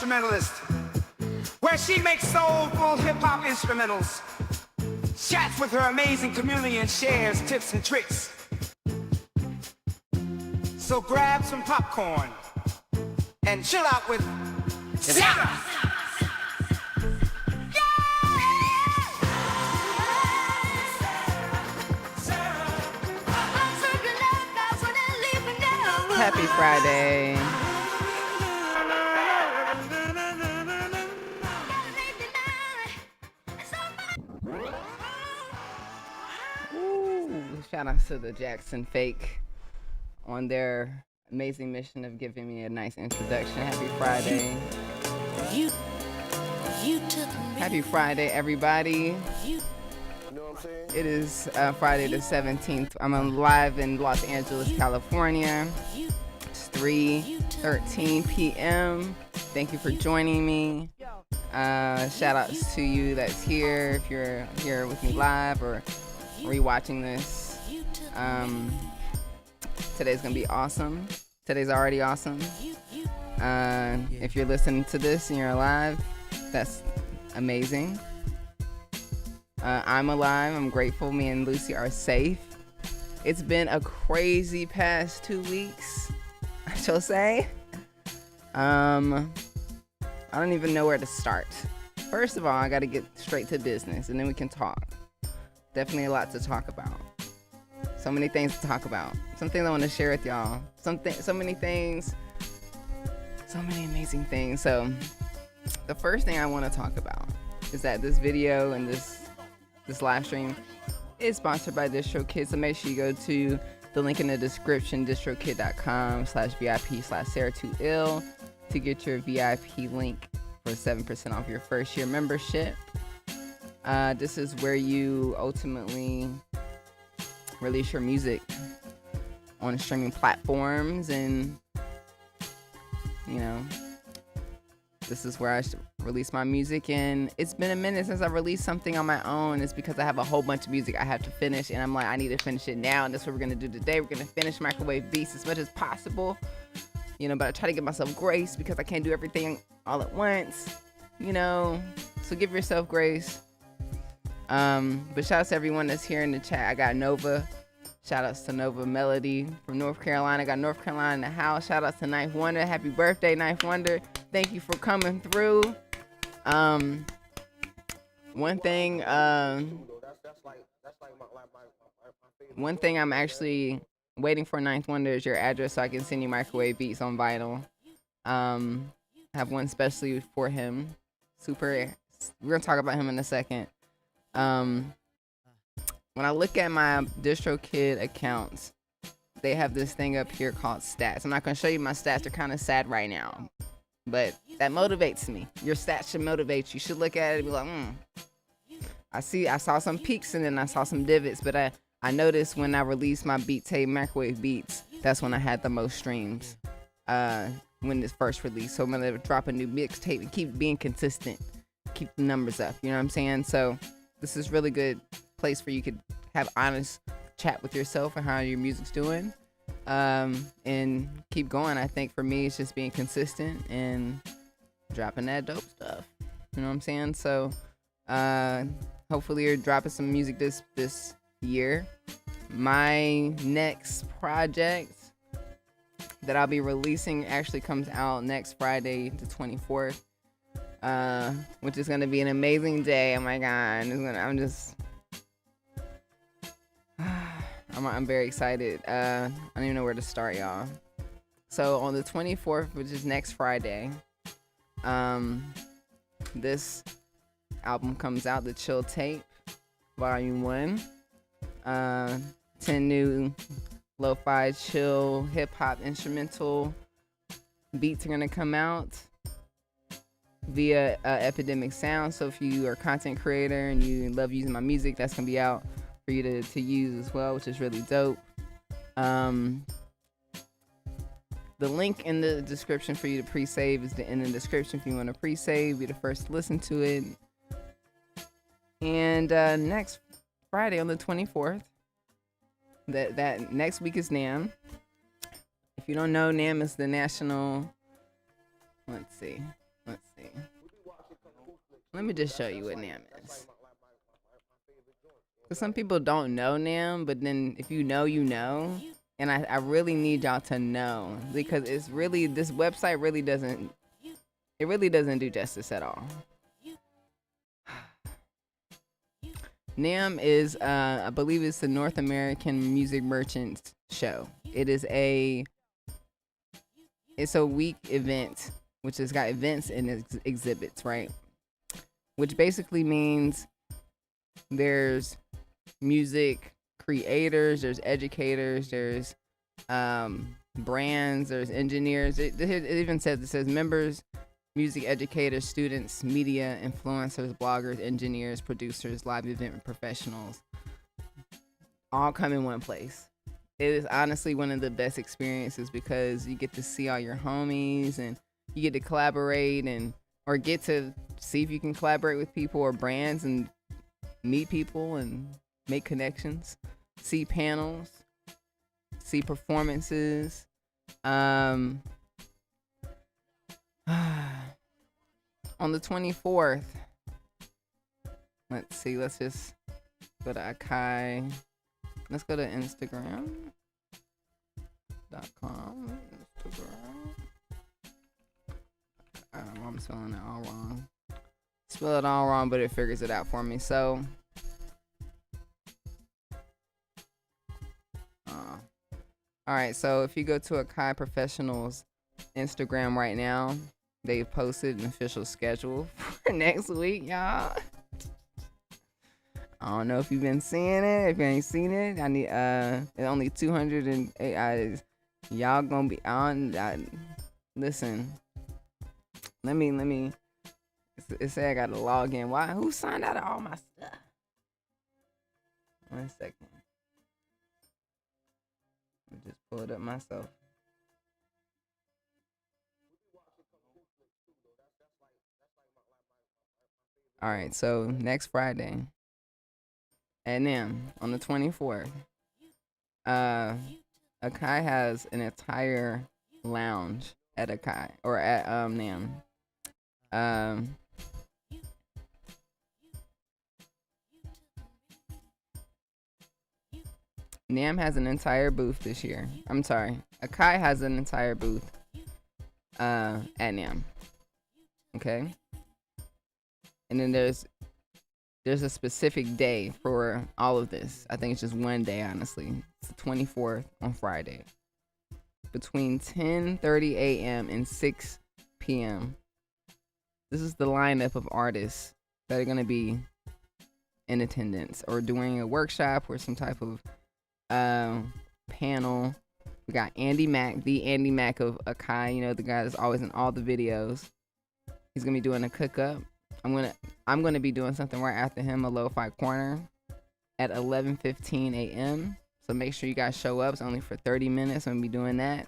Illstrumentalist, where she makes soulful hip-hop instrumentals, chats with her amazing community and shares tips and tricks. So grab some popcorn and chill out with Sarah. Happy Friday. Ooh, shout out to the Jackson Fake on their amazing mission of giving me a nice introduction. Happy Friday. Happy Friday, everybody. It is Friday the 17th. I'm live in Los Angeles, California. It's 3:13 p.m. Thank you for joining me. Shout outs to you that's here. If you're here with me live or rewatching this, today's gonna be awesome. Today's already awesome. If you're listening to this and you're alive, that's amazing. I'm alive. I'm grateful me and Lucy are safe. It's been a crazy past 2 weeks, I shall say. I don't even know where to start. First of all, I got to get straight to business and then we can talk. Definitely a lot to talk about. So many things to talk about. Some things I want to share with y'all. So many things. So many amazing things. So the first thing I want to talk about is that this video and this live stream is sponsored by Distrokid. So make sure you go to the link in the description, distrokid.com/VIP/Sarah2ill to get your VIP link for 7% off your first year membership. This is where you ultimately release your music on streaming platforms, and this is where I release my music. And it's been a minute since I released something on my own. It's because I have a whole bunch of music I have to finish, and I'm like, I need to finish it now, and that's what we're gonna do today. We're gonna finish Microwave Beats as much as possible, but I try to give myself grace because I can't do everything all at once, so give yourself grace. But shout out to everyone that's here in the chat. I got Nova. Shout outs to Nova Melody from North Carolina. I got North Carolina in the house. Shout outs to Ninth Wonder. Happy birthday, Ninth Wonder. Thank you for coming through. One thing I'm actually waiting for Ninth Wonder is your address so I can send you Microwave Beats on vinyl. Have one specially for him. We're gonna talk about him in a second. When I look at my Distrokid accounts, they have this thing up here called stats. I'm not going to show you my stats. They're kind of sad right now, but that motivates me. Your stats should motivate you. You should look at it and be like, I saw some peaks and then I saw some divots, but I noticed when I released my beat tape, Microwave Beats, that's when I had the most streams when this first released. So I'm going to drop a new mixtape and keep being consistent, keep the numbers up. You know what I'm saying? So this is really good place where you could have honest chat with yourself and how your music's doing, and keep going. I think for me it's just being consistent and dropping that dope stuff, you know what I'm saying? So hopefully you're dropping some music this year. My next project that I'll be releasing actually comes out next Friday the 24th, which is going to be an amazing day. Oh my god, I'm very excited. I don't even know where to start, y'all. So on the 24th, which is next Friday, this album comes out, the Chill Tape, Volume 1. 10 new lo-fi, chill, hip-hop, instrumental beats are going to come out via Epidemic Sound. So if you are a content creator and you love using my music, that's going to be out for you to use as well, which is really dope. The link in the description for you to pre-save is in the description if you want to pre-save, be the first to listen to it. And next Friday on the 24th, that next week is NAMM. If you don't know, NAMM is the national, Let's see. Let me just show you what NAMM is. Because some people don't know NAMM, but then if you know, you know. And I really need y'all to know, because it's really, this website really doesn't do justice at all. NAMM is, I believe it's the North American Music Merchants Show. It's a week event, which has got events and exhibits, right? Which basically means there's music creators, there's educators, there's brands, there's engineers. It even says members, music educators, students, media, influencers, bloggers, engineers, producers, live event professionals, all come in one place. It is honestly one of the best experiences because you get to see all your homies and you get to collaborate or get to see if you can collaborate with people or brands and meet people and make connections, see panels, see performances. On the 24th, let's see, let's just go to Akai. Let's go to Instagram.com. I'm spelling it all wrong. Spell it all wrong, but it figures it out for me. So, all right. So if you go to Akai Professionals Instagram right now, they've posted an official schedule for next week, y'all. I don't know if you've been seeing it. If you ain't seen it, I need it's only 208. Y'all gonna be on. Listen, let me. It say I gotta log in. Why? Who signed out of all my stuff? 1 second. Let me just pull it up myself. All right, so next Friday at NAMM on the 24th, Akai has an entire lounge at Akai or at NAMM. NAMM has an entire booth this year. I'm sorry, Akai has an entire booth at NAMM. Okay. And then there's a specific day for all of this. I think it's just one day, honestly. It's the 24th on Friday. Between 10:30 a.m. and 6 p.m. This is the lineup of artists that are going to be in attendance or doing a workshop or some type of panel. We got Andy Mack, the Andy Mack of Akai, you know, the guy that's always in all the videos. He's going to be doing a cook-up. I'm gonna be doing something right after him, a lo-fi corner at 11:15 a.m. So make sure you guys show up. It's only for 30 minutes. I'm gonna be doing that.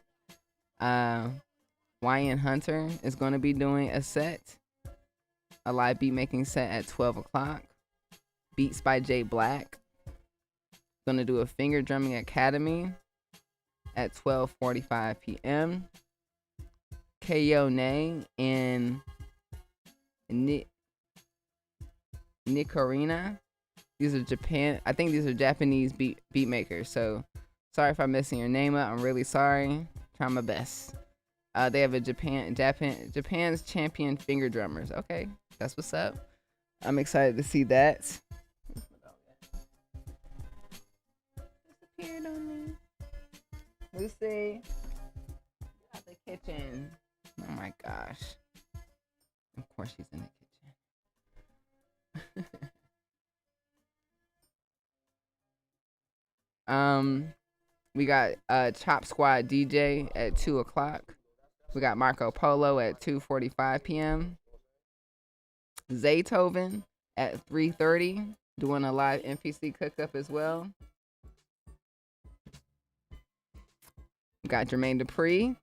YN Hunter is gonna be doing a set, a live beat making set at 12 o'clock. Beats by Jay Black. Gonna do a finger drumming academy at 12:45 p.m. Ko Nay and Nikorina. These are Japan. I think these are Japanese beat makers. So sorry if I'm messing your name up. I'm really sorry. Try my best. They have a Japan's champion finger drummers. Okay, that's what's up. I'm excited to see that. Disappeared on me. Lucy, get out the kitchen. Oh my gosh. Of course she's in the kitchen. We got Chop Squad DJ at 2 o'clock. We got Marco Polo at 2:45 p.m. Zaytoven at 3:30, doing a live NPC cook-up as well. We got Jermaine Dupri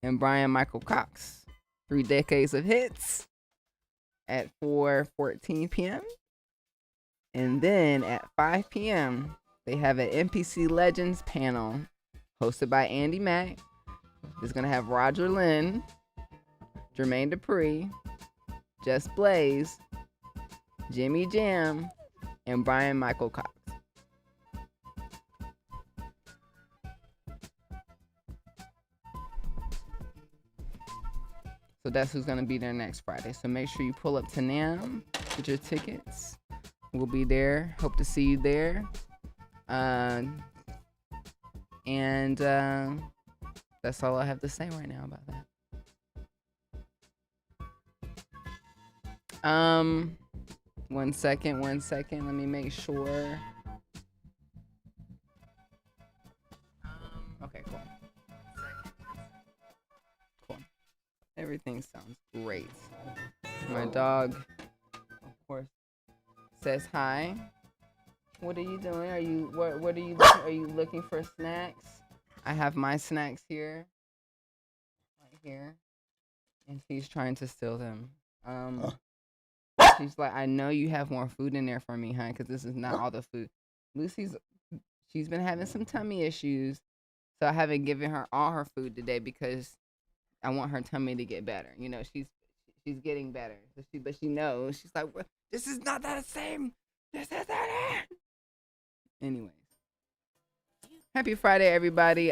and Brian Michael Cox, 3 decades of hits, at 4:14 p.m. And then at 5 p.m., they have an NPC Legends panel hosted by Andy Mack. It's going to have Roger Lynn, Jermaine Dupri, Just Blaze, Jimmy Jam, and Brian Michael Cox. So that's who's gonna be there next Friday. So make sure you pull up to NAMM, get your tickets. We'll be there. Hope to see you there. And that's all I have to say right now about that. One second. Let me make sure. Okay, cool. Cool. Everything sounds great. My dog, of course, says hi. What are you doing? Are you what are you looking for snacks? I have my snacks here. Right here. And she's trying to steal them. She's like, I know you have more food in there for me, huh? Because this is not all the food. She's been having some tummy issues. So I haven't given her all her food today because I want her tummy to get better. You know, she's getting better. But she knows. She's like, this is not the same. This is not it. Anyways. Happy Friday, everybody.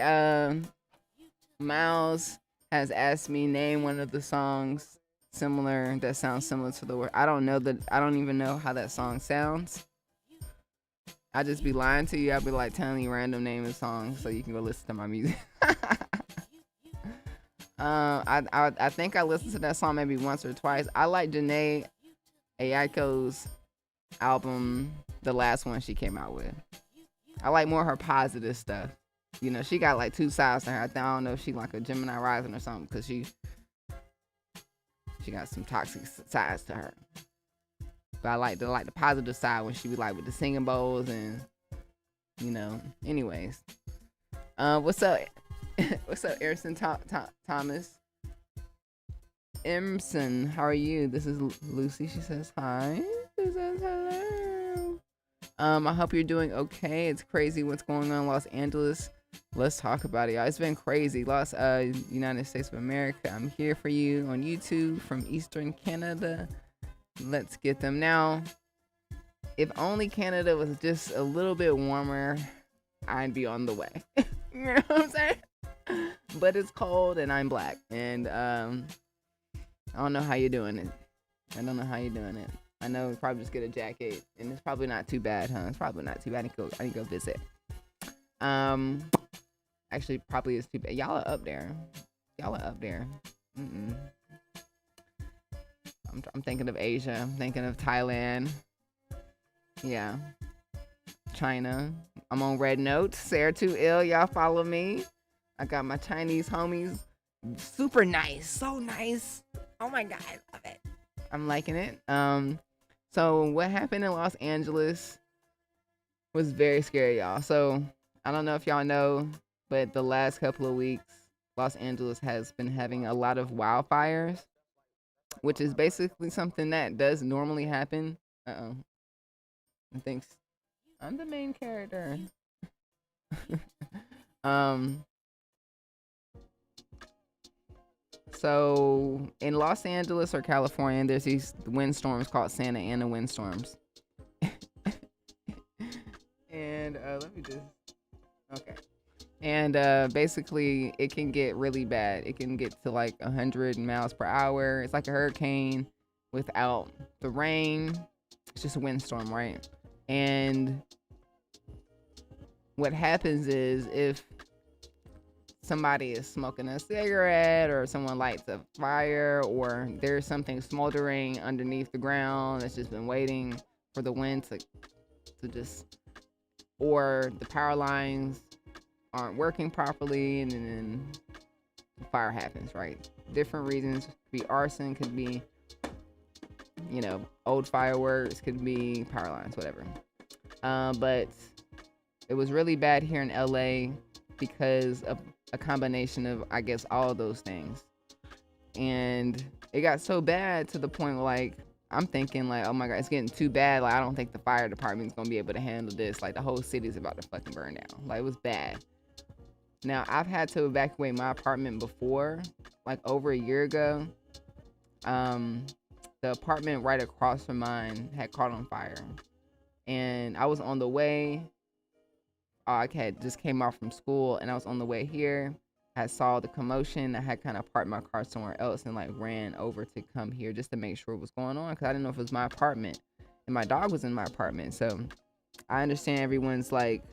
Miles has asked me name one of the songs that sounds similar to the word. I don't even know how that song sounds. I just be lying to you. I'll be like telling you random names of songs so you can go listen to my music. I think I listened to that song maybe once or twice. I like Janae Aiko's album, the last one she came out with. I like more her positive stuff. You know, she got like two sides to her. I don't know if she like a Gemini rising or something because she got some toxic sides to her. But I like the positive side when she be like with the singing bowls and, you know. Anyways, what's up? What's up, Erison Thomas? Emerson, how are you? This is Lucy. She says hi. She says hello. I hope you're doing okay. It's crazy what's going on in Los Angeles. Let's talk about it, y'all. It's been crazy. United States of America. I'm here for you on YouTube from Eastern Canada. Let's get them now. If only Canada was just a little bit warmer, I'd be on the way. You know what I'm saying? But it's cold and I'm black. And I don't know how you're doing it. I know probably just get a jacket. And it's probably not too bad, huh? It's probably not too bad. I need to go visit. Actually, probably is too bad. Y'all are up there. I'm thinking of Asia. I'm thinking of Thailand. Yeah. China. I'm on Red Note. Sarah Too Ill. Y'all follow me. I got my Chinese homies. Super nice. So nice. Oh my God. I love it. I'm liking it. So what happened in Los Angeles was very scary, y'all. So I don't know if y'all know, but the last couple of weeks, Los Angeles has been having a lot of wildfires, which is basically something that does normally happen. I think I'm the main character. So in Los Angeles or California, there's these windstorms called Santa Ana windstorms. And okay. And basically, it can get really bad. It can get to like 100 miles per hour. It's like a hurricane without the rain. It's just a windstorm, right? And what happens is if somebody is smoking a cigarette or someone lights a fire or there's something smoldering underneath the ground that's just been waiting for the wind to just, or the power lines aren't working properly and then the fire happens, right? Different reasons. Could be arson, could be, you know, old fireworks, could be power lines, whatever. But it was really bad here in LA because of a combination of, I guess, all of those things. And it got so bad to the point like, I'm thinking like, oh my God, it's getting too bad. Like, I don't think the fire department's gonna be able to handle this. Like, the whole city's about to fucking burn down. Like, it was bad. Now, I've had to evacuate my apartment before, like over a year ago. the apartment right across from mine had caught on fire, and I was on the way. I had just came off from school, and I was on the way here. I saw the commotion. I had kind of parked my car somewhere else and like ran over to come here just to make sure what was going on, because I didn't know if it was my apartment, and my dog was in my apartment. So I understand everyone's like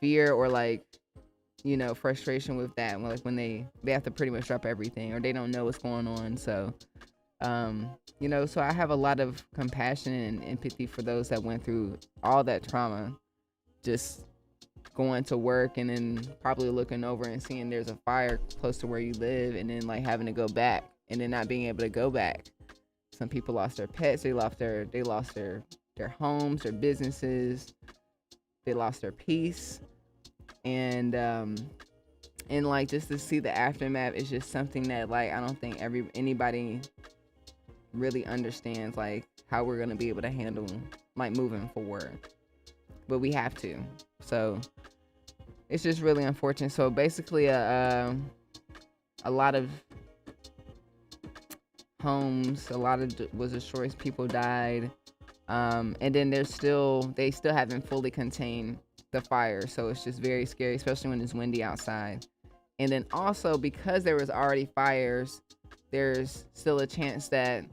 fear or like, you know, frustration with that, like when they have to pretty much drop everything or they don't know what's going on. So you know, so I have a lot of compassion and empathy for those that went through all that trauma, just going to work and then probably looking over and seeing there's a fire close to where you live, and then like having to go back and then not being able to go back. Some people lost their pets, they lost their homes, their businesses, they lost their peace. And like just to see the aftermath is just something that like I don't think anybody really understands, like how we're gonna be able to handle like moving forward, but we have to. So it's just really unfortunate. So basically a lot of homes, a lot of was destroyed, people died, and then they still haven't fully contained the fire. So it's just very scary, especially when it's windy outside. And then also because there was already fires, there's still a chance that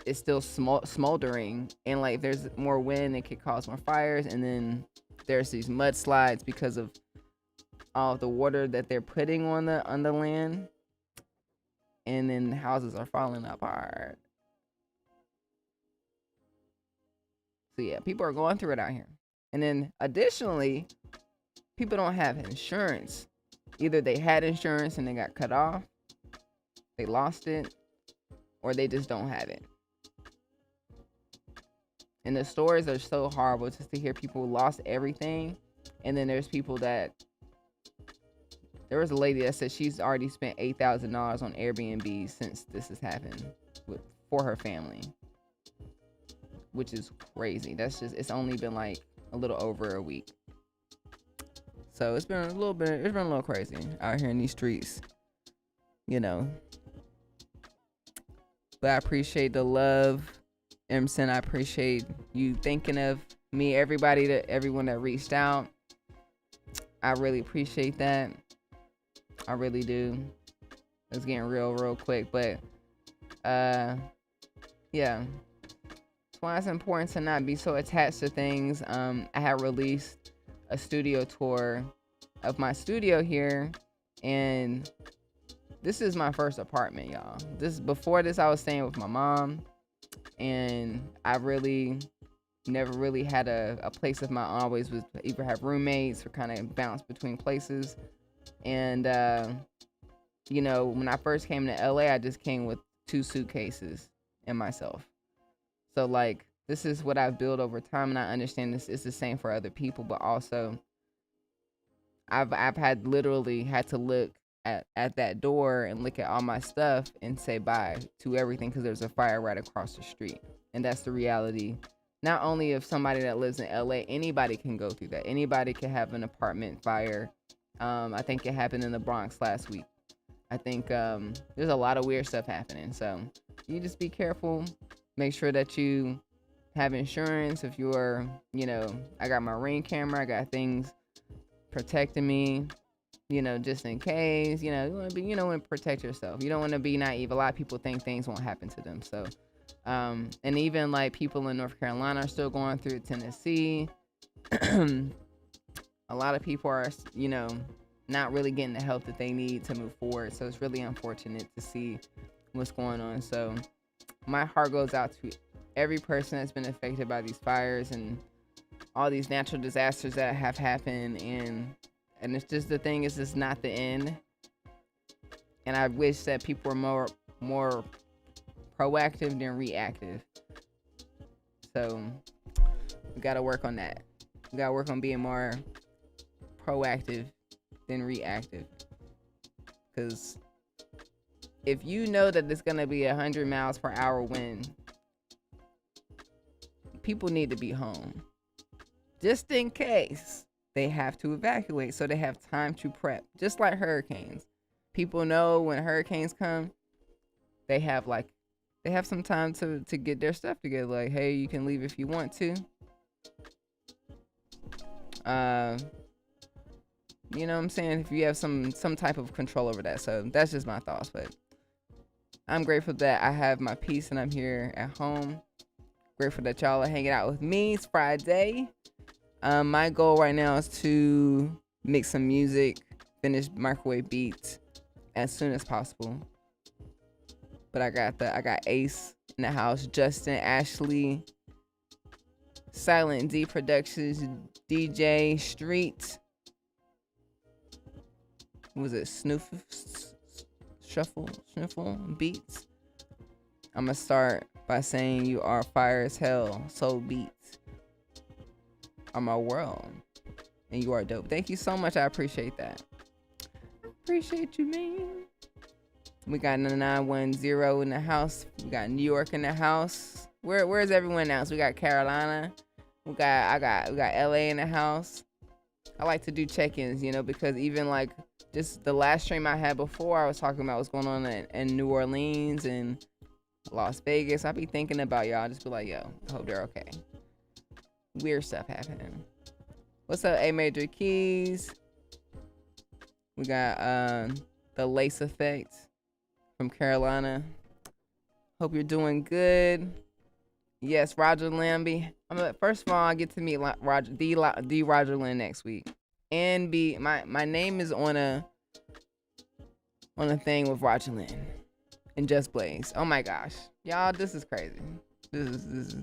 it's still smoldering, and like if there's more wind, it could cause more fires. And then there's these mudslides because of all the water that they're putting on the land, and then houses are falling apart. So yeah, people are going through it out here. And then additionally, people don't have insurance. Either they had insurance and they got cut off, they lost it, or they just don't have it. And the stories are so horrible just to hear people lost everything. And then there's people that, there was a lady that said she's already spent $8,000 on Airbnb since this has happened for her family, which is crazy. It's only been like a little over a week. So it's been a little crazy out here in these streets, you know. But I appreciate the love, Emerson. I appreciate you thinking of me, everyone that reached out. I really appreciate that. I really do. It's getting real quick, but yeah. That's why it's important to not be so attached to things. I had released a studio tour of my studio here, and this is my first apartment, y'all. Before this, I was staying with my mom, and I really never really had a place of my own. I always was either have roommates or kind of bounce between places. And you know, when I first came to LA, I just came with 2 suitcases and myself. So like, this is what I've built over time, and I understand this is the same for other people, but also I've literally had to look at that door and look at all my stuff and say bye to everything because there's a fire right across the street. And that's the reality, not only of somebody that lives in LA, anybody can go through that. Anybody can have an apartment fire. I think it happened in the Bronx last week. I think there's a lot of weird stuff happening. So you just be careful. Make sure that you have insurance. If you're, you know, I got my Ring camera. I got things protecting me, you know, just in case. You know, you want to protect yourself. You don't want to be naive. A lot of people think things won't happen to them. So, and even like people in North Carolina are still going through Tennessee. A lot of people are, you know, not really getting the help that they need to move forward. So it's really unfortunate to see what's going on. So my heart goes out to every person that's been affected by these fires and all these natural disasters that have happened. And it's just, the thing is, it's not the end. And I wish that people were more proactive than reactive. So we got to work on that. We got to work on being more proactive than reactive. Because if you know that it's going to be 100 miles per hour wind, people need to be home just in case they have to evacuate, so they have time to prep. Just like hurricanes. People know when hurricanes come, they have like they have some time to get their stuff together. Like, hey, you can leave if you want to. You know what I'm saying? If you have some type of control over that. So that's just my thoughts. But I'm grateful that I have my peace and I'm here at home. Grateful that y'all are hanging out with me. It's Friday. My goal right now is to mix some music, finish microwave beats as soon as possible. But I got Ace in the house, Justin, Ashley, Silent D Productions, DJ Street. Was it Shuffle Beats? I'm gonna start by saying you are fire as hell. Soul Beats are my world, and you are dope. Thank you so much. I appreciate that. Appreciate you, man. We got 910 in the house. We got New York in the house. Where's everyone now? So we got Carolina. We got LA in the house. I like to do check-ins, you know, because even like just the last stream I had before, I was talking about what's going on in New Orleans and Las Vegas. I be thinking about y'all. Just be like, yo, I hope they're okay. Weird stuff happening. What's up, A Major Keys? We got the Lace Effect from Carolina. Hope you're doing good. Yes, Roger Lambie. First of all, I get to meet Roger Lynn next week, and my name is on a thing with Roger Lynn and Just Blaze. Oh my gosh, y'all, this is crazy. This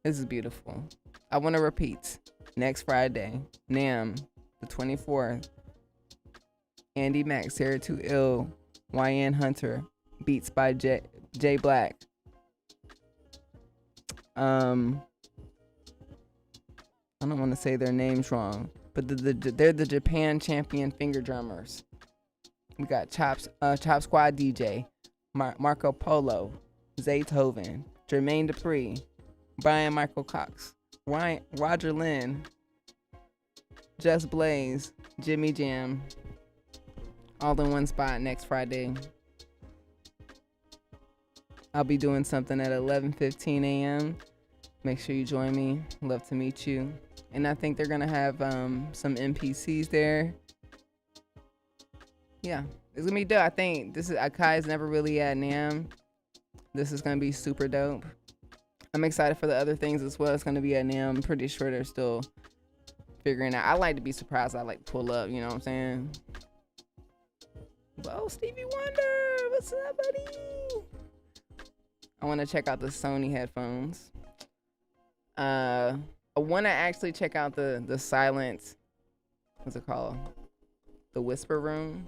is beautiful. I want to repeat next Friday, NAMM, the 24th. Andy Mack, Sarah Too Ill, YN Hunter, beats by J Black. I don't want to say their names wrong, but they're the Japan champion finger drummers. We got Chop Squad DJ, Marco Polo, Zaytoven, Jermaine Dupree, Brian Michael Cox, Roger Lynn, Just Blaze, Jimmy Jam, all in one spot next Friday. I'll be doing something at 11:15 a.m. Make sure you join me. Love to meet you. And I think they're gonna have some NPCs there. Yeah, it's gonna be dope. I think this is Akai's never really at NAMM. This is gonna be super dope. I'm excited for the other things as well. It's gonna be at NAMM. I'm pretty sure they're still figuring out. I like to be surprised. I like to pull up. You know what I'm saying? Whoa, Stevie Wonder, what's up, buddy? I want to check out the Sony headphones. I want to actually check out the silent, what's it called? The whisper room.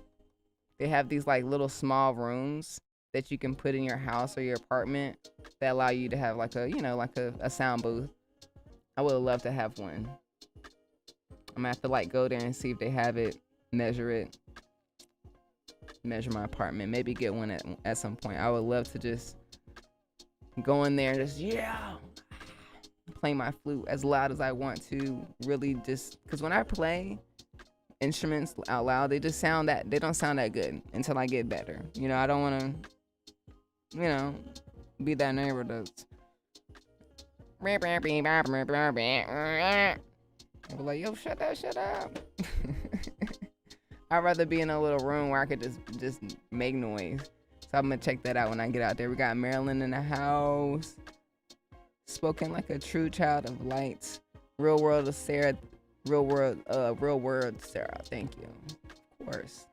They have these like little small rooms that you can put in your house or your apartment that allow you to have like a, you know, like a sound booth. I would love to have one. I'm gonna have to like go there and see if they have it, measure my apartment, maybe get one at some point. I would love to just go in there and just play my flute as loud as I want to, really, just because when I play instruments out loud, they don't sound that good until I get better. You know, I don't want to, you know, be that neighbor that's I'll be like, yo, shut up. I'd rather be in a little room where I could just make noise. So I'm gonna check that out when I get out there. We got Marilyn in the house. Spoken like a true child of light. Real world Sarah. Real world Sarah. Thank you. Of course.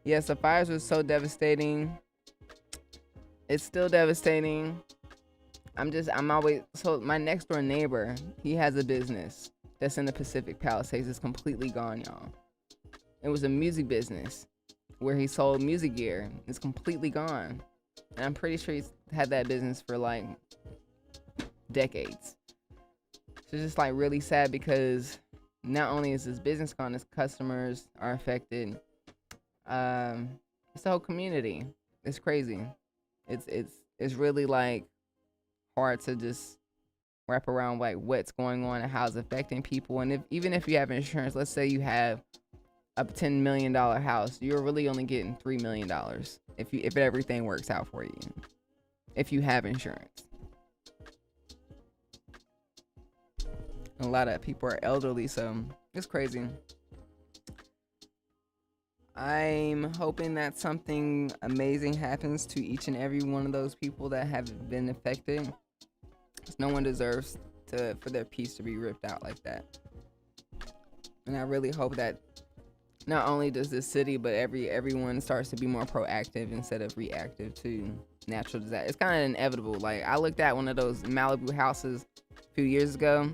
Yes, the fires were so devastating. It's still devastating. So my next door neighbor, he has a business that's in the Pacific Palisades. It's completely gone, y'all. It was a music business where he sold music gear. It's completely gone. And I'm pretty sure he's had that business for like decades. So it's just like really sad because not only is his business gone, his customers are affected. It's the whole community. It's crazy. It's really like hard to just wrap around like what's going on and how it's affecting people. And even if you have insurance, let's say you have a $10 million house, you're really only getting $3 million if everything works out for you. if you have insurance. A lot of people are elderly, so it's crazy. I'm hoping that something amazing happens to each and every one of those people that have been affected. No one deserves for their peace to be ripped out like that. And I really hope that not only does this city, but everyone starts to be more proactive instead of reactive to natural disaster. It's kind of inevitable. Like, I looked at one of those Malibu houses a few years ago.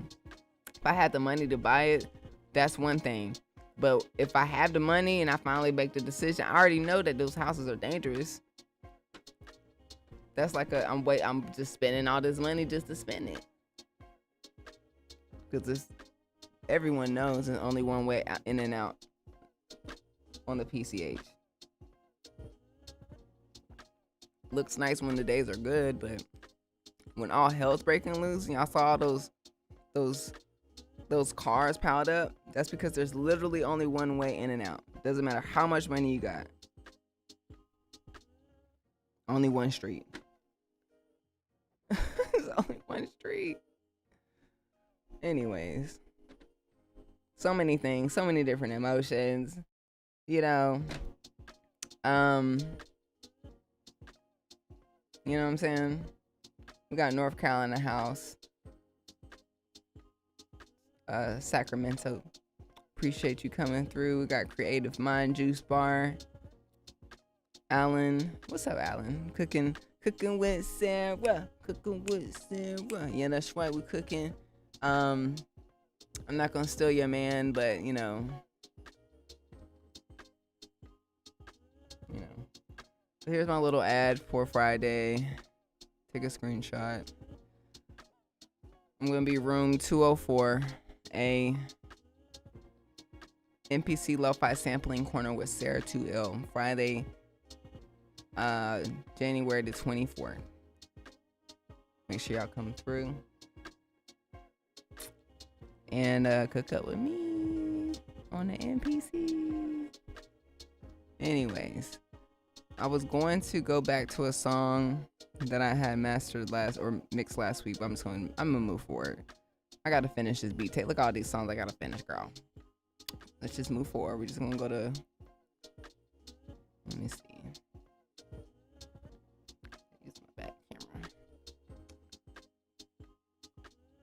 If I had the money to buy it, that's one thing. But if I have the money and I finally make the decision, I already know that those houses are dangerous. That's like I'm just spending all this money just to spend it. Because everyone knows there's only one way in and out on the PCH. Looks nice when the days are good, but when all hell's breaking loose, y'all saw those cars piled up, that's because there's literally only one way in and out. Doesn't matter how much money you got. Only one street. There's only one street. Anyways. So many things, so many different emotions. You know. You know what I'm saying? We got North Carolina house. Sacramento, appreciate you coming through. We got Creative Mind Juice Bar. Alan, what's up, Alan? Cooking with Sarah. Yeah, that's right, we cooking. I'm not gonna steal your man, but you know. So here's my little ad for Friday. Take a screenshot. I'm gonna be room 204A, MPC Lo-Fi Sampling Corner with Sarah 2L, Friday, January the 24th. Make sure y'all come through and cook up with me on the MPC. Anyways, I was going to go back to a song that I had mixed last week, but I'm gonna move forward. I gotta finish this beat tape. Look at all these songs I gotta finish, girl. Let's just move forward. We're just gonna go to, let me see. Use my back camera.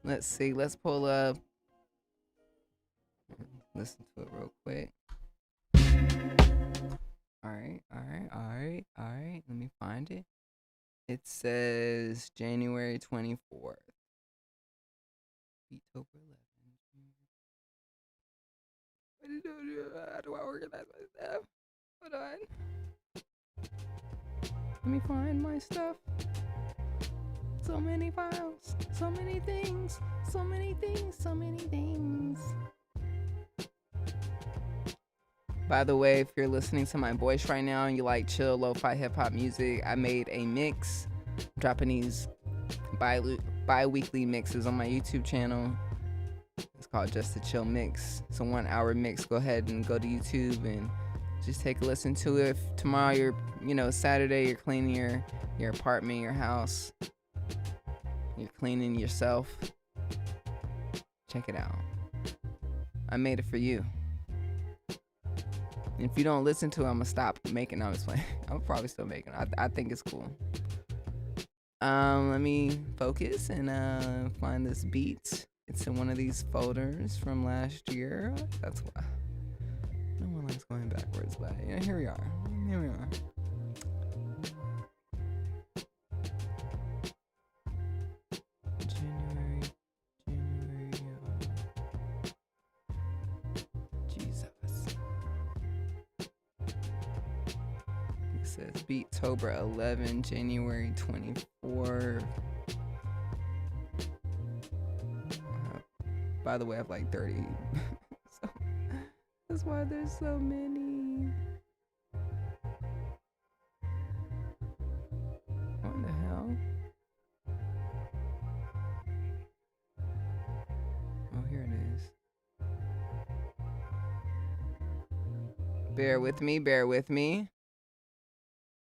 Let's see, let's pull up. Listen to it real quick. All right. Let me find it. It says January 24th. October 11th. How do I organize my stuff? Hold on. Let me find my stuff. So many files, so many things, so many things, so many things. By the way, if you're listening to my voice right now and you like chill lo-fi hip-hop music, I made a mix. I'm dropping these bi-weekly mixes on my YouTube channel. It's called Just a Chill Mix. It's a 1 hour mix. Go ahead and go to YouTube and just take a listen to it. If tomorrow Saturday, you're cleaning your apartment, your house, you're cleaning yourself, check it out. I made it for you. If you don't listen to it, I'm gonna stop making. I'm just playing. I'm probably still making. I think it's cool. Let me focus and find this beat. It's in one of these folders from last year. That's why. No one likes going backwards, but yeah, here we are. January. Jesus. It says Beattober 11, January 24. By the way, I have like 30. So that's why there's so many. What the hell? Oh, here it is. Bear with me.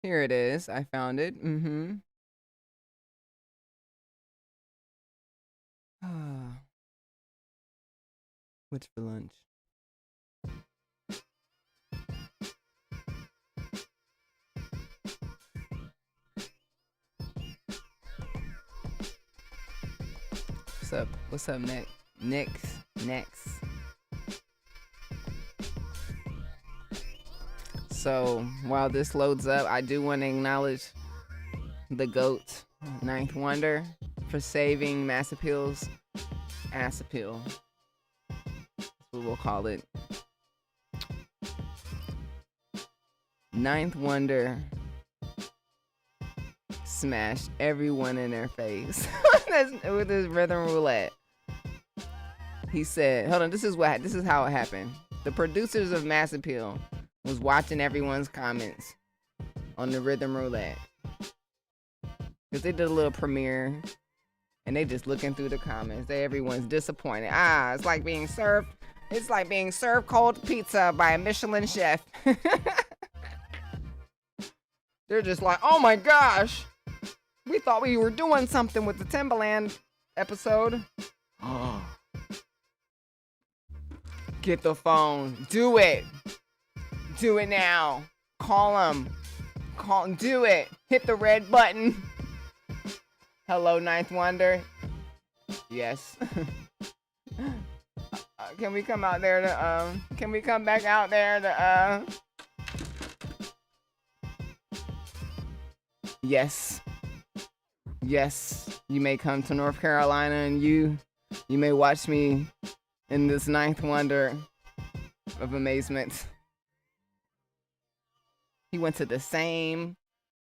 Here it is. I found it. What's for lunch? What's up? What's up, Next. So while this loads up, I do want to acknowledge the GOAT, Ninth Wonder, for saving Mass Appeal's ass appeal. That's what we'll call it. Ninth Wonder smashed everyone in their face with his rhythm roulette. He said, hold on, this is how it happened. The producers of Mass Appeal was watching everyone's comments on the rhythm roulette. Because they did a little premiere and they just looking through the comments. Everyone's disappointed. It's like being served cold pizza by a Michelin chef. They're just like, oh my gosh, we thought we were doing something with the Timbaland episode. Get the phone. Do it. Do it now. Call him. Do it. Hit the red button. Hello, Ninth Wonder. Yes. Can we come out there to, can we come back out there to, Yes. Yes. You may come to North Carolina and you may watch me in this Ninth Wonder of amazement. He went to the same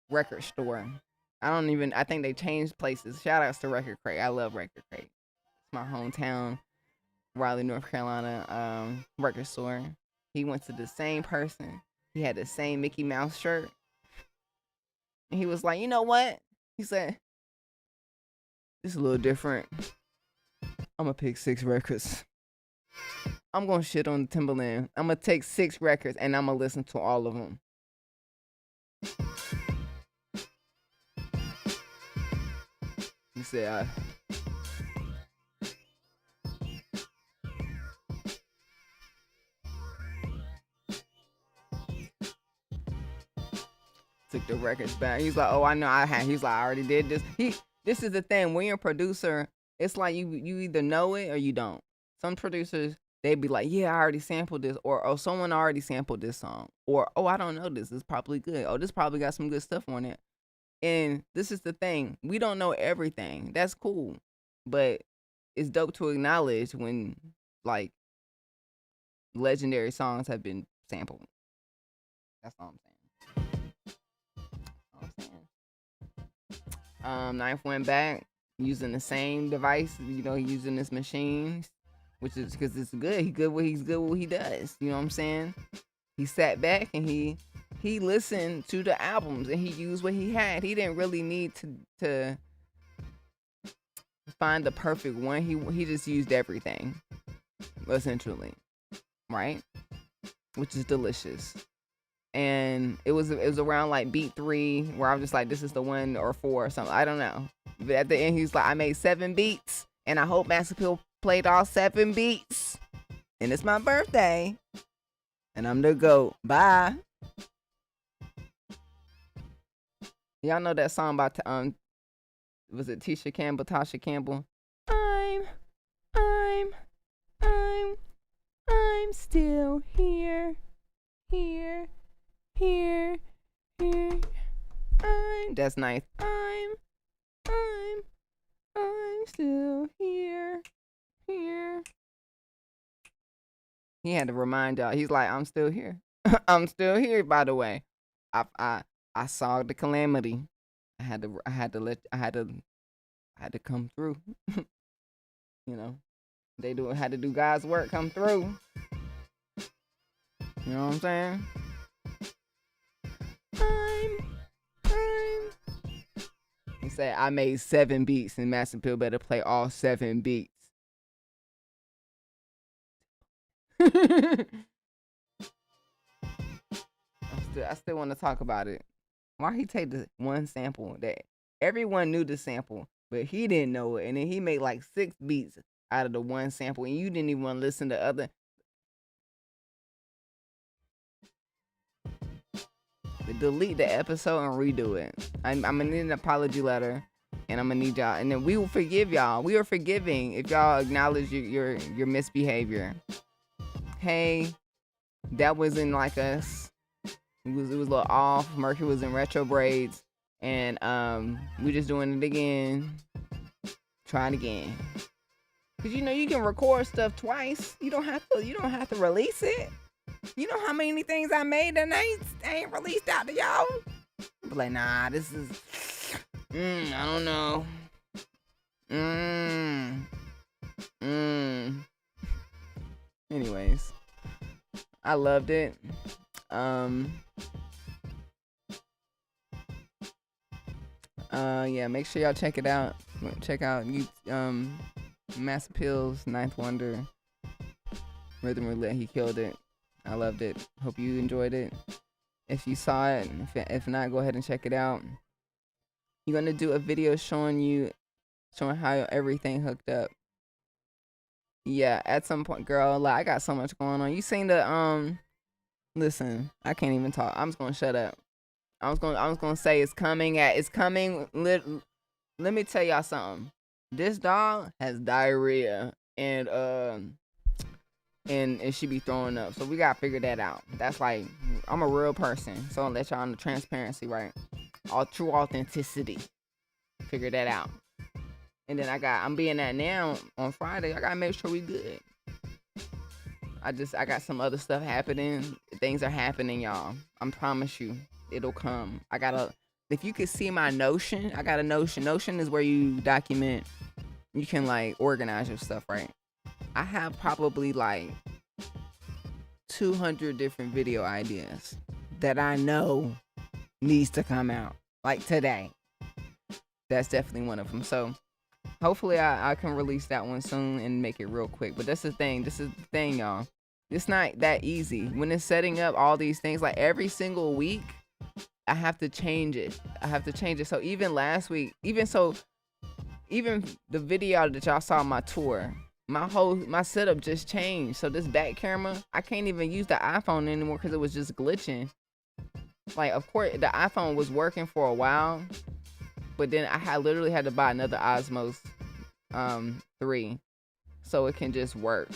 record store. I think they changed places. Shout outs to Record Crate. I love Record Crate. It's my hometown, Raleigh, North Carolina, record store. He went to the same person. He had the same Mickey Mouse shirt. And he was like, you know what? He said, this is a little different. I'm gonna pick 6 records. I'm gonna shit on Timbaland. I'm gonna take 6 records and I'm gonna listen to all of them. He said, took the records back. He's like, oh, I know he's like, I already did this. This is the thing. When you're a producer, it's like you either know it or you don't. Some producers, they'd be like, yeah, I already sampled this. Or someone already sampled this song. Or, oh, I don't know this. It's probably good. Oh, this probably got some good stuff on it. And this is the thing. We don't know everything. That's cool. But it's dope to acknowledge when, like, legendary songs have been sampled. That's all I'm saying. Ninth went back using the same device, using this machine, which is because it's good. He's good what he does. You know what I'm saying? He sat back and he listened to the albums and he used what he had. He didn't really need to find the perfect one. He just used everything, essentially, right? Which is delicious. And it was around like beat 3 where I was just like, this is the 1 or 4 or something. I don't know. But at the end, he's like, I made 7 beats, and I hope Mass Appeal played all 7 beats. And it's my birthday, and I'm the GOAT. Bye. Y'all know that song by was it Tasha Campbell? I'm still here. That's nice. I'm still here. He had to remind y'all. He's like, I'm still here. I'm still here. By the way, I saw the calamity. I had to come through. They had to do God's work. Come through. You know what I'm saying? He said, I made 7 beats and Mass Appeal better play all 7 beats. I still want to talk about it. Why he take the one sample that everyone knew the sample, but he didn't know it, and then he made like 6 beats out of the one sample, and you didn't even want to listen to other. Delete the episode and redo it. I'm gonna need an apology letter, and I'm gonna need y'all, and then we will forgive y'all. We are forgiving if y'all acknowledge your misbehavior. Hey, that wasn't like us. It was a little off. Mercury was in retrogrades, and we just doing it again. Trying again. Cause you know you can record stuff twice. You don't have to release it. You know how many things I made that I ain't released out to y'all? But like, nah, this is I don't know. Anyways, I loved it. Yeah, make sure y'all check it out. Check out Mass Appeals, Ninth Wonder, Rhythm Roulette. He killed it. I loved it. Hope you enjoyed it. If you saw it, if not, go ahead and check it out. You're gonna do a video showing how everything hooked up. Yeah, at some point, girl, like I got so much going on. You seen the listen, I can't even talk. I'm just gonna shut up. I was gonna say it's coming. Let me tell y'all something. This dog has diarrhea and she be throwing up. So we gotta figure that out. That's like, I'm a real person, so I'll let y'all know transparency, right? All true authenticity. Figure that out. And then I'm being that now on Friday. I gotta make sure we good. I got some other stuff happening. Things are happening, y'all. I promise you, it'll come. If you could see my Notion, I got a Notion. Notion is where you document, you can like organize your stuff, right? I have probably like 200 different video ideas that I know needs to come out like today. That's definitely one of them. So hopefully I can release that one soon and make it real quick. But that's the thing. This is the thing, y'all. It's not that easy. When it's setting up all these things, like every single week, I have to change it. So even last week, even the video that y'all saw on my tour, my setup just changed. So this back camera, I can't even use the iPhone anymore because it was just glitching. Like, of course, the iPhone was working for a while, but then I literally had to buy another Osmos 3 so it can just work.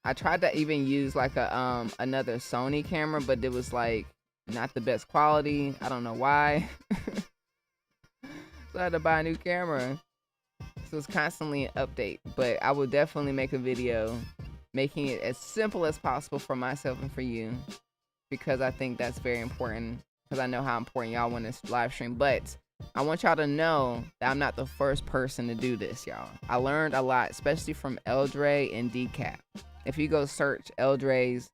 I tried to even use like another Sony camera, but it was like not the best quality. I don't know why. So I had to buy a new camera. So it's constantly an update, but I will definitely make a video making it as simple as possible for myself and for you, because I think that's very important, because I know how important y'all want this live stream. But I want y'all to know that I'm not the first person to do this, y'all. I learned a lot, especially from Eldre and Decap. If you go search Eldre's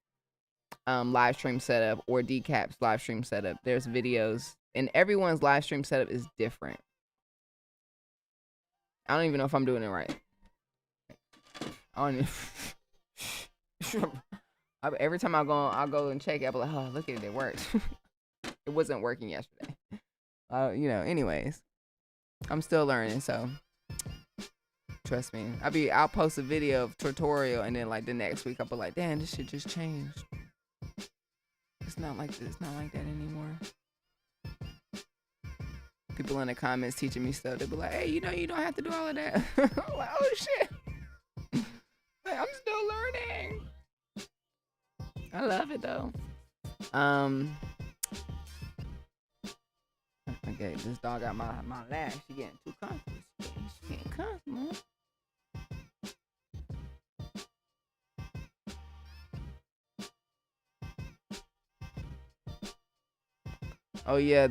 live stream setup or Decap's live stream setup, there's videos, and everyone's live stream setup is different. I don't even know if I'm doing it right. Every time I'll go and check it, I'll be like, oh, look at it, it worked. It wasn't working yesterday. Anyways, I'm still learning, so trust me. I'll post a video of tutorial, and then like the next week I'll be like, damn, this shit just changed. It's not like this, not like that anymore. People in the comments teaching me stuff. They be like, hey, you don't have to do all of that. I'm like, oh shit. Like, I'm still learning. I love it though. Okay, this dog got my lash. She getting too comfortable. She getting comfortable. Oh yeah,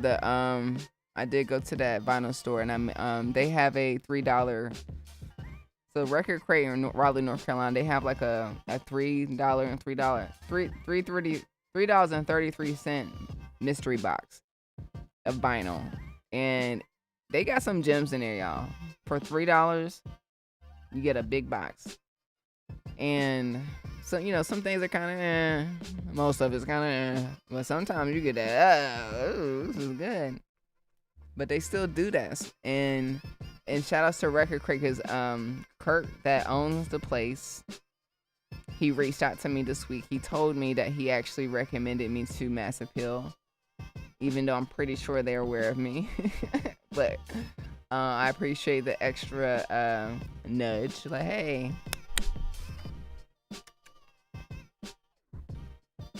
I did go to that vinyl store, and they have a $3. So Record Crate in Raleigh, North Carolina, they have like a $3.33 mystery box of vinyl, and they got some gems in there, y'all. For $3, you get a big box, and so some things are kind of most of it's kind of but sometimes you get that, oh, this is good. But they still do that, and and shout outs to Record Crate, because Kurt that owns the place, he reached out to me this week. He told me that he actually recommended me to Mass Appeal, even though I'm pretty sure they're aware of me. But I appreciate the extra nudge. Like, hey,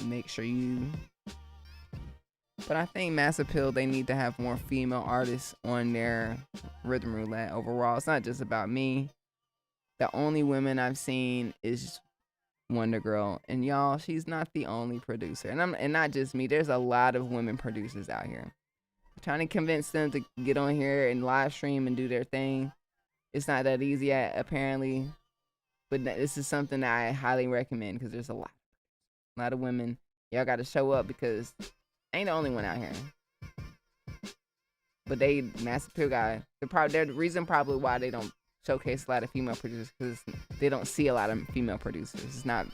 make sure you. But I think Mass Appeal, they need to have more female artists on their rhythm roulette overall. It's not just about me. The only women I've seen is Wonder Girl, and y'all, she's not the only producer, and not just me. There's a lot of women producers out here. I'm trying to convince them to get on here and live stream and do their thing. It's not that easy yet, apparently, but this is something that I highly recommend, because there's a lot of women. Y'all got to show up, because I ain't the only one out here. But they Mass Appeal guy. They're the reason probably why they don't showcase a lot of female producers, because they don't see a lot of female producers. It's not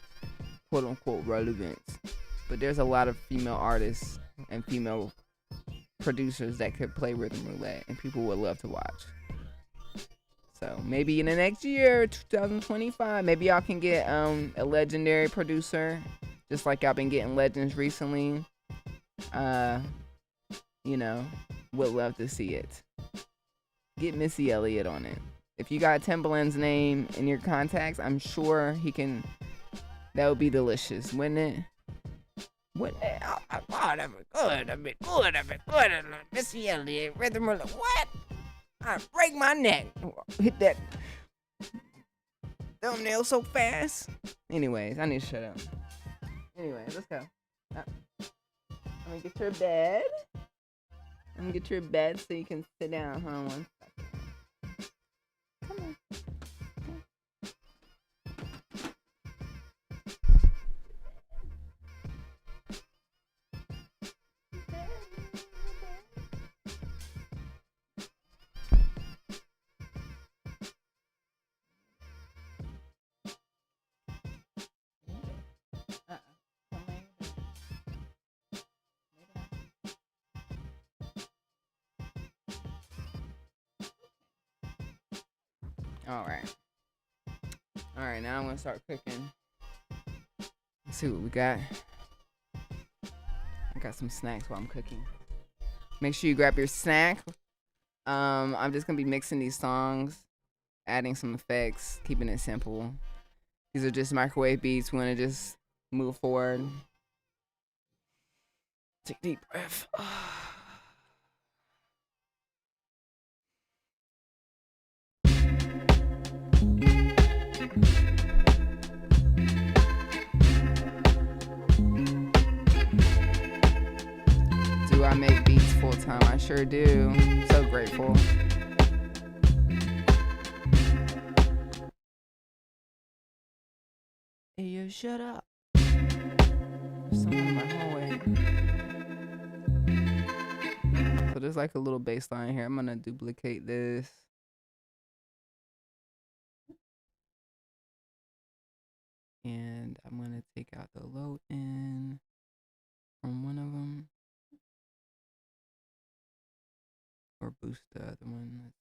quote unquote relevant, but there's a lot of female artists and female producers that could play rhythm roulette, and people would love to watch. So maybe in the next year, 2025, maybe y'all can get a legendary producer, just like y'all been getting legends recently. You know, would love to see it. Get Missy Elliott on it. If you got Timbaland's name in your contacts, I'm sure he can. That would be delicious, wouldn't it? Wouldn't it? Oh my God, that'd be good. Missy Elliott, rhythm roulette. What? I break my neck. Hit that thumbnail so fast. Anyways, I need to shut up. Anyways, let's go. Let me get your bed. Let me get your bed so you can sit down. Hold on 1 second. Come on. All right, now I'm gonna start cooking. Let's see what we got. I got some snacks while I'm cooking. Make sure you grab your snack. I'm just gonna be mixing these songs, adding some effects, keeping it simple. These are just microwave beats. We wanna just move forward. Take a deep breath. Do I make beats full time? I sure do. So grateful. Hey, yo, shut up. There's someone in my hallway. So there's like a little bass line here. I'm gonna duplicate this. And I'm gonna take out the low end from one of them. Or boost the other one.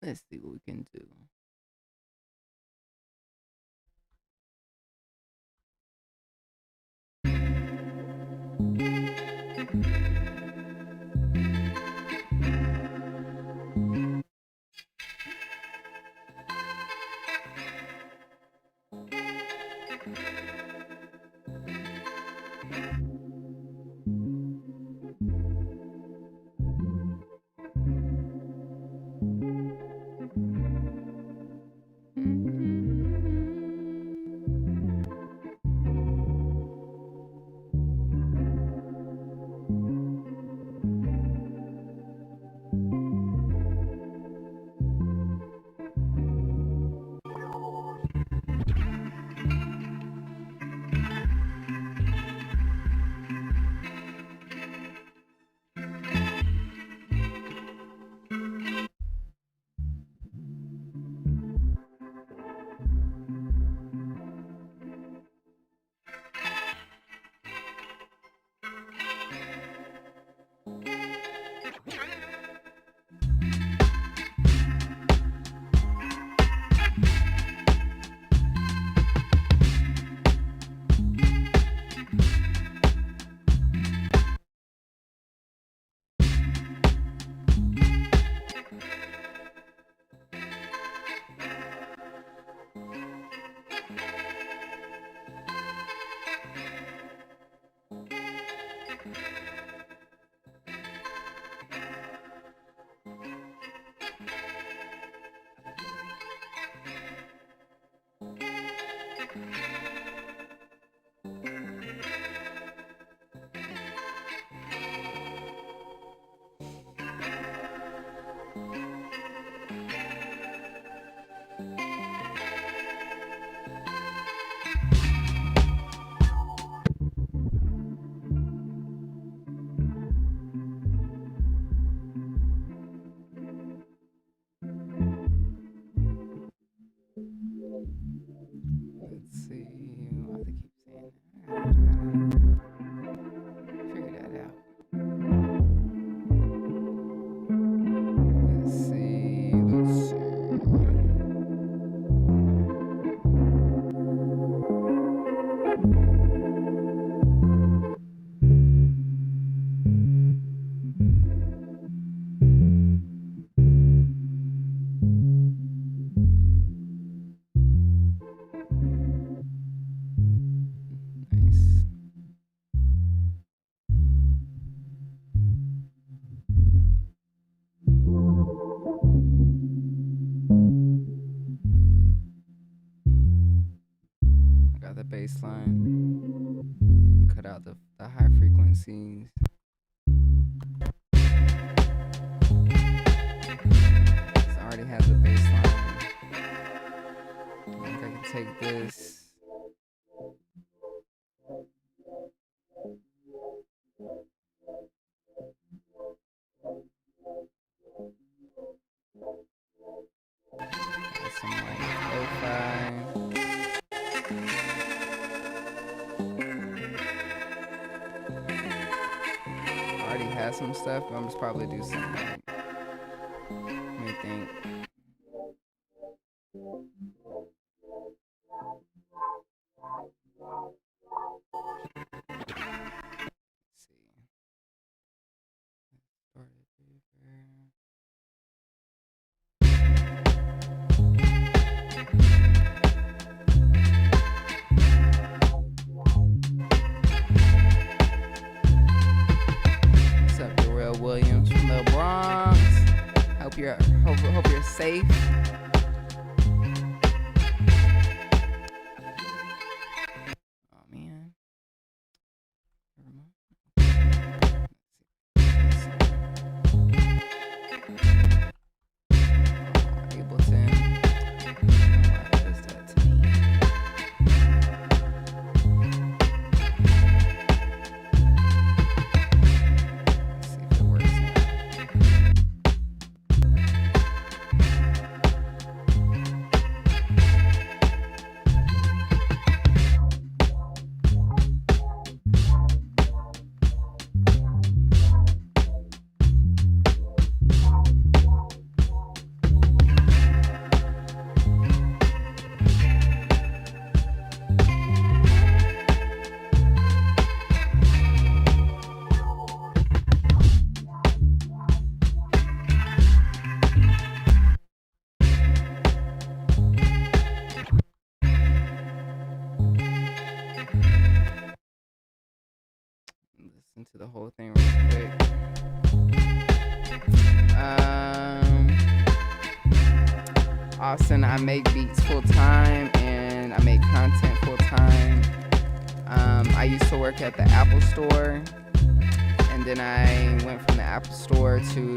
Let's see what we can do. line. Cut out the high frequencies. This already has a bass line. I think I can take this. Some like lo-fi. Already has some stuff, but I'm just probably do something like, let me think. Let's see. What's up, Darrell Williams from the Bronx? Hope you're safe. Oh man. Ableton. Why does that to me? Let's see if it works now. Listen to the whole thing real quick. Austin, I make beats full time and I make content full time. I used to work at the Apple Store, and then I went from the Apple Store to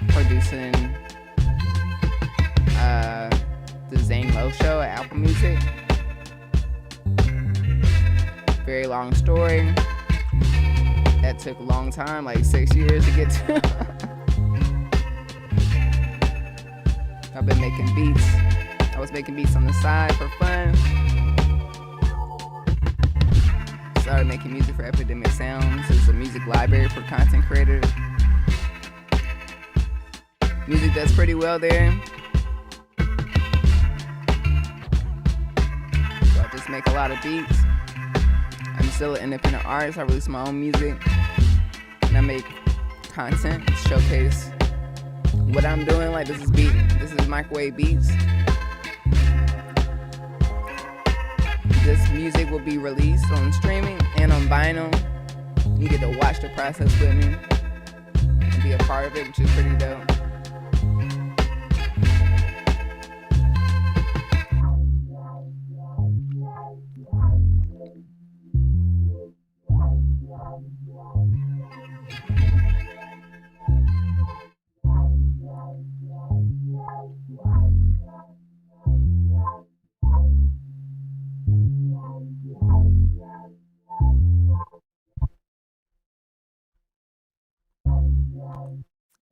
producing the Zane Lowe Show at Apple Music. Very long story. That took a long time, like 6 years to get to. I've been making beats. I was making beats on the side for fun. Started making music for Epidemic Sounds. It's a music library for content creators. Music does pretty well there. So I just make a lot of beats. I'm still an independent artist. I release my own music. And I make content, showcase what I'm doing. Like this is microwave beats. This music will be released on streaming and on vinyl. You get to watch the process with me and be a part of it, which is pretty dope.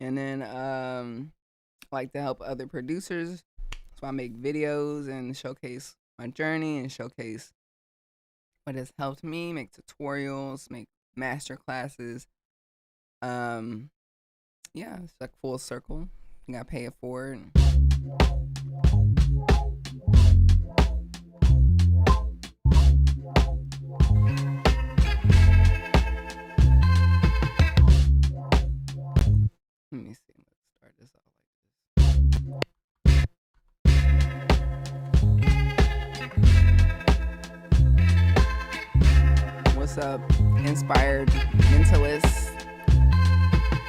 And then I like to help other producers. So I make videos and showcase my journey and showcase what has helped me, make tutorials, make master classes. Yeah, it's like full circle. You gotta pay it forward. Let me see. Let's start this off like this. What's up, Inspired Mentalists?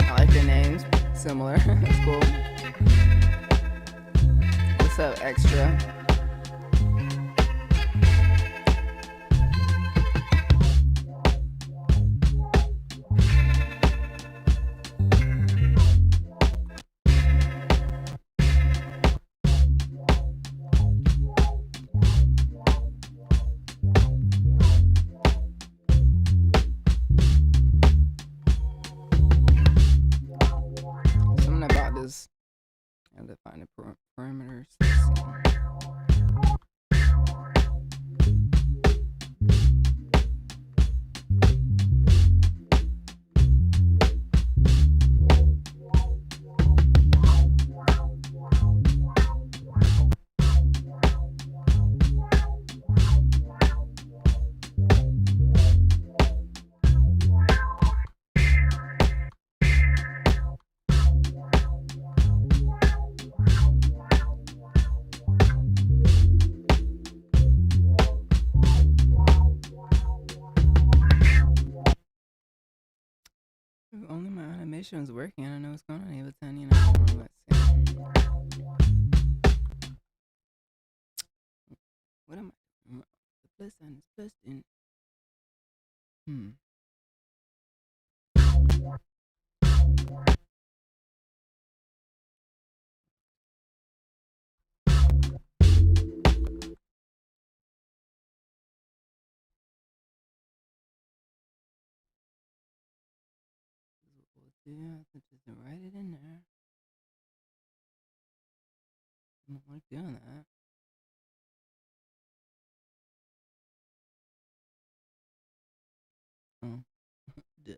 I like their names. Similar. That's cool. What's up, Extra? I have to find the parameters. Let's see. If only my animation was working. I don't know what's going on, Ableton. You know, let's see. What am I? The plus sign is plus in. Yeah, I just write it in there. I don't like doing that. Oh, duh.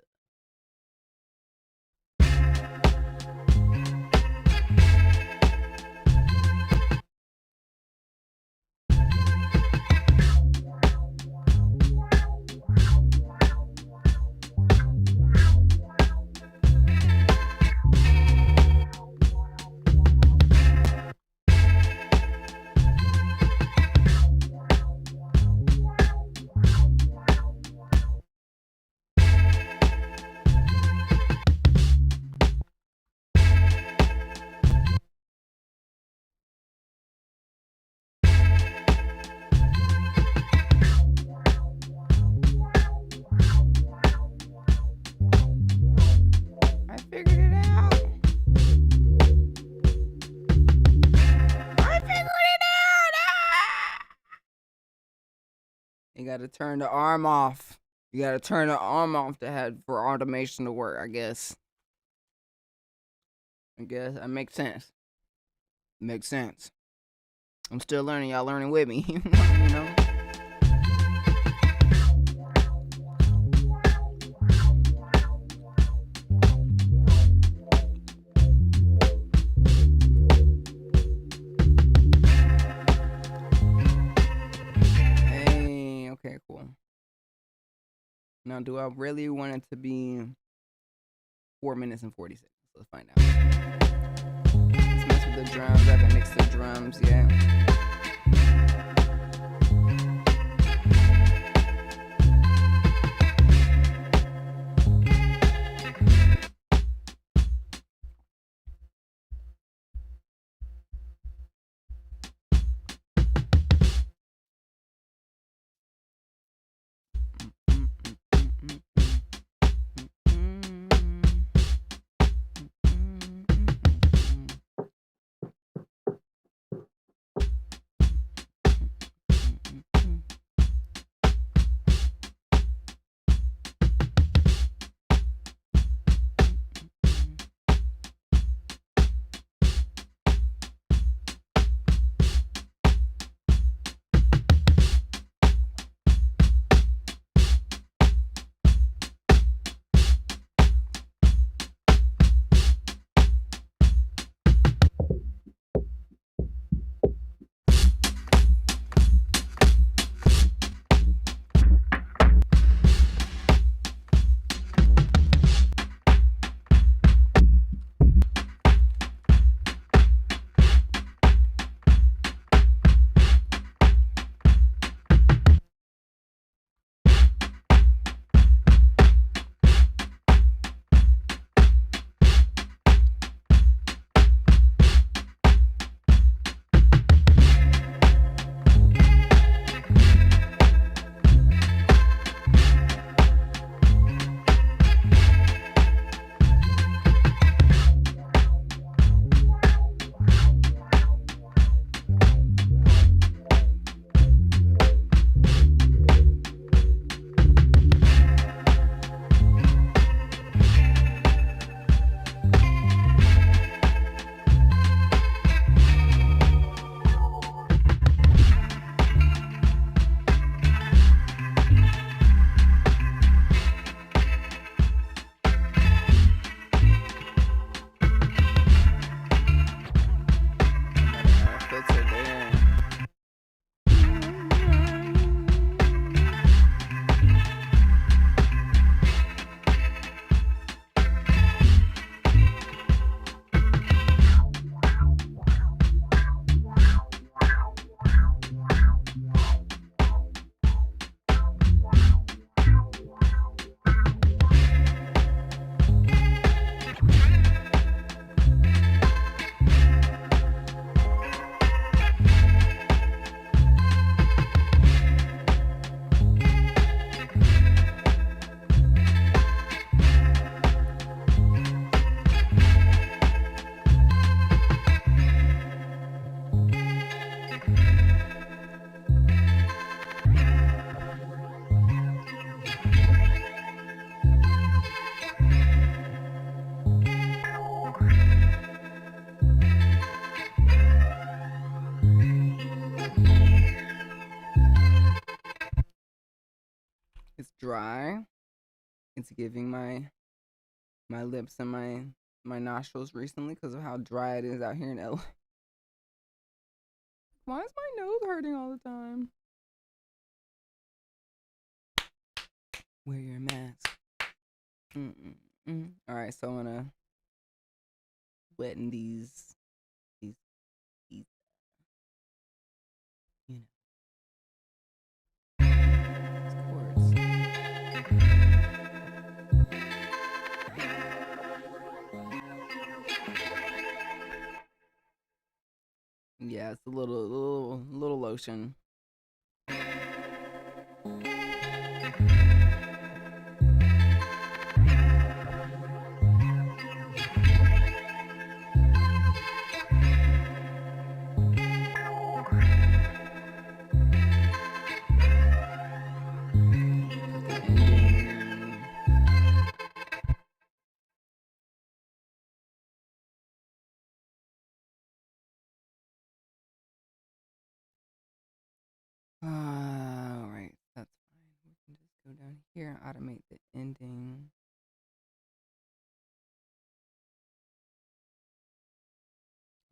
I figured it out. I figured it out. Ah! You gotta turn the arm off. You gotta turn the arm off to have for automation to work. I guess that makes sense. Makes sense. I'm still learning. Y'all learning with me. You know. Hey, okay, cool. Now, do I really want it to be 4 minutes and 40 seconds? Let's find out. Let's mess with the drums. I haven't mixed the drums yet. Thanksgiving my lips and my nostrils recently because of how dry it is out here in LA. Why is my nose hurting all the time? Wear your mask. All right, so I'm gonna wetten these, you know, chords. Yeah, it's a little lotion. All right, that's fine. We can just go down here and automate the ending.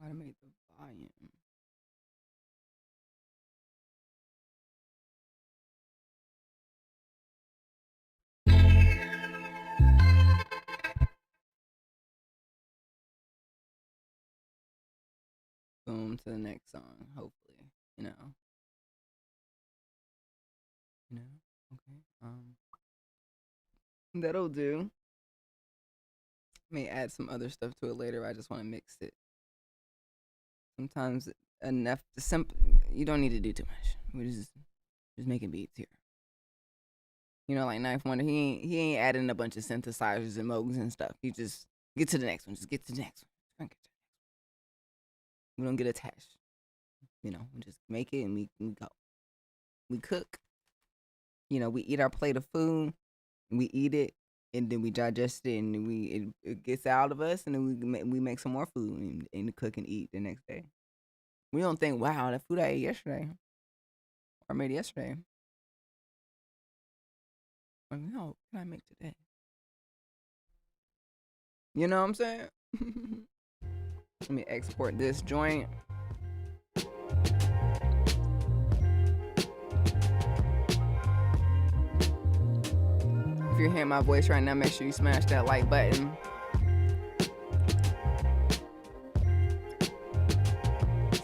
Automate the volume. Boom, to the next song, hopefully. You know. Okay. That'll do. May add some other stuff to it later. I just want to mix it. Sometimes enough to you don't need to do too much. We're just making beats here. You know, like Knife Wonder, he ain't adding a bunch of synthesizers and modes and stuff. He just get to the next one. Just get to the next one. We don't get attached. You know, we just make it and we go. We cook. You know, we eat our plate of food. We eat it and then we digest it and it gets out of us and then we make some more food and cook and eat the next day. We don't think, wow, that food I ate yesterday or made yesterday. Like, no, what can I make today? You know what I'm saying? Let me export this joint. If you're hearing my voice right now, make sure you smash that like button.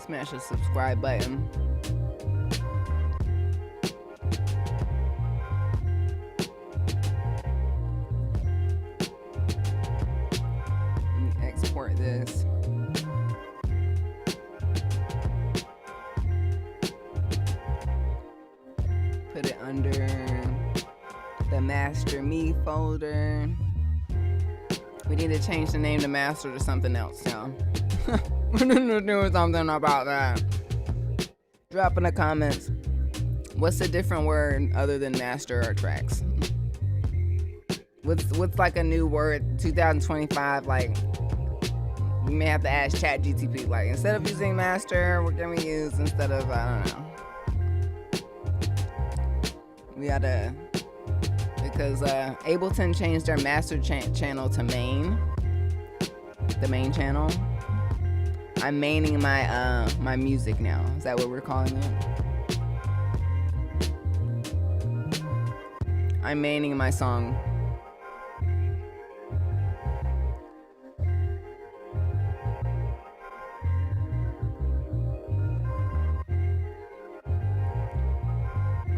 Smash the subscribe button. Let me export this. Put it under the Master Me folder. We need to change the name to Master to something else now. We need to do something about that. Drop in the comments. What's a different word other than master or tracks? What's like a new word 2025? Like we may have to ask ChatGTP. Like instead of using master, what can we use instead of I don't know? We gotta. Because Ableton changed their master channel to main, the main channel. I'm maining my my music now. Is that what we're calling it? I'm maining my song.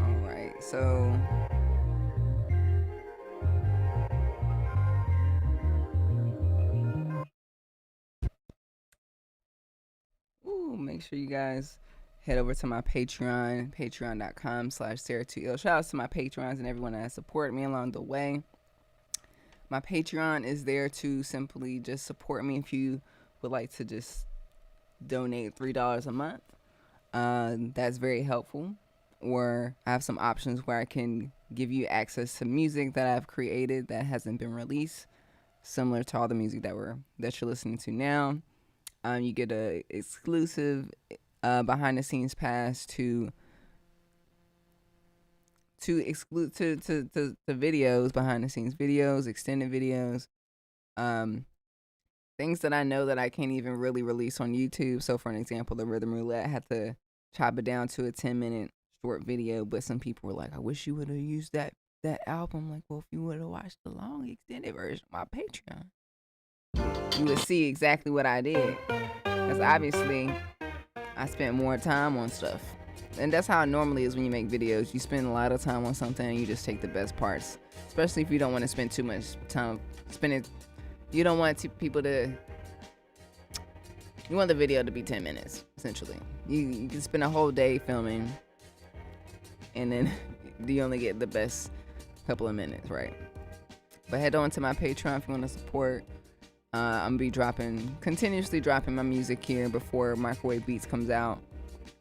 All right, so. Make sure you guys head over to my Patreon, patreon.com/Sarah2Ill. Shout out to my Patrons and everyone that has supported me along the way. My Patreon is there to simply just support me if you would like to just donate $3 a month. That's very helpful. Or I have some options where I can give you access to music that I've created that hasn't been released, similar to all the music that you're listening to now. You get a exclusive behind the scenes pass to to exclude to videos, behind the scenes videos, extended videos, things that I know that I can't even really release on YouTube. So for an example, the Rhythm Roulette, I had to chop it down to a 10-minute short video, but some people were like, I wish you would have used that album. Like, well, if you would have watched the long extended version of my Patreon, you would see exactly what I did. Because obviously I spent more time on stuff. And that's how it normally is when you make videos. You spend a lot of time on something and you just take the best parts. Especially if you don't want to spend too much time spending. You don't want people to. You want the video to be 10 minutes, essentially. You can spend a whole day filming, and then you only get the best couple of minutes, right? But head on to my Patreon if you want to support. I'm gonna be continuously dropping my music here before Microwave Beats comes out.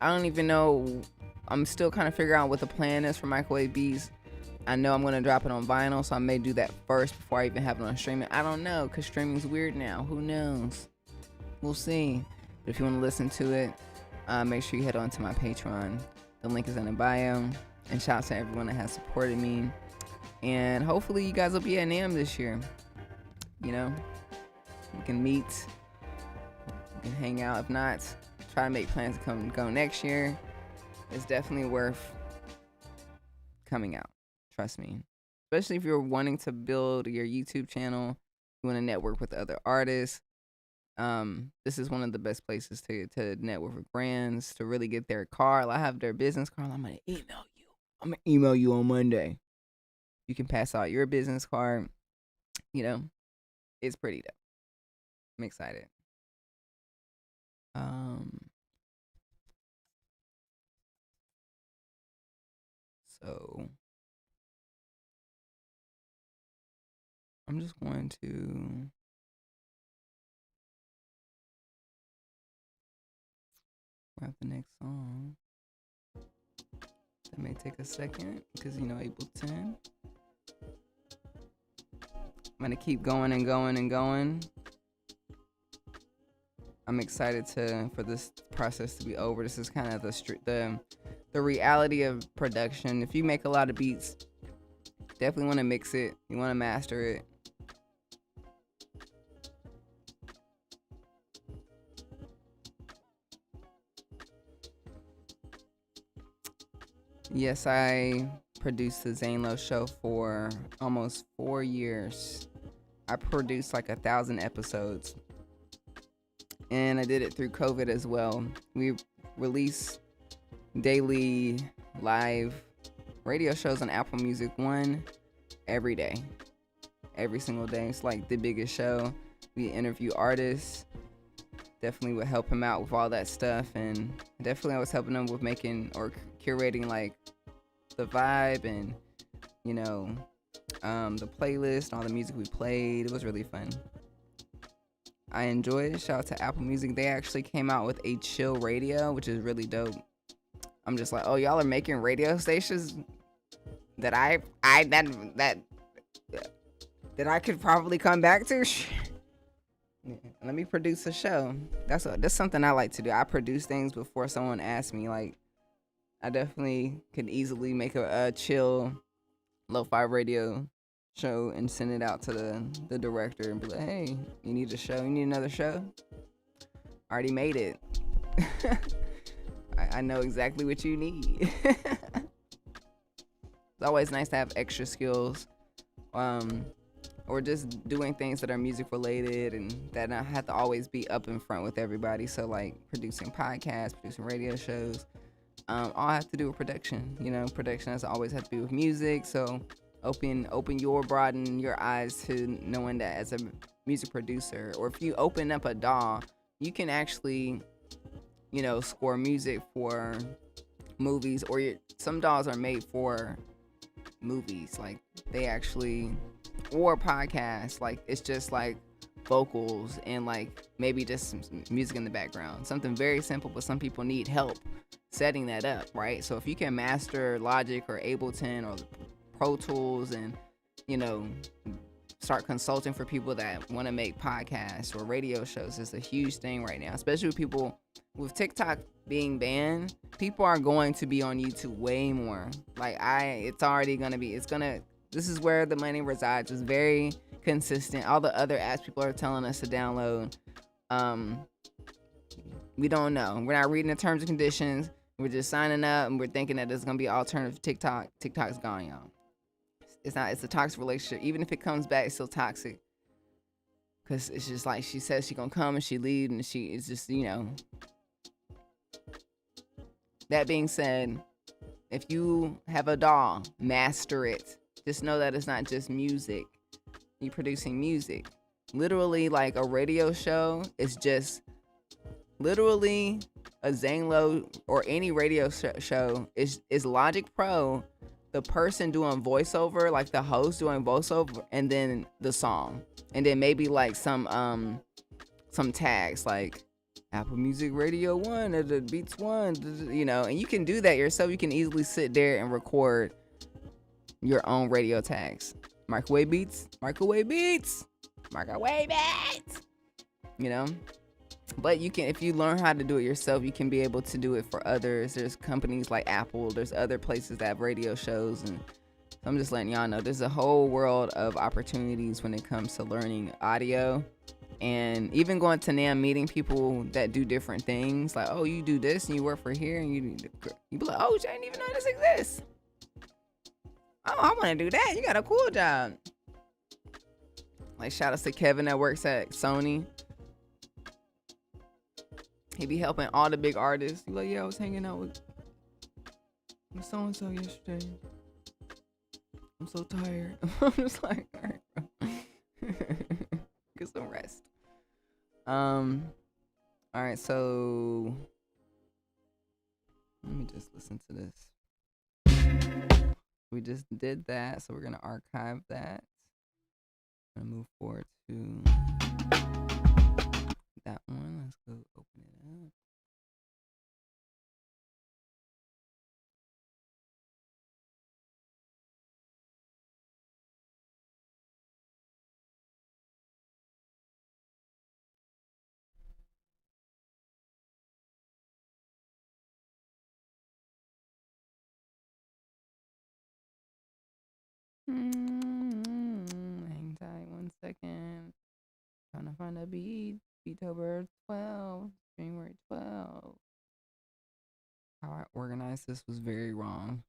I don't even know. I'm still kind of figuring out what the plan is for Microwave Beats. I know I'm going to drop it on vinyl, so I may do that first before I even have it on streaming. I don't know, because streaming's weird now. Who knows? We'll see. But if you want to listen to it, make sure you head on to my Patreon. The link is in the bio. And shout out to everyone that has supported me. And hopefully you guys will be at NAMM this year. You know? We can meet. We can hang out. If not, try to make plans to go next year. It's definitely worth coming out. Trust me. Especially if you're wanting to build your YouTube channel, you want to network with other artists. This is one of the best places to network with brands, to really get their card. I have their business card. I'm going to email you. I'm going to email you on Monday. You can pass out your business card. You know, it's pretty dope. I'm excited. So I'm just going to grab the next song. That may take a second because, you know, Ableton. I'm going to keep going and going and going. I'm excited for this process to be over. This is kind of the reality of production. If you make a lot of beats, definitely want to mix it. You want to master it. Yes, I produced the Zane Lowe Show for almost 4 years. I produced like 1,000 episodes. And I did it through COVID as well. We release daily live radio shows on Apple Music One every day. Every single day. It's like the biggest show. We interview artists. Definitely would help him out with all that stuff. And definitely I was helping him with making or curating like the vibe and, you know, the playlist, all the music we played. It was really fun. I enjoyed it. Shout out to Apple Music. They actually came out with a chill radio, which is really dope. I'm just like, oh, y'all are making radio stations that I could probably come back to. Let me produce a show. That's something I like to do. I produce things before someone asks me. Like, I definitely could easily make a chill lo-fi radio show and send it out to the director and be like, hey, you need a show? You need another show? I already made it. I know exactly what you need. It's always nice to have extra skills, or just doing things that are music related and that not have to always be up in front with everybody. So like producing podcasts, producing radio shows, all have to do with production. You know, production has always had to do with music. So broaden your eyes to knowing that as a music producer, or if you open up a DAW, you can actually, you know, score music for movies, or some DAWs are made for movies, like they actually, or podcasts, like it's just like vocals and like maybe just some music in the background, something very simple, but some people need help setting that up, right? So if you can master Logic or Ableton or Pro Tools and, you know, start consulting for people that want to make podcasts or radio shows, is a huge thing right now, especially with people with TikTok being banned, people are going to be on YouTube way more. Like it's already gonna be. This is where the money resides. It's very consistent. All the other apps people are telling us to download, we don't know. We're not reading the terms and conditions. We're just signing up and we're thinking that there's gonna be an alternative to TikTok. TikTok's gone, y'all. It's not. It's a toxic relationship. Even if it comes back, it's still toxic. Cause it's just like she says she gonna come and she leave and she is just, you know. That being said, if you have a DAW, master it. Just know that it's not just music. You're producing music. Literally, like a radio show is just literally a Zane or any radio show is Logic Pro, the person doing voiceover, like the host doing voiceover, and then the song, and then maybe like some tags like Apple Music Radio 1 or the Beats 1, you know, and you can do that yourself. You can easily sit there and record your own radio tags. Microwave beats, you know. But you can, if you learn how to do it yourself, you can be able to do it for others. There's companies like Apple, there's other places that have radio shows, and so I'm just letting y'all know there's a whole world of opportunities when it comes to learning audio. And even going to NAMM, meeting people that do different things, like, oh, you do this and you work for here, and you be like, oh, I didn't even know this exists. Oh, I want to do that. You got a cool job. Like, shout out to Kevin that works at Sony. He be helping all the big artists. He like, yeah, I was hanging out with so-and-so yesterday. I'm so tired. I'm just like, all right, bro. Get some rest. All right, so let me just listen to this. We just did that, so we're gonna archive that. I'm gonna move forward to that one. Let's go open it up. Hang tight 1 second. Trying to find a beat. Beatober 12. January 12. How I organized this was very wrong.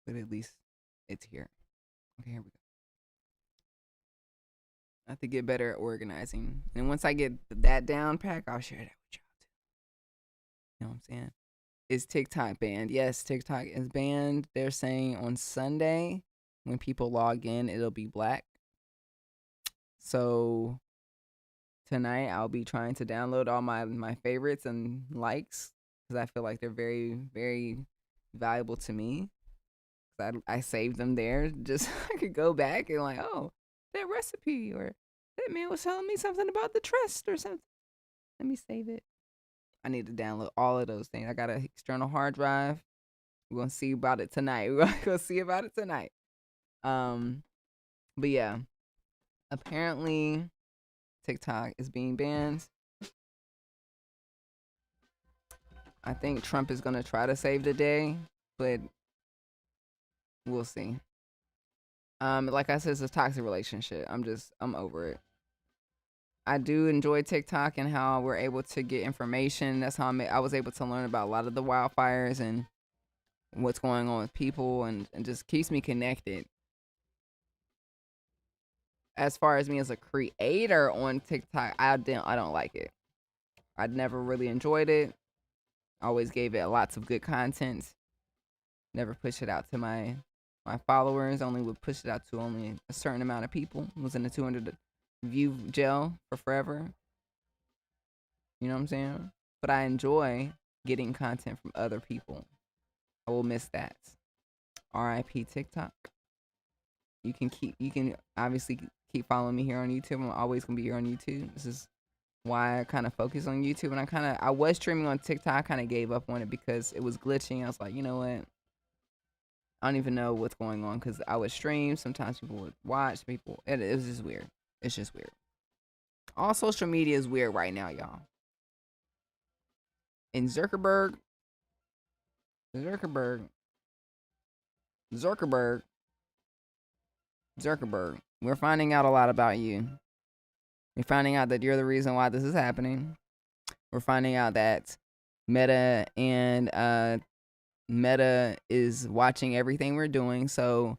But at least it's here. Okay, here we go. I have to get better at organizing. And once I get that down pack, I'll share that with y'all too. You know what I'm saying? Is TikTok banned? Yes, TikTok is banned. They're saying on Sunday, when people log in, it'll be black. So tonight I'll be trying to download all my favorites and likes, because I feel like they're very, very valuable to me. I saved them there. Just I could go back and like, oh, that recipe, or that man was telling me something about the trust or something. Let me save it. I need to download all of those things. I got an external hard drive. We're gonna see about it tonight. We're gonna see about it tonight. But yeah, apparently TikTok is being banned. I think Trump is gonna try to save the day, but we'll see. Like I said, it's a toxic relationship. I'm over it. I do enjoy TikTok and how we're able to get information. That's how I was able to learn about a lot of the wildfires and what's going on with people, and just keeps me connected. As far as me as a creator on TikTok, I don't like it. I never really enjoyed it. Always gave it lots of good content. Never pushed it out to my followers. Only would push it out to only a certain amount of people. It was in the 200 view jail for forever. You know what I'm saying? But I enjoy getting content from other people. I will miss that. R.I.P. TikTok. You can obviously keep following me here on YouTube. I'm always gonna be here on YouTube. This is why I kind of focus on YouTube. And I was streaming on TikTok. I kind of gave up on it because it was glitching. I was like, you know what? I don't even know what's going on, because I would stream. Sometimes people would watch. It was just weird. It's just weird. All social media is weird right now, y'all. And Zuckerberg, we're finding out a lot about you. We're finding out that you're the reason why this is happening. We're finding out that Meta is watching everything we're doing. So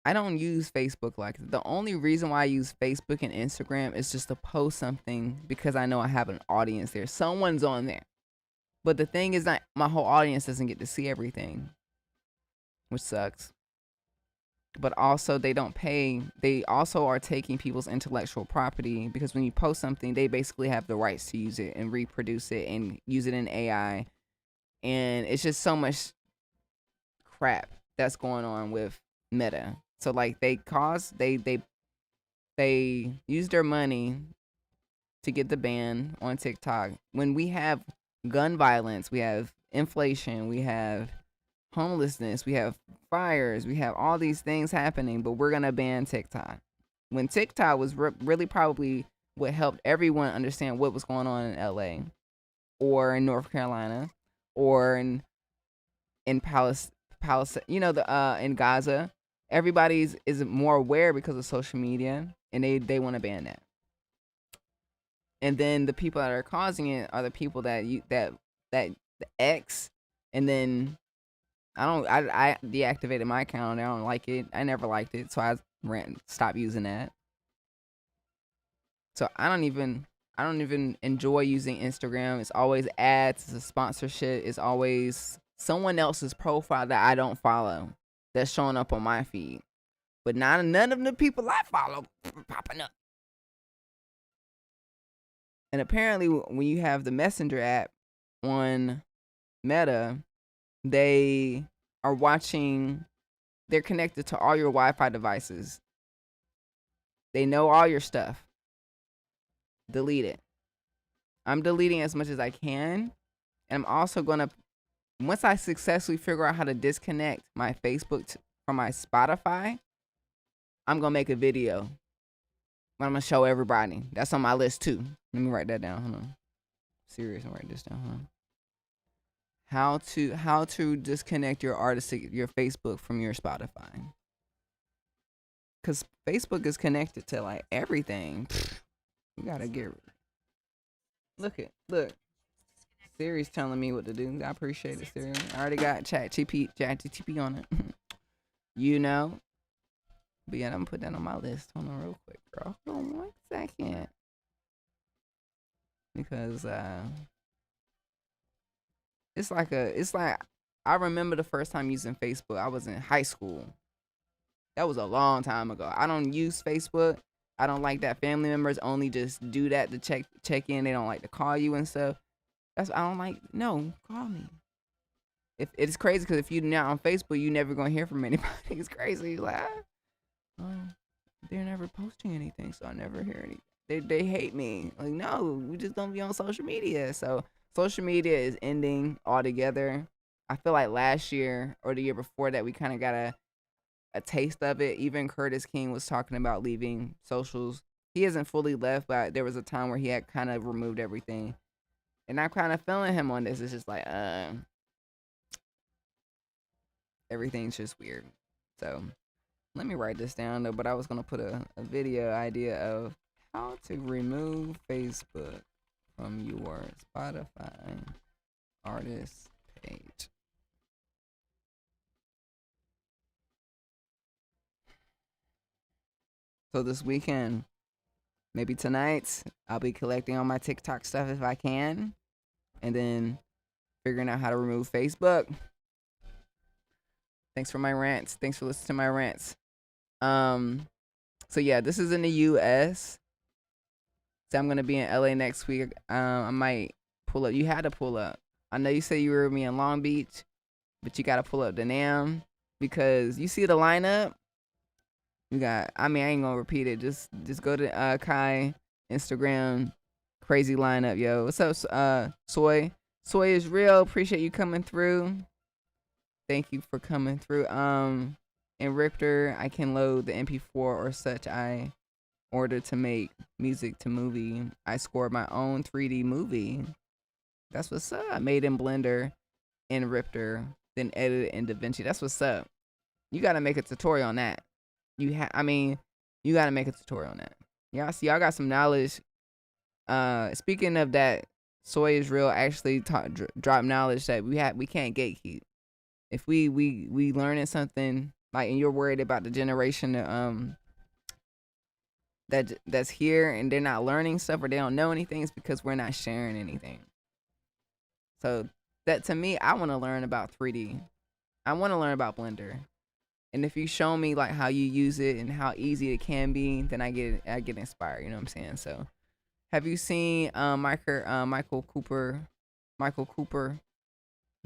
I don't use Facebook like that. The only reason why I use Facebook and Instagram is just to post something because I know I have an audience there. Someone's on there. But the thing is that my whole audience doesn't get to see everything, which sucks. But also they don't pay. They also are taking people's intellectual property because when you post something, they basically have the rights to use it and reproduce it and use it in AI. And it's just so much crap that's going on with Meta. So like they use their money to get the ban on TikTok. When we have gun violence, we have inflation, we have homelessness, we have fires, we have all these things happening, but we're gonna ban TikTok. When TikTok was really probably what helped everyone understand what was going on in LA or in North Carolina or in Palestine, in Gaza. Everybody is more aware because of social media, and they want to ban that. And then the people that are causing it are the people that the X, and then I deactivated my account. I don't like it. I never liked it, so I stopped using that. So I don't even enjoy using Instagram. It's always ads, it's a sponsorship, it's always someone else's profile that I don't follow that's showing up on my feed. But none of the people I follow popping up. And apparently when you have the Messenger app on Meta, they are they're connected to all your Wi-Fi devices. They know all your stuff. Delete it. I'm deleting as much as I can. And I'm also going to, once I successfully figure out how to disconnect my Facebook from my Spotify, I'm going to make a video. I'm going to show everybody. That's on my list too. Let me write that down. Hold on. Serious, I'm writing this down. Hold on. How to disconnect your your Facebook from your Spotify. Because Facebook is connected to like everything. You gotta get. Look. Siri's telling me what to do. I appreciate it, Siri. I already got ChatGPT on it. You know. But yeah, I'm gonna put that on my list. Hold on real quick, girl. Hold on 1 second. Because it's like I remember the first time using Facebook. I was in high school. That was a long time ago. I don't use Facebook. I don't like that family members only just do that to check in. They don't like to call you and stuff. I don't like. No, call me. If it's crazy because if you're not on Facebook, you never gonna hear from anybody. It's crazy. Like, they're never posting anything, so I never hear anything. They hate me. Like, no, we just don't be on social media. So social media is ending altogether. I feel like last year or the year before that we kind of got a taste of it. Even Curtis King was talking about leaving socials. He hasn't fully left, but there was a time where he had kind of removed everything. And I'm kind of feeling him on this. It's just like, everything's just weird. So let me write this down though, but I was going to put a video idea of how to remove Facebook from your Spotify artist page. So this weekend, maybe tonight, I'll be collecting all my TikTok stuff if I can, and then figuring out how to remove Facebook. Thanks for my rants. Thanks for listening to my rants. So yeah, this is in the U.S. So I'm gonna be in LA next week. I might pull up. You had to pull up. I know you said you were with me in Long Beach, but you gotta pull up the NAMM because you see the lineup. You got. I ain't gonna repeat it. Just go to Kai Instagram. Crazy lineup, yo. What's up, Soy? Soy is real. Appreciate you coming through. Thank you for coming through. In Richter, I can load the MP4 or such I ordered to make music to movie. I scored my own 3D movie. That's what's up. Made in Blender and Ripter, then edited in DaVinci. That's what's up. You gotta make a tutorial on that. You gotta make a tutorial on that. Y'all see, y'all got some knowledge. Speaking of that, Soy is Real actually drop knowledge that we can't gatekeep. If we learning something, like, and you're worried about the generation that's here and they're not learning stuff or they don't know anything, it's because we're not sharing anything. So that, to me, I want to learn about 3D. I want to learn about Blender. And if you show me like how you use it and how easy it can be, then I get inspired. You know what I'm saying? So, have you seen Michael Cooper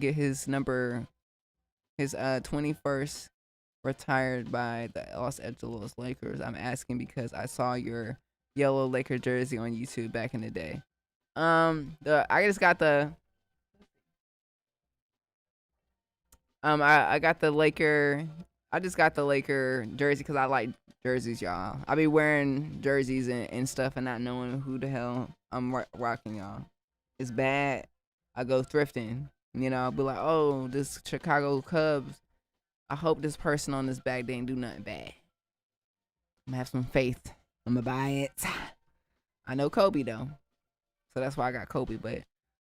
get his 21st retired by the Los Angeles Lakers? I'm asking because I saw your yellow Laker jersey on YouTube back in the day. I just got the I got the Laker. I just got the Laker jersey because I like jerseys, y'all. I be wearing jerseys and stuff and not knowing who the hell I'm rocking, y'all. It's bad. I go thrifting. You know, I'll be like, oh, this Chicago Cubs. I hope this person on this bag didn't do nothing bad. I'm gonna have some faith. I'm gonna buy it. I know Kobe though, so that's why I got Kobe. But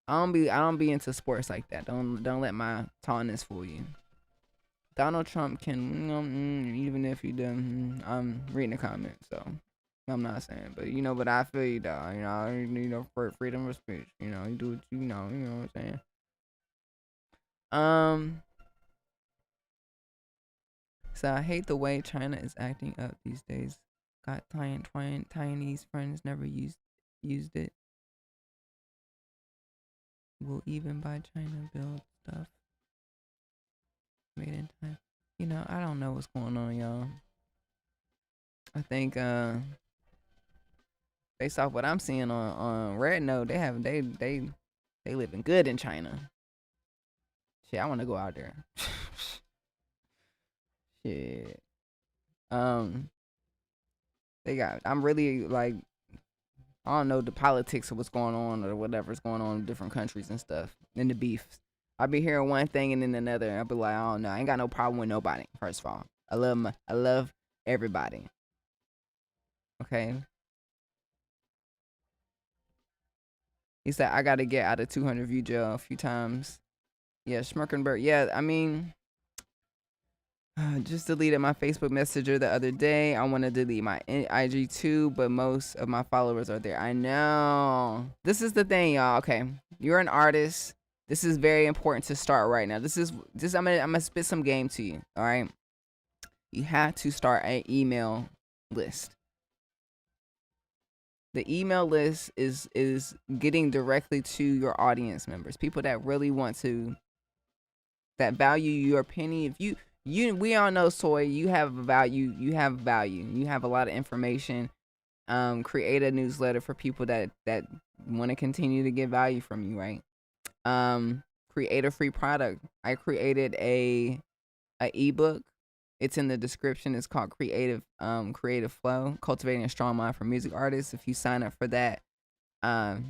I don't be into sports like that. Don't let my tallness fool you. Donald Trump can, even if he doesn't. I'm reading the comments, so I'm not saying, but but I feel you though. For freedom of speech. You do what you know. You know what I'm saying. So I hate the way China is acting up these days. Got Chinese friends never used it. Will even buy China build stuff made in time. I don't know what's going on, y'all. I think based off what I'm seeing on Red Note, they living good in China. Shit, I want to go out there. Shit. I'm really like, I don't know the politics of what's going on or whatever's going on in different countries and stuff, and the beefs. I be hearing one thing and then another. I be like, I don't know. I ain't got no problem with nobody. First of all, I love everybody. Okay. He said I got to get out of 200 view jail a few times. Yeah, Schmerkenberg. Yeah, I mean, just deleted my Facebook Messenger the other day. I want to delete my IG too, but most of my followers are there. I know. This is the thing, y'all. Okay, you're an artist. This is very important to start right now. I'm gonna spit some game to you. All right. You have to start an email list. The email list is getting directly to your audience members, people that really want to, that value your opinion. If we all know, Soy, you have value. You have value. You have a lot of information. Create a newsletter for people that want to continue to get value from you, right? Create a free product. I created a ebook. It's in the description. It's called Creative Flow, Cultivating a Strong Mind for Music Artists. If you sign up for that, the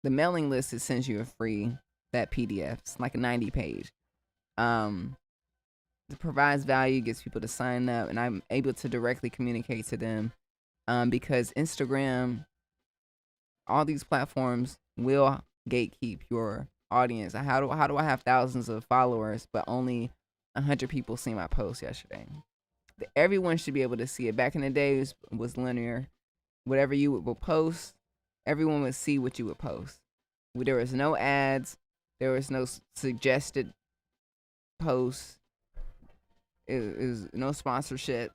mailing list, it sends you a free, that PDF. It's like a 90-page. It provides value, gets people to sign up, and I'm able to directly communicate to them, because Instagram, all these platforms will gatekeep your audience. How do I have thousands of followers but only 100 people see my post yesterday? Everyone should be able to see it. Back in the days, it was linear. Whatever you would post, everyone would see what you would post. There was no ads. There was no suggested posts. It was no sponsorships.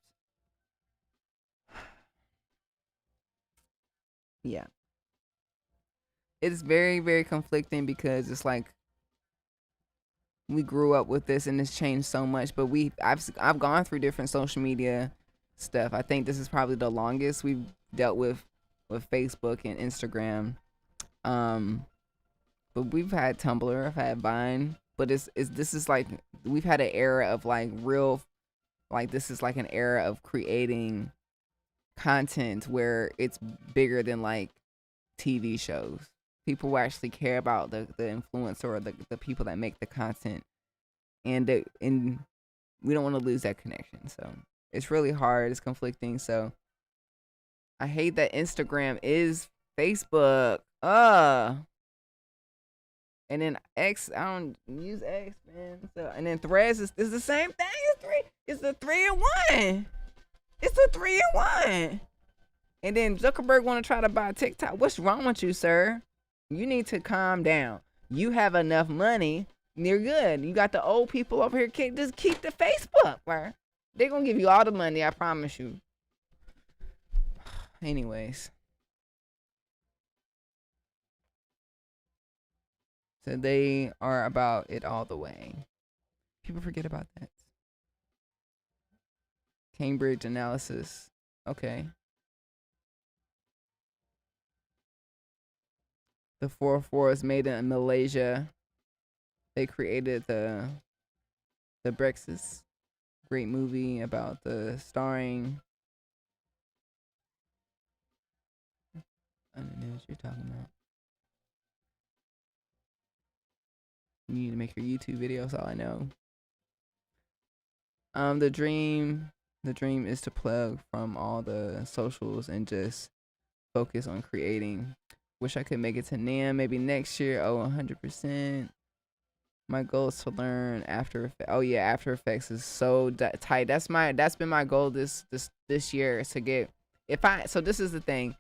Yeah. It's very, very conflicting because it's like we grew up with this and it's changed so much. But I've gone through different social media stuff. I think this is probably the longest we've dealt with Facebook and Instagram. But we've had Tumblr, I've had Vine. But this is like, we've had an era of like real, like this is like an era of creating content where it's bigger than like TV shows. people will actually care about the influencer or the people that make the content, and we don't want to lose that connection. So it's really hard. It's conflicting. So I hate that Instagram is Facebook. And then X, I don't use X, man. So, and then Threads is the same thing. It's the 3-in-1. It's a 3-in-1. And then Zuckerberg want to try to buy TikTok. What's wrong with you, sir? You need to calm down. You have enough money. You're good. You got the old people over here. Just keep the Facebook, bro. They're going to give you all the money, I promise you. Anyways. So they are about it all the way. People forget about that. Cambridge analysis. Okay. The 404 is made in Malaysia. They created the Brexit. Great movie about the starring. I don't know what you're talking about. You need to make your YouTube videos, all I know. The dream is to plug from all the socials and just focus on creating. Wish I could make it to NAMM maybe next year. 100%. My goal is to learn After Effects. Oh yeah, After Effects is so tight. That's been my goal this year, is to get. So this is the thing.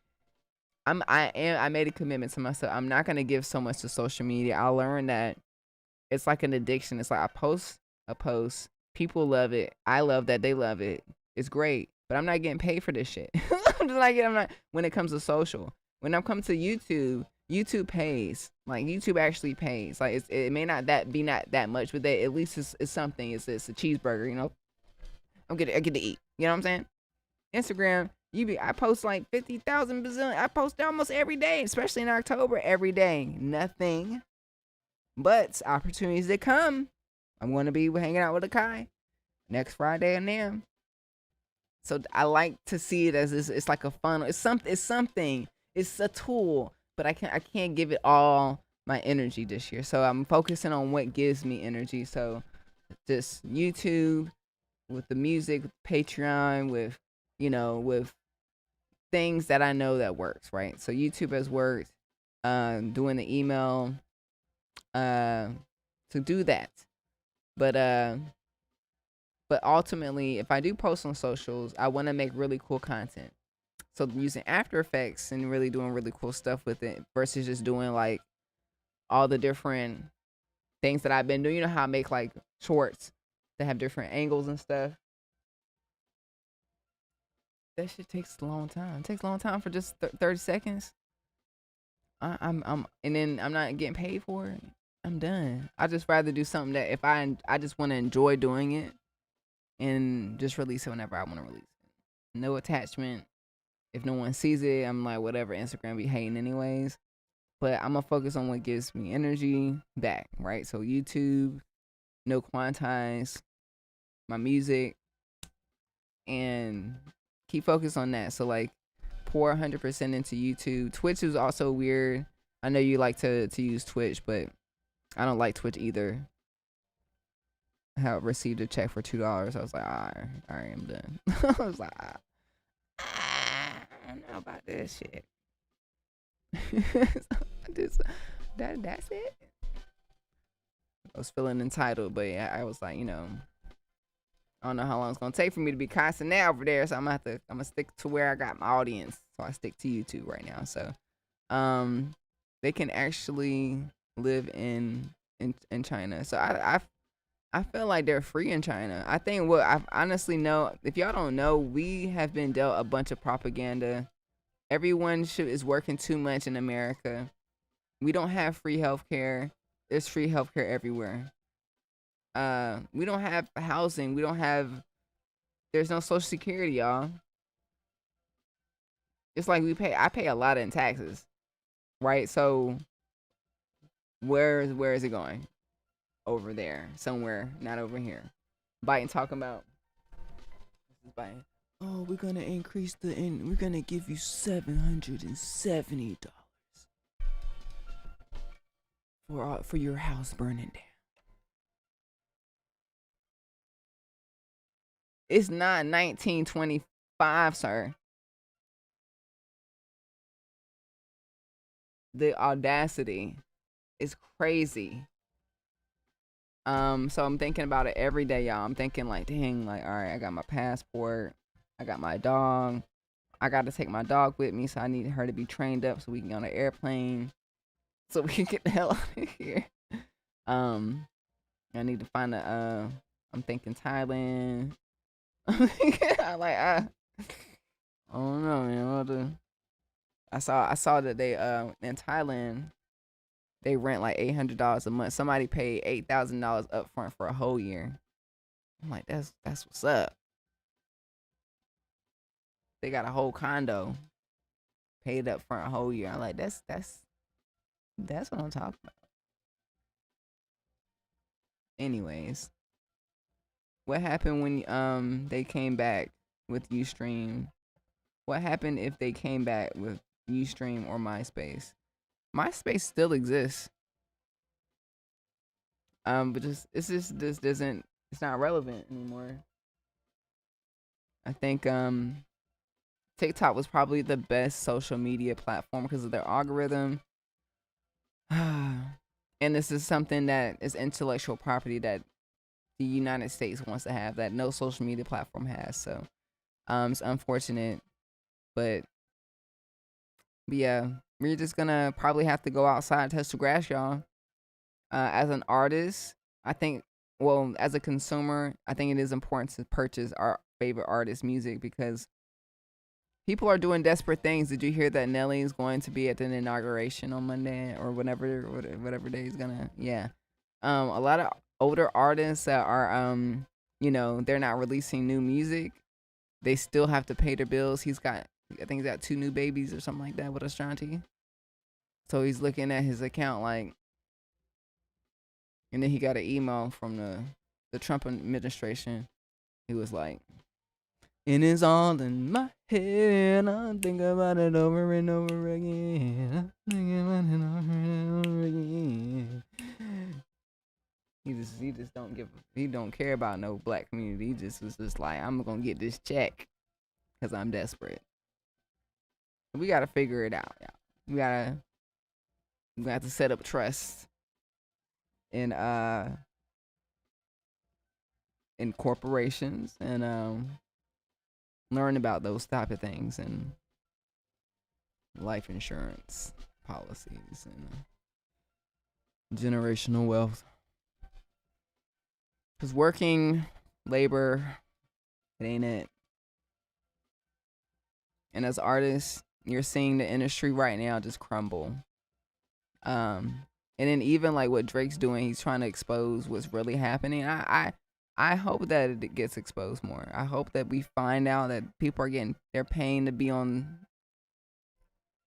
I made a commitment to myself. I'm not gonna give so much to social media. I learned that it's like an addiction. It's like I post a post. People love it. I love that they love it. It's great. But I'm not getting paid for this shit. I'm not when it comes to social. When I'm coming to YouTube pays. Like YouTube actually pays. Like it may not be that much, but at least it's something. It's a cheeseburger, you know. I get to eat. You know what I'm saying? Instagram, I post like 50,000 bazillion. I post almost every day, especially in October, every day. Nothing but opportunities that come. I'm going to be hanging out with Akai next Friday at NAMM. So I like to see it as it's like a funnel. It's something. It's a tool, but I can't give it all my energy this year. So I'm focusing on what gives me energy. So just YouTube, with the music, with Patreon, with things that I know that works, right? So YouTube has worked. Doing the email. To do that, but ultimately, if I do post on socials, I want to make really cool content. So using After Effects and really doing really cool stuff with it versus just doing like all the different things that I've been doing. You know how I make like shorts that have different angles and stuff. That shit takes a long time. It takes a long time for just 30 seconds. And then I'm not getting paid for it. I'm done. I just rather do something that if I just want to enjoy doing it and just release it whenever I want to release it. No attachment. If no one sees it, I'm like, whatever, Instagram be hating anyways. But I'm going to focus on what gives me energy back, right? So YouTube, no Quantize, my music, and keep focused on that. So like pour 100% into YouTube. Twitch is also weird. I know you like to use Twitch, but I don't like Twitch either. I have received a check for $2. I was like, all right, I'm done. I was like, I don't know about this shit. That's it. I was feeling entitled, but yeah, I was like, I don't know how long it's gonna take for me to be constant now over there, so I'm gonna stick to where I got my audience. So I stick to YouTube right now. So, they can actually live in China. So I feel like they're free in China. I think what I honestly know, if y'all don't know, we have been dealt a bunch of propaganda. Everyone is working too much in America. We don't have free healthcare. There's free healthcare everywhere. We don't have housing. There's no Social Security, y'all. It's like I pay a lot in taxes, right? So where is it going? Over there, somewhere, not over here. Biden talking about Biden. Oh, we're gonna increase we're gonna give you $770. for your house burning down. It's not 1925, sir. The audacity is crazy. So I'm thinking about it every day, y'all. I'm thinking like, dang, like, all right, I got my passport, I got my dog, I got to take my dog with me, so I need her to be trained up so we can get on an airplane, so we can get the hell out of here. I need to find I'm thinking Thailand. I don't know, man. I saw that they in Thailand they rent like $800 a month. Somebody paid $8,000 up front for a whole year. I'm like, that's what's up. They got a whole condo paid up front a whole year. I'm like, that's what I'm talking about. Anyways, what happened when they came back with Ustream? What happened if they came back with Ustream or MySpace? MySpace still exists. But it's not relevant anymore. I think TikTok was probably the best social media platform because of their algorithm. And this is something that is intellectual property that the United States wants to have that no social media platform has. So it's unfortunate. But yeah, we're just gonna probably have to go outside and touch the grass, y'all. As an artist, I think, well, as a consumer, I think it is important to purchase our favorite artist music because people are doing desperate things. Did you hear that Nelly is going to be at the inauguration on Monday or whatever day he's gonna? Yeah. A lot of older artists that are they're not releasing new music. They still have to pay their bills. I think he's got 2 new babies or something like that with Ashanti. So he's looking at his account like, and then he got an email from the Trump administration. He was like, "It is all in my head. I think about it over and over again. I think about it over and over again." He just don't care about no black community. He just was just like, I'm gonna get this check because I'm desperate. We gotta figure it out, y'all. We have to set up trust in corporations and learn about those type of things and life insurance policies and generational wealth. Because working labor, it ain't it. And as artists, you're seeing the industry right now just crumble. And then even like what Drake's doing, he's trying to expose what's really happening. I hope that it gets exposed more. I hope that we find out that people are they're paying to be on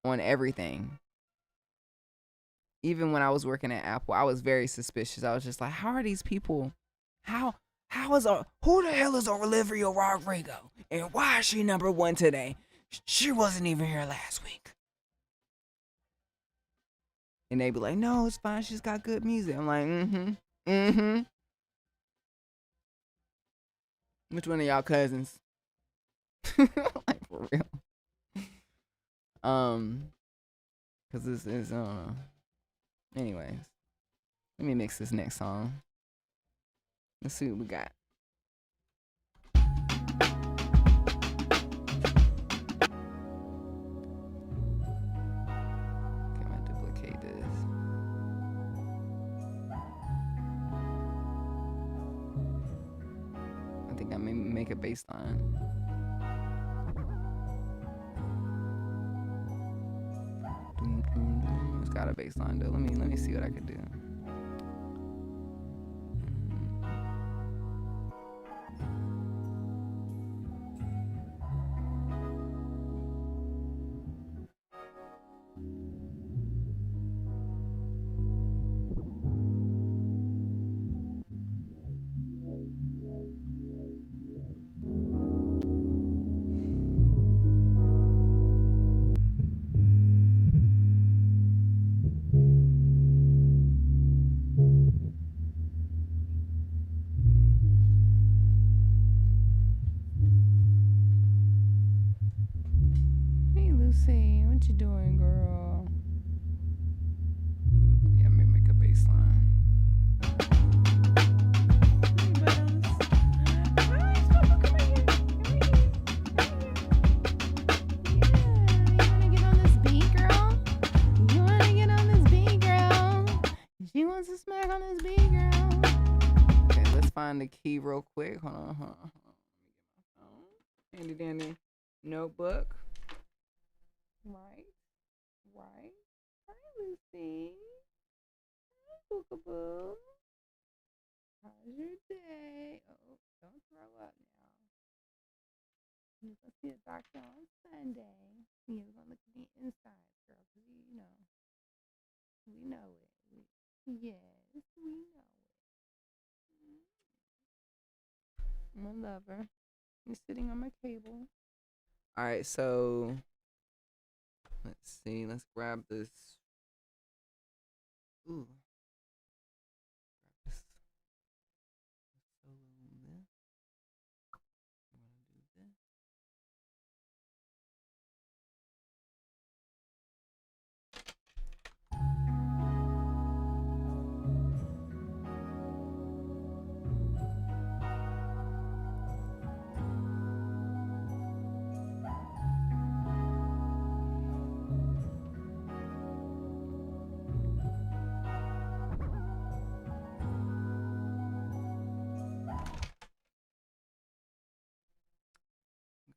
everything. Even when I was working at Apple, I was very suspicious. I was just like, how are these people? Who the hell is Olivia Rodrigo? And why is she #1 today? She wasn't even here last week. And they be like, no, it's fine. She's got good music. I'm like, Which one of y'all cousins? Like, for real. Cause this is anyways. Let me mix this next song. Let's see what we got. Make a bass line. It's got a bass line though. Let me see what I could do. wants to smack on this beat, girl. Okay, let's find the key real quick. Hold on. Let me get my phone. Handy dandy notebook. Right. Hi, Lucy. Hi, Bookaboo. How's your day? Oh, don't throw up now. You're going to see a doctor on Sunday. Yeah, we're going to look at the inside, girl, because we know it. Yes, we know it. My lover. He's sitting on my table. All right, so let's see. Let's grab this. Ooh. Grab this. I'm gonna do this.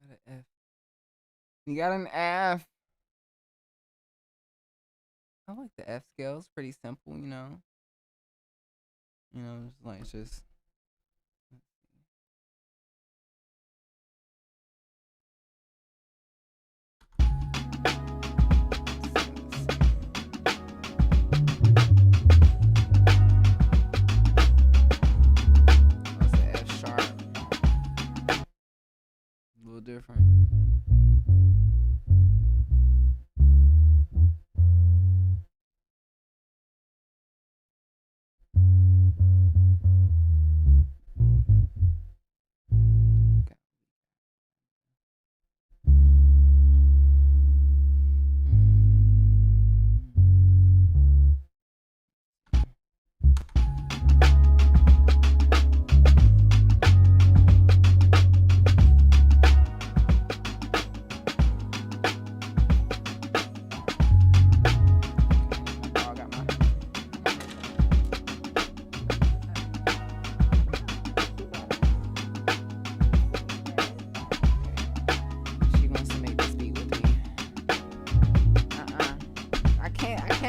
Got an F. You got an F. I like the F scale. It's pretty simple, you know. It's like just. That's an F sharp. A little different.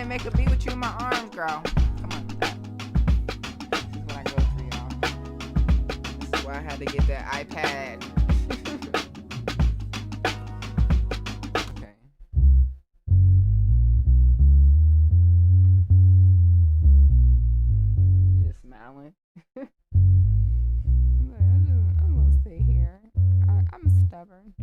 Make a beat with you in my arms, girl. Come on, that. This is what I go through, y'all. This is why I had to get that iPad. Okay. Just smiling. I'm gonna stay here. I'm stubborn.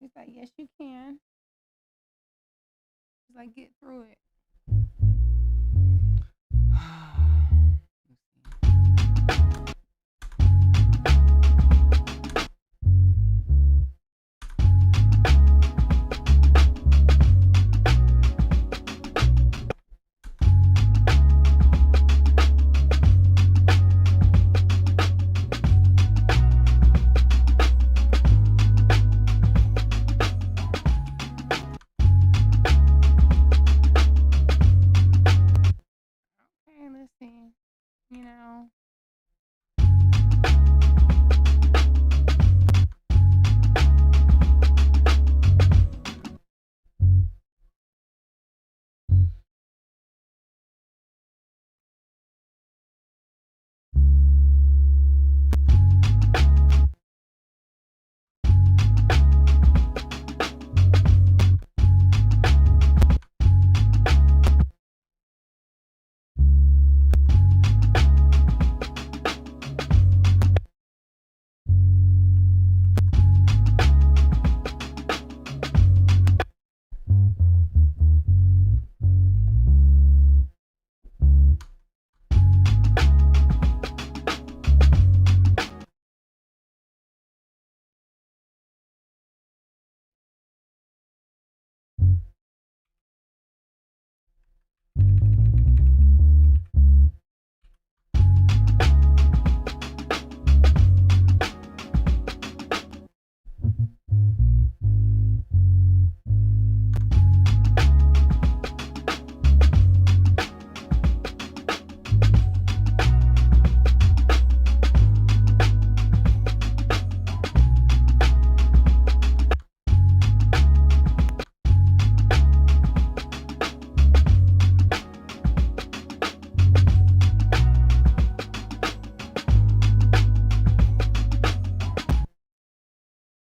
He's like, yes, you can. He's like, get through it. Okay, let's see. You know.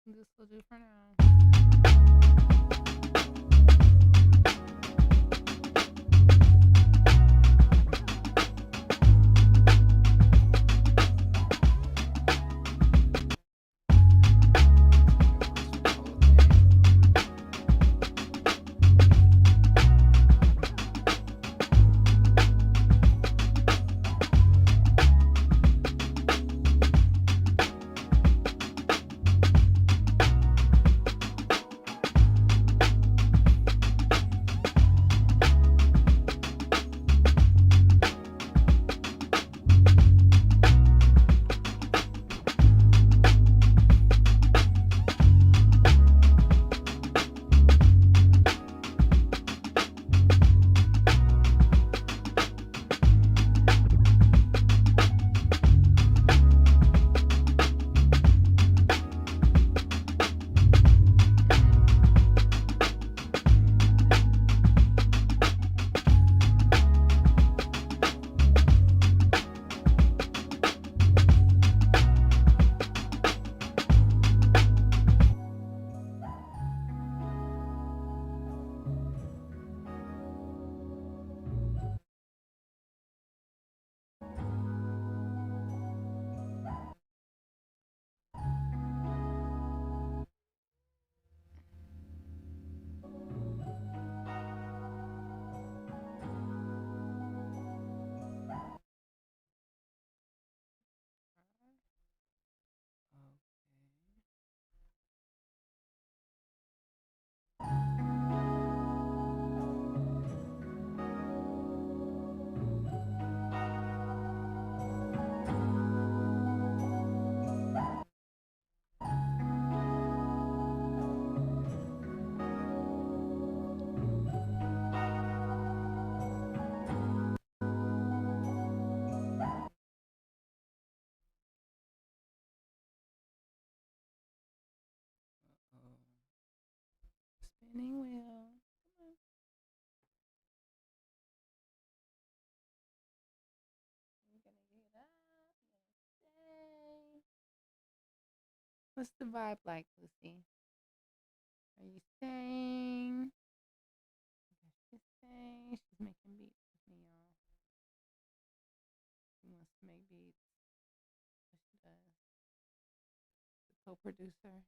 This will do for now. Spinning wheel. Come on. You're gonna get up. You're gonna stay. What's the vibe like, Lucy? Are you staying? She's staying. She's making beats with me, y'all. She wants to make beats. What she does. The co-producer.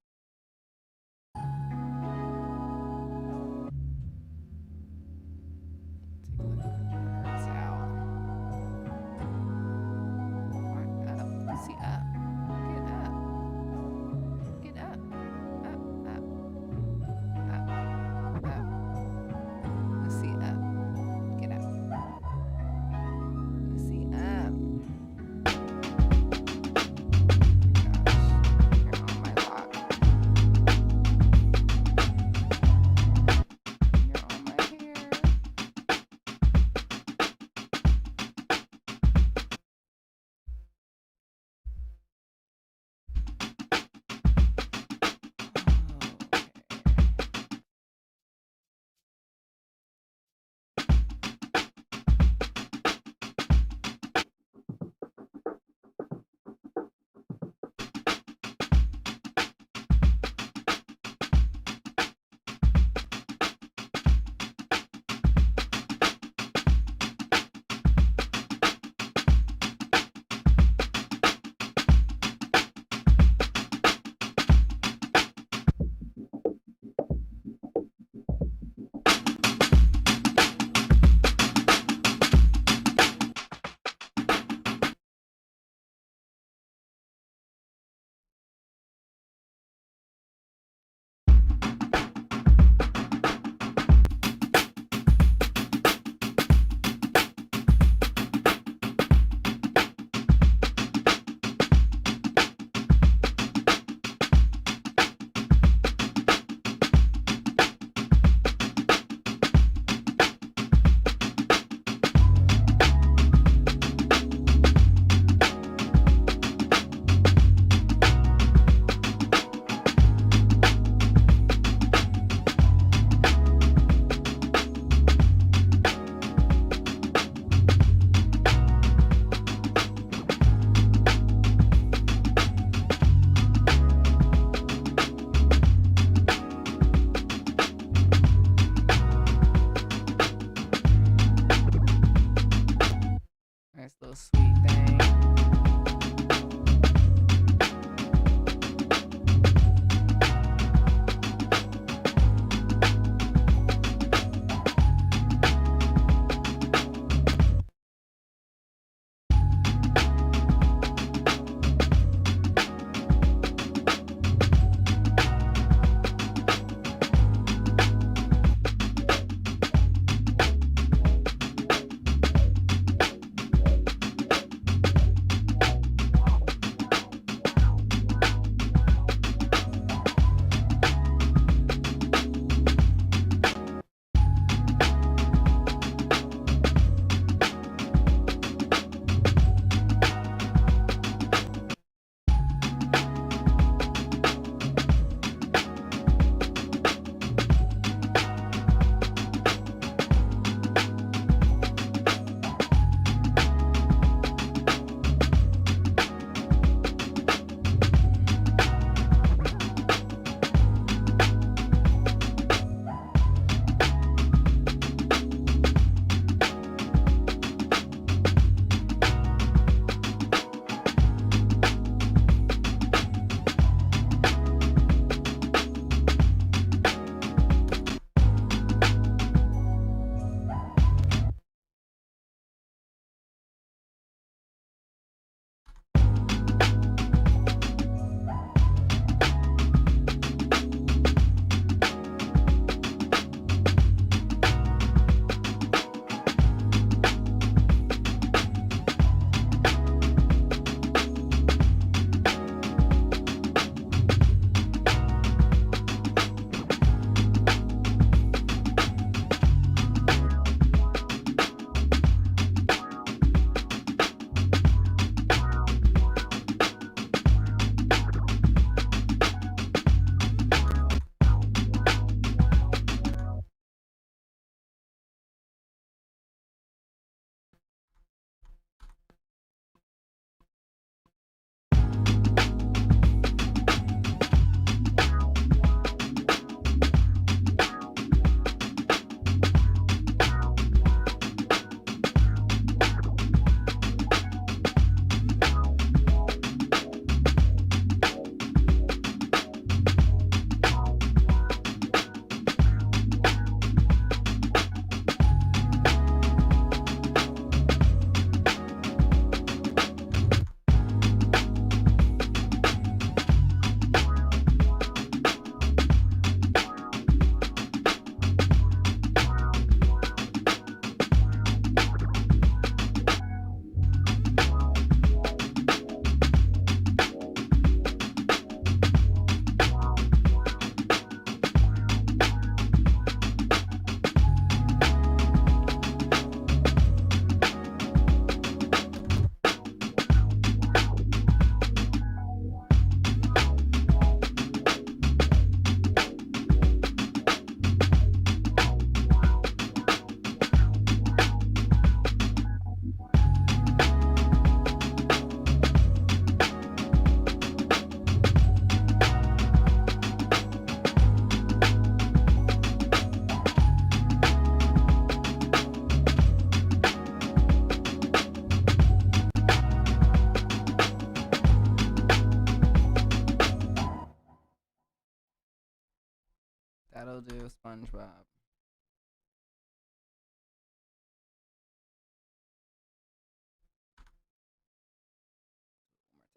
That'll do, SpongeBob.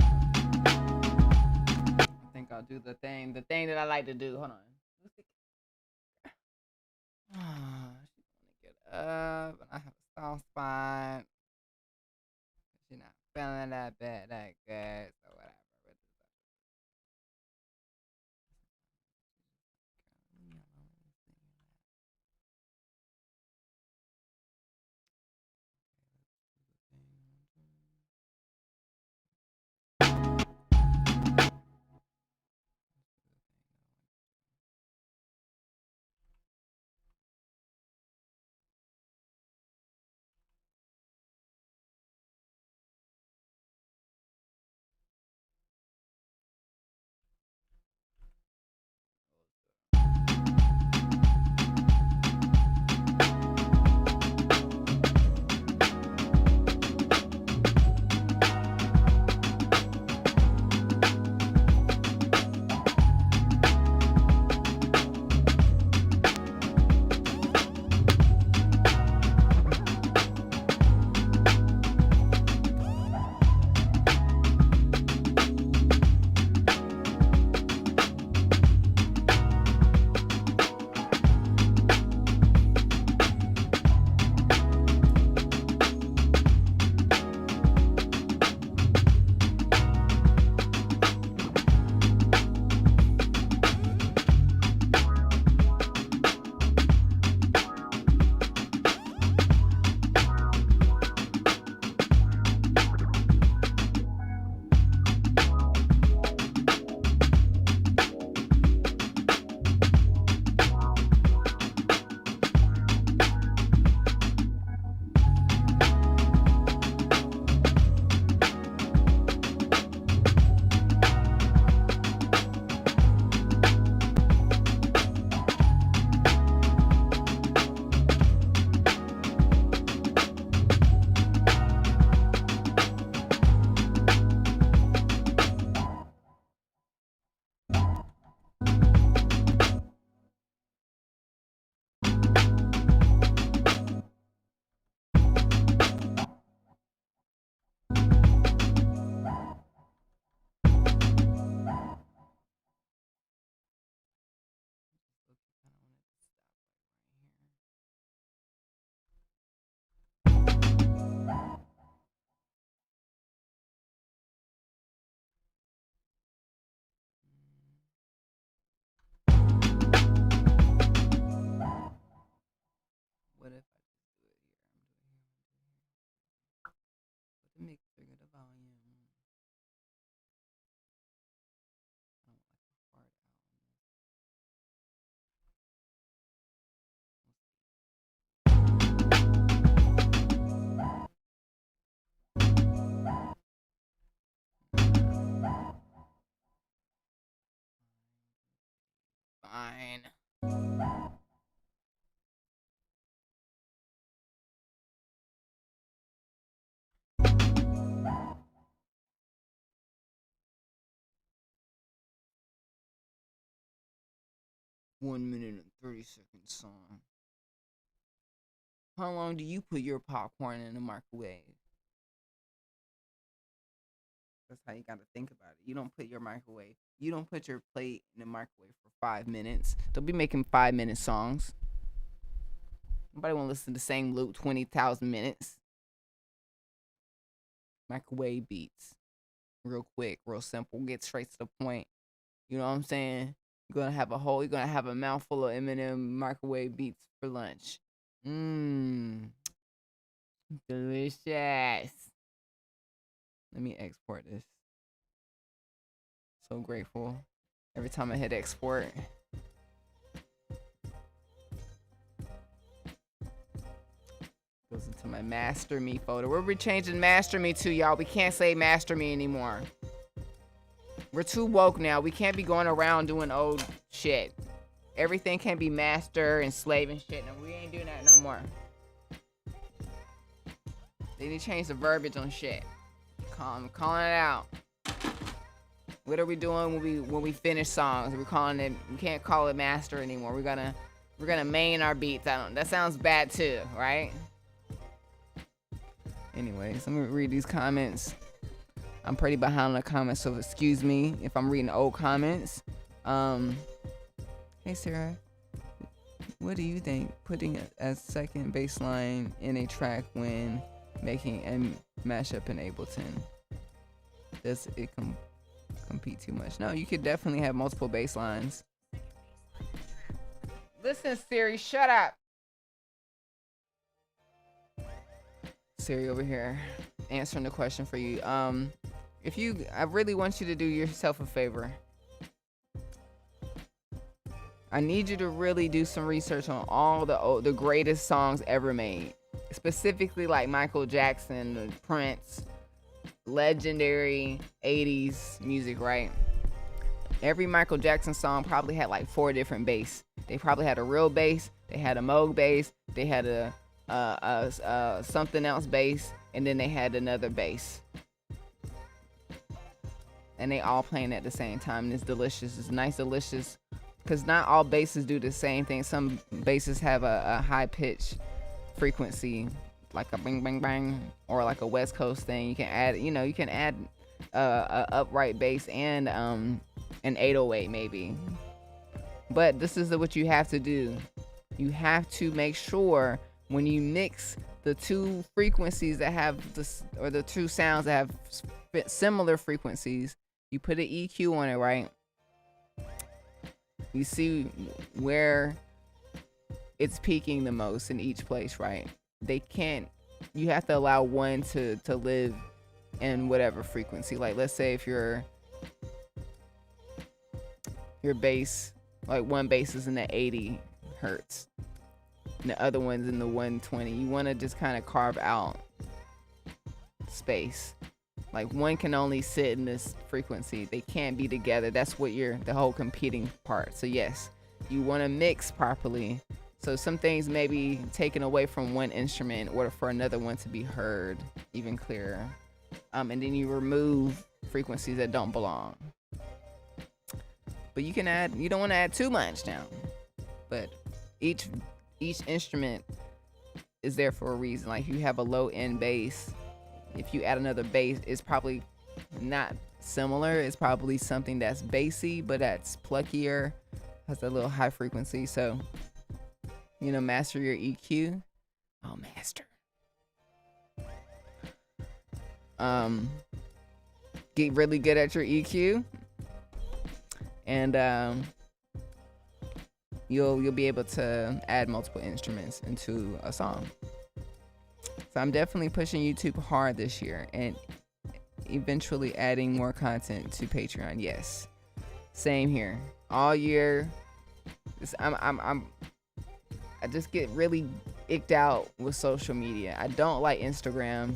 I think I'll do the thing that I like to do. Hold on. She's gonna get up, and I have a soft spot. She's not feeling that bad, that good, so whatever. What if I just do it here? Put the mixer, get the volume. I don't like the hard out on this. Fine. 1 minute and 30-second song. How long do you put your popcorn in the microwave? That's how you gotta think about it. You don't put your plate in the microwave for 5 minutes. Don't be making 5-minute songs. Nobody wanna listen to the same loop 20,000 minutes. Microwave beats. Real quick, real simple, get straight to the point. You know what I'm saying? You're gonna have a mouthful of Eminem microwave beats for lunch. Delicious. Let me export this. So grateful. Every time I hit export. Goes into my Master Me folder. Where we changing Master Me to, y'all? We can't say Master Me anymore. We're too woke now. We can't be going around doing old shit. Everything can be master and slave and shit. No, we ain't doing that no more. They need to change the verbiage on shit. I'm calling it out. What are we doing when we finish songs? We're calling it. We can't call it master anymore. We're gonna main our beats. That sounds bad too, right? Anyways, let me read these comments. I'm pretty behind on the comments, so excuse me if I'm reading old comments. Hey Sarah, what do you think putting a second bass line in a track when making a mashup in Ableton? Does it compete too much? No, you could definitely have multiple bass lines. Listen, Siri, shut up. Siri over here answering the question for you. I really want you to do yourself a favor. I need you to really do some research on all the greatest songs ever made. Specifically like Michael Jackson, Prince, legendary 80s music, right? Every Michael Jackson song probably had like 4 different bass. They probably had a real bass, they had a Moog bass, they had a something else bass, and then they had another bass. And they all playing at the same time, and it's delicious. It's nice, delicious, because not all basses do the same thing. Some basses have a high pitch frequency, like a bang bang bang, or like a West Coast thing. You can add, a upright bass and an 808 maybe. But this is what you have to do. You have to make sure when you mix the 2 frequencies that have the 2 sounds that have similar frequencies, you put an EQ on it, right? You see where it's peaking the most in each place, right? You have to allow one to live in whatever frequency. Like, let's say if your bass, like one bass is in the 80 hertz and the other one's in the 120. You want to just kind of carve out space. Like, one can only sit in this frequency. They can't be together. That's what the whole competing part. So yes, you want to mix properly. So some things may be taken away from one instrument in order for another one to be heard even clearer. And then you remove frequencies that don't belong. But you don't want to add too much now. But each instrument is there for a reason. Like, you have a low end bass. If you add another bass, it's probably not similar. It's probably something that's bassy, but that's pluckier, has a little high frequency. So, master your EQ. Oh, master. Get really good at your EQ, and you'll be able to add multiple instruments into a song. So I'm definitely pushing YouTube hard this year and eventually adding more content to Patreon. Yes, same here. All year, I just get really icked out with social media. I don't like Instagram.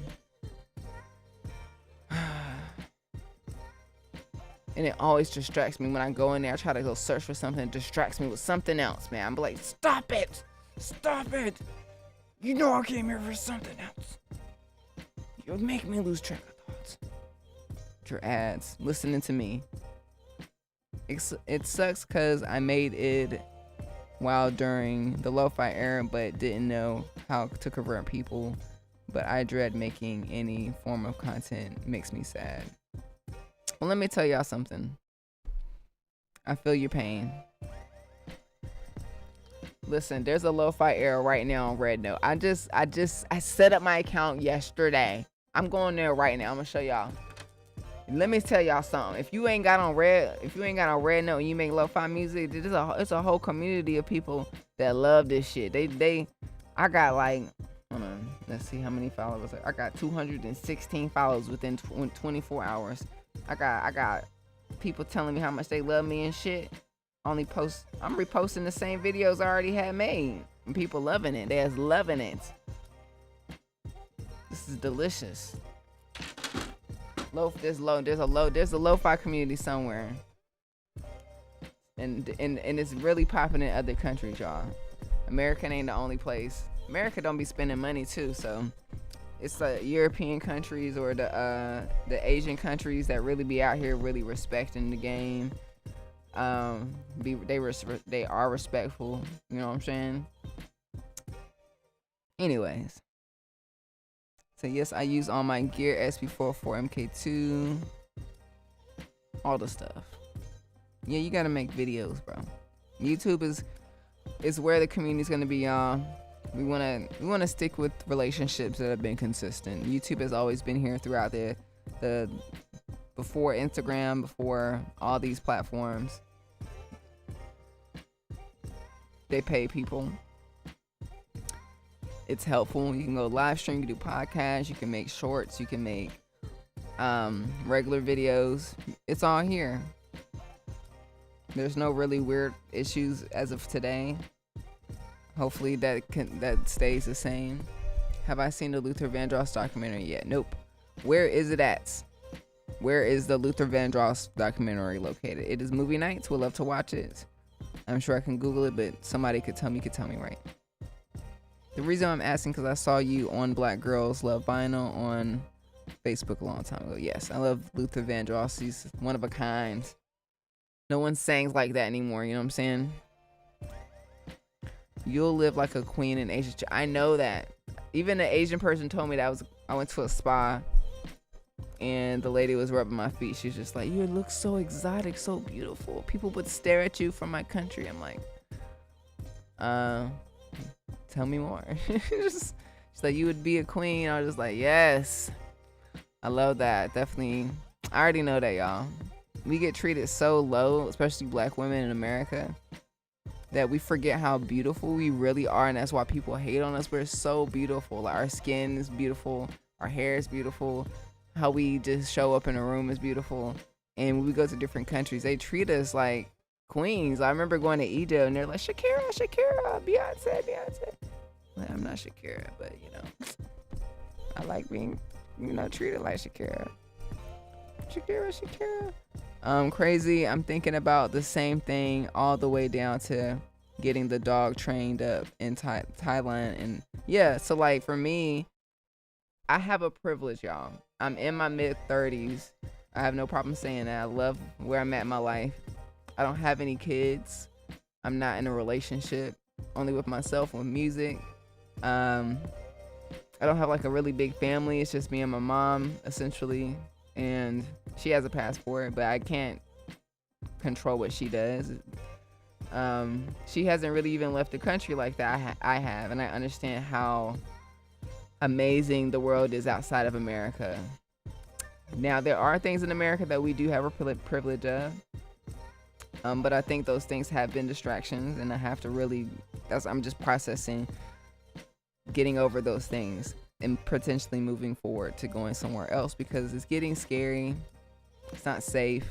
And it always distracts me when I go in there. I try to go search for something. It distracts me with something else, man. I'm like, stop it. Stop it. You know I came here for something else. You'll make me lose track of thoughts. Your ads, listening to me. It sucks because I made it while during the lo-fi era, but didn't know how to convert people. But I dread making any form of content. It makes me sad. Well, let me tell y'all something. I feel your pain. Listen, there's a lo-fi era right now on Red Note. I set up my account yesterday. I'm going there right now. I'm gonna show y'all. Let me tell y'all something. If you ain't got on Red Note and you make lo-fi music, it's a whole community of people that love this shit. I got like, hold on, let's see how many followers. I got 216 followers within 24 hours. I got people telling me how much they love me and shit. I'm reposting the same videos I already had made, and people loving it. They're loving it. This is delicious. There's a lo-fi community somewhere, and it's really popping in other countries, y'all. America ain't the only place. America don't be spending money too, so it's the European countries or the Asian countries that really be out here really respecting the game. They are respectful. You know what I'm saying? Anyways, so yes, I use all my gear, SP44, MK2, all the stuff. Yeah, you gotta make videos, bro. YouTube is where the community's gonna be, y'all. We wanna stick with relationships that have been consistent. YouTube has always been here throughout the before Instagram, before all these platforms. They pay people. It's helpful. You can go live stream, you can do podcasts, you can make shorts, you can make regular videos. It's all here. There's no really weird issues as of today. Hopefully that stays the same. Have I seen the Luther Vandross documentary yet? Nope. Where is it at? Where is the Luther Vandross documentary located? It is movie nights. We'd love to watch it. I'm sure I can Google it, but somebody could tell me right. The reason I'm asking because I saw you on Black Girls Love Vinyl on Facebook a long time ago. Yes, I love Luther Vandross. He's one of a kind. No one sings like that anymore, you know what I'm saying? You'll live like a queen in Asia. I know that. Even an Asian person told me that. I went to a spa and the lady was rubbing my feet. She's just like, you look so exotic, so beautiful. People would stare at you from my country. I'm like, tell me more. She's like, you would be a queen. I was just like, yes. I love that. Definitely. I already know that, y'all. We get treated so low, especially black women in America, that we forget how beautiful we really are, and that's why people hate on us. We're so beautiful. Like, our skin is beautiful, our hair is beautiful, how we just show up in a room is beautiful. And when we go to different countries, they treat us like queens. I remember going to Egypt and they're like, Shakira, Beyonce. Like, I'm not Shakira, but you know, I like being, treated like Shakira. Crazy. I'm thinking about the same thing all the way down to getting the dog trained up in Thailand. And yeah, so like for me, I have a privilege, y'all. I'm in my mid-30s. I have no problem saying that. I love where I'm at in my life. I don't have any kids. I'm not in a relationship, only with myself, with music. I don't have like a really big family. It's just me and my mom, essentially. And she has a passport, but I can't control what she does. She hasn't really even left the country like that. I have, and I understand how amazing the world is outside of America. Now, there are things in America that we do have a privilege of, but I think those things have been distractions, and I have to really, I'm just processing getting over those things and potentially moving forward to going somewhere else, because it's getting scary. It's not safe.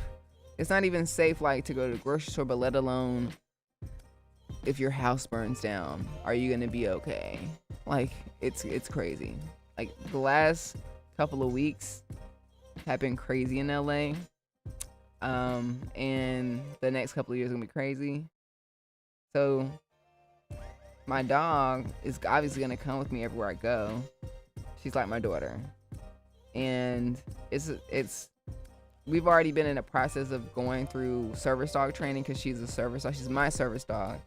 It's not even safe like to go to the grocery store, but let alone if your house burns down, are you gonna be okay? Like, it's crazy. Like, the last couple of weeks have been crazy in LA, and the next couple of years are gonna be crazy. So my dog is obviously gonna come with me everywhere I go. She's like my daughter, and it's we've already been in the process of going through service dog training, because she's a service dog. She's my service dog,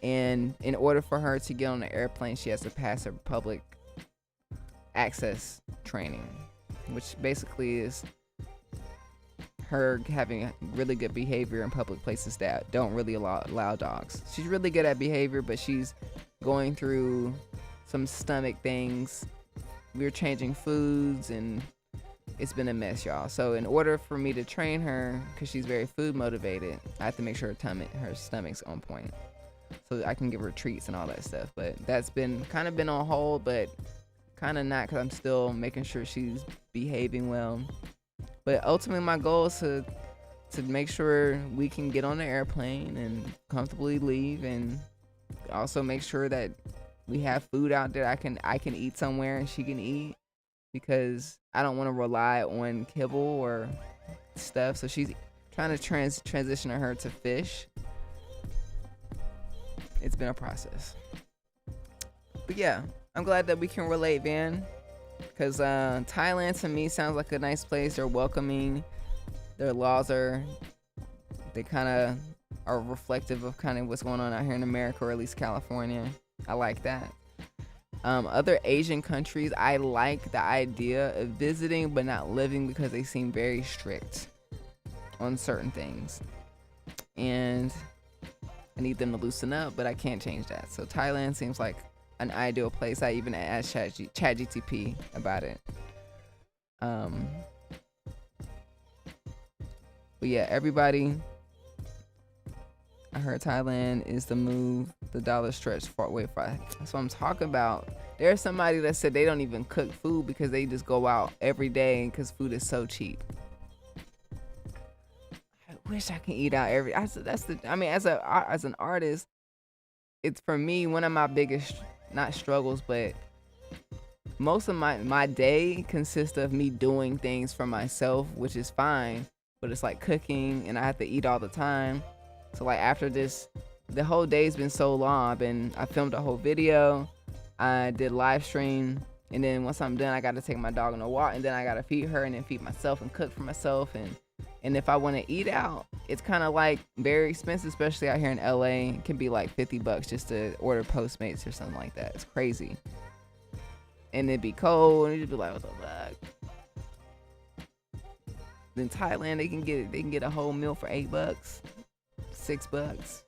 and in order for her to get on the airplane, she has to pass her public access training, which basically is her having really good behavior in public places that don't really allow dogs. She's really good at behavior, but she's going through some stomach things. We're changing foods, and it's been a mess, y'all. So in order for me to train her, because she's very food motivated, I have to make sure her stomach's on point, so I can give her treats and all that stuff. But that's been kind of been on hold, but kind of not, because I'm still making sure she's behaving well. But ultimately, my goal is to make sure we can get on the airplane and comfortably leave, and also make sure that we have food out there I can eat somewhere and she can eat, because I don't want to rely on kibble or stuff. So she's trying to transition her to fish. It's been a process. But yeah, I'm glad that we can relate, Van. Because Thailand to me sounds like a nice place. They're welcoming. Their laws they kind of are reflective of kind of what's going on out here in America, or at least California. I like that. Other Asian countries, I like the idea of visiting but not living, because they seem very strict on certain things. And I need them to loosen up, but I can't change that. So Thailand seems like an ideal place. I even asked ChatGTP about it. But yeah, everybody, I heard Thailand is the move. The dollar stretched far away far. That's what I'm talking about. There's somebody that said they don't even cook food because they just go out every day because food is so cheap. I wish I can eat out every. As an artist, it's for me one of my biggest, not struggles, but most of my day consists of me doing things for myself, which is fine. But it's like cooking, and I have to eat all the time. So like after this, the whole day's been so long. I filmed a whole video, I did live stream, and then once I'm done, I got to take my dog on a walk, and then I got to feed her, and then feed myself and cook for myself. And if I want to eat out, it's kind of like very expensive, especially out here in LA. It can be like $50 just to order Postmates or something like that. It's crazy. And it'd be cold, and you'd be like, what the fuck? In Thailand, they can get a whole meal for $8, $6.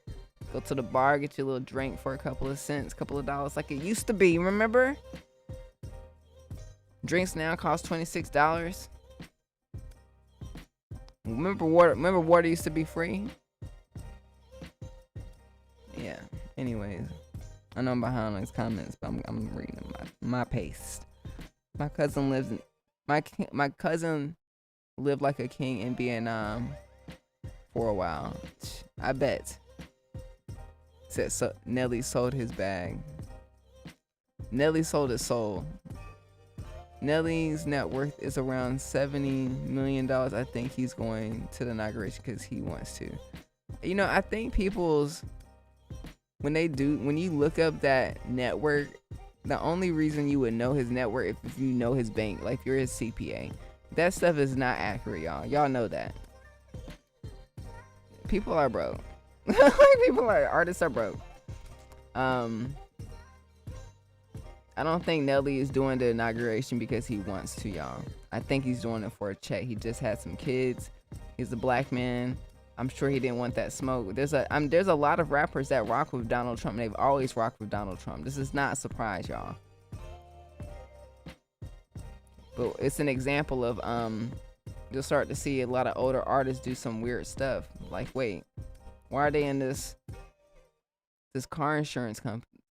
Go to the bar, get you a little drink for a couple of cents, couple of dollars, like it used to be. Remember? Drinks now cost $26. Remember water used to be free? Yeah. Anyways, I know I'm behind on these comments, but I'm reading my pace. My cousin lived like a king in Vietnam for a while. I bet. Said so. Nelly sold his bag. Nelly sold his soul. Nelly's net worth is around $70 million. I think he's going to the inauguration because he wants to. You know, I think when you look up that network, the only reason you would know his network if you know his bank, like if you're his CPA. That stuff is not accurate, y'all. Y'all know that. People are broke. Artists are broke. I don't think Nelly is doing the inauguration because he wants to, y'all. I think he's doing it for a check. He just had some kids. He's a black man. I'm sure he didn't want that smoke. There's a lot of rappers that rock with Donald Trump. They've always rocked with Donald Trump. This is not a surprise, y'all. But it's an example of you'll start to see a lot of older artists do some weird stuff. Like, wait, why are they in this car insurance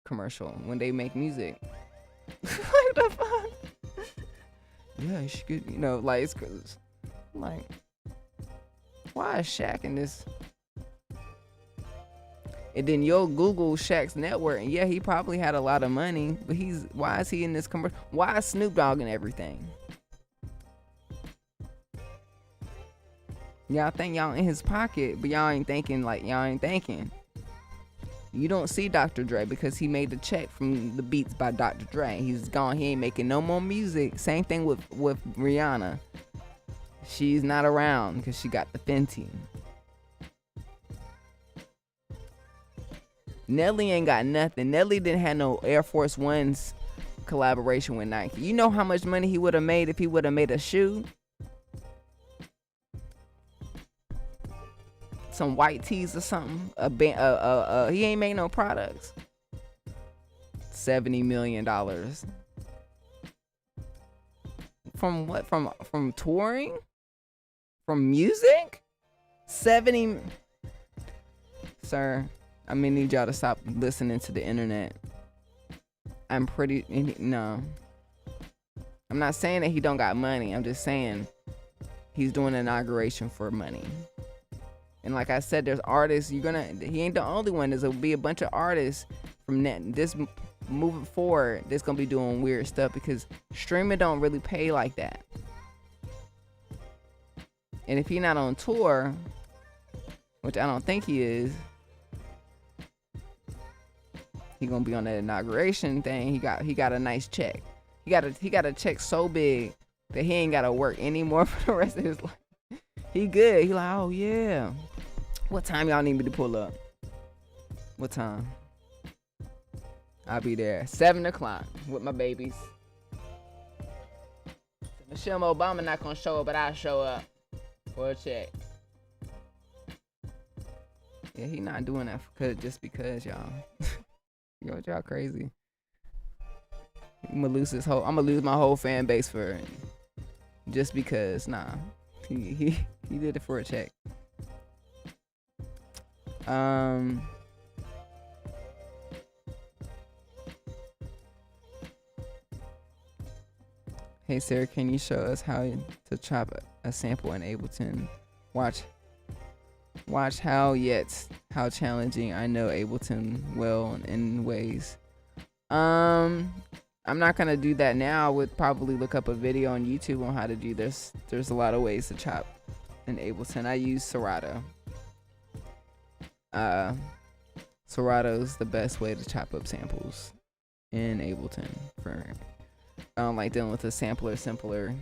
commercial when they make music? What the fuck? Yeah, you should get, like, it's cause, like, why is Shaq in this? And then you'll Google Shaq's network, and yeah, he probably had a lot of money, but why is he in this commercial? Why is Snoop Dogg and everything? Y'all think y'all in his pocket, but y'all ain't thinking. You don't see Dr. Dre because he made the check from the beats by Dr. Dre. He's gone. He ain't making no more music. Same thing with Rihanna. She's not around because she got the Fenty. Nelly ain't got nothing. Nelly didn't have no Air Force One's collaboration with Nike. You know how much money he would have made if he would have made a shoe? Some white tees or something. He ain't made no products. $70 million. From what? From touring? From music? 70. Sir, I'm gonna need y'all to stop listening to the internet. No. I'm not saying that he don't got money. I'm just saying he's doing an inauguration for money. And like I said, there's artists. He ain't the only one. There's gonna be a bunch of artists from this moving forward that's gonna be doing weird stuff because streaming don't really pay like that. And if he's not on tour, which I don't think he is, he gonna be on that inauguration thing. He got a nice check. He got a check so big that he ain't gotta work anymore for the rest of his life. He good. He like, oh yeah. What time y'all need me to pull up? What time? I'll be there 7 o'clock with my babies. Michelle Obama not gonna show up, but I'll show up for a check. Yeah, he not doing that just because y'all. Y'all crazy. I'm gonna lose my whole fan base for it. Just because. Nah, he did it for a check. Hey Sarah, can you show us how to chop a sample in Ableton? Watch how challenging I know Ableton well in ways. I'm not gonna do that now. I would probably look up a video on YouTube on how to do this. There's a lot of ways to chop in Ableton. I use Serato. Serato's the best way to chop up samples in Ableton. I don't like dealing with a sampler simpler.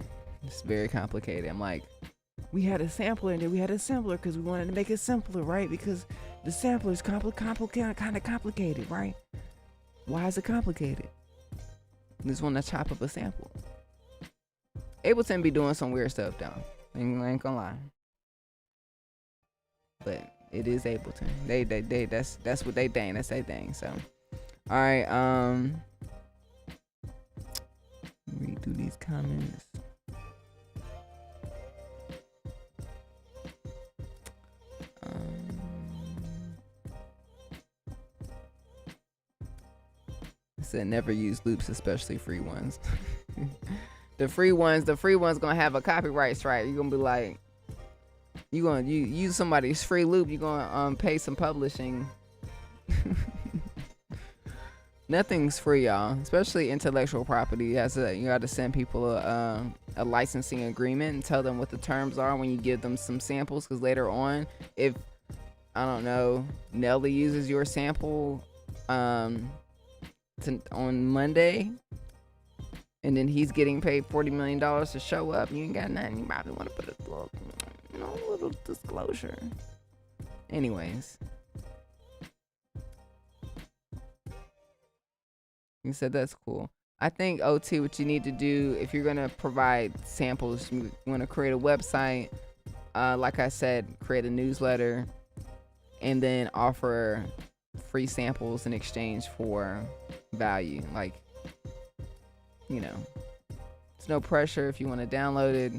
It's very complicated. I'm like, we had a sampler and then we had a simpler because we wanted to make it simpler, right? Because the sampler is kind of complicated, right? Why is it complicated? Just want to chop up a sample. Ableton be doing some weird stuff though. I ain't gonna lie. But it is Ableton. They that's what they think. That's their thing. So, all right. Read through these comments. It said never use loops, especially free ones. the free ones gonna have a copyright strike. You're gonna be like, you use somebody's free loop. You're gonna pay some publishing. Nothing's free, y'all. Especially intellectual property. You got to send people a licensing agreement and tell them what the terms are when you give them some samples. Because later on, if I don't know, Nelly uses your sample on Monday, and then he's getting paid $40 million to show up, you ain't got nothing. You probably want to put a little disclosure. Anyways. You said that's cool. I think OT, what you need to do if you're gonna provide samples, you want to create a website. Like I said, create a newsletter, and then offer free samples in exchange for value. Like, it's no pressure if you want to download it,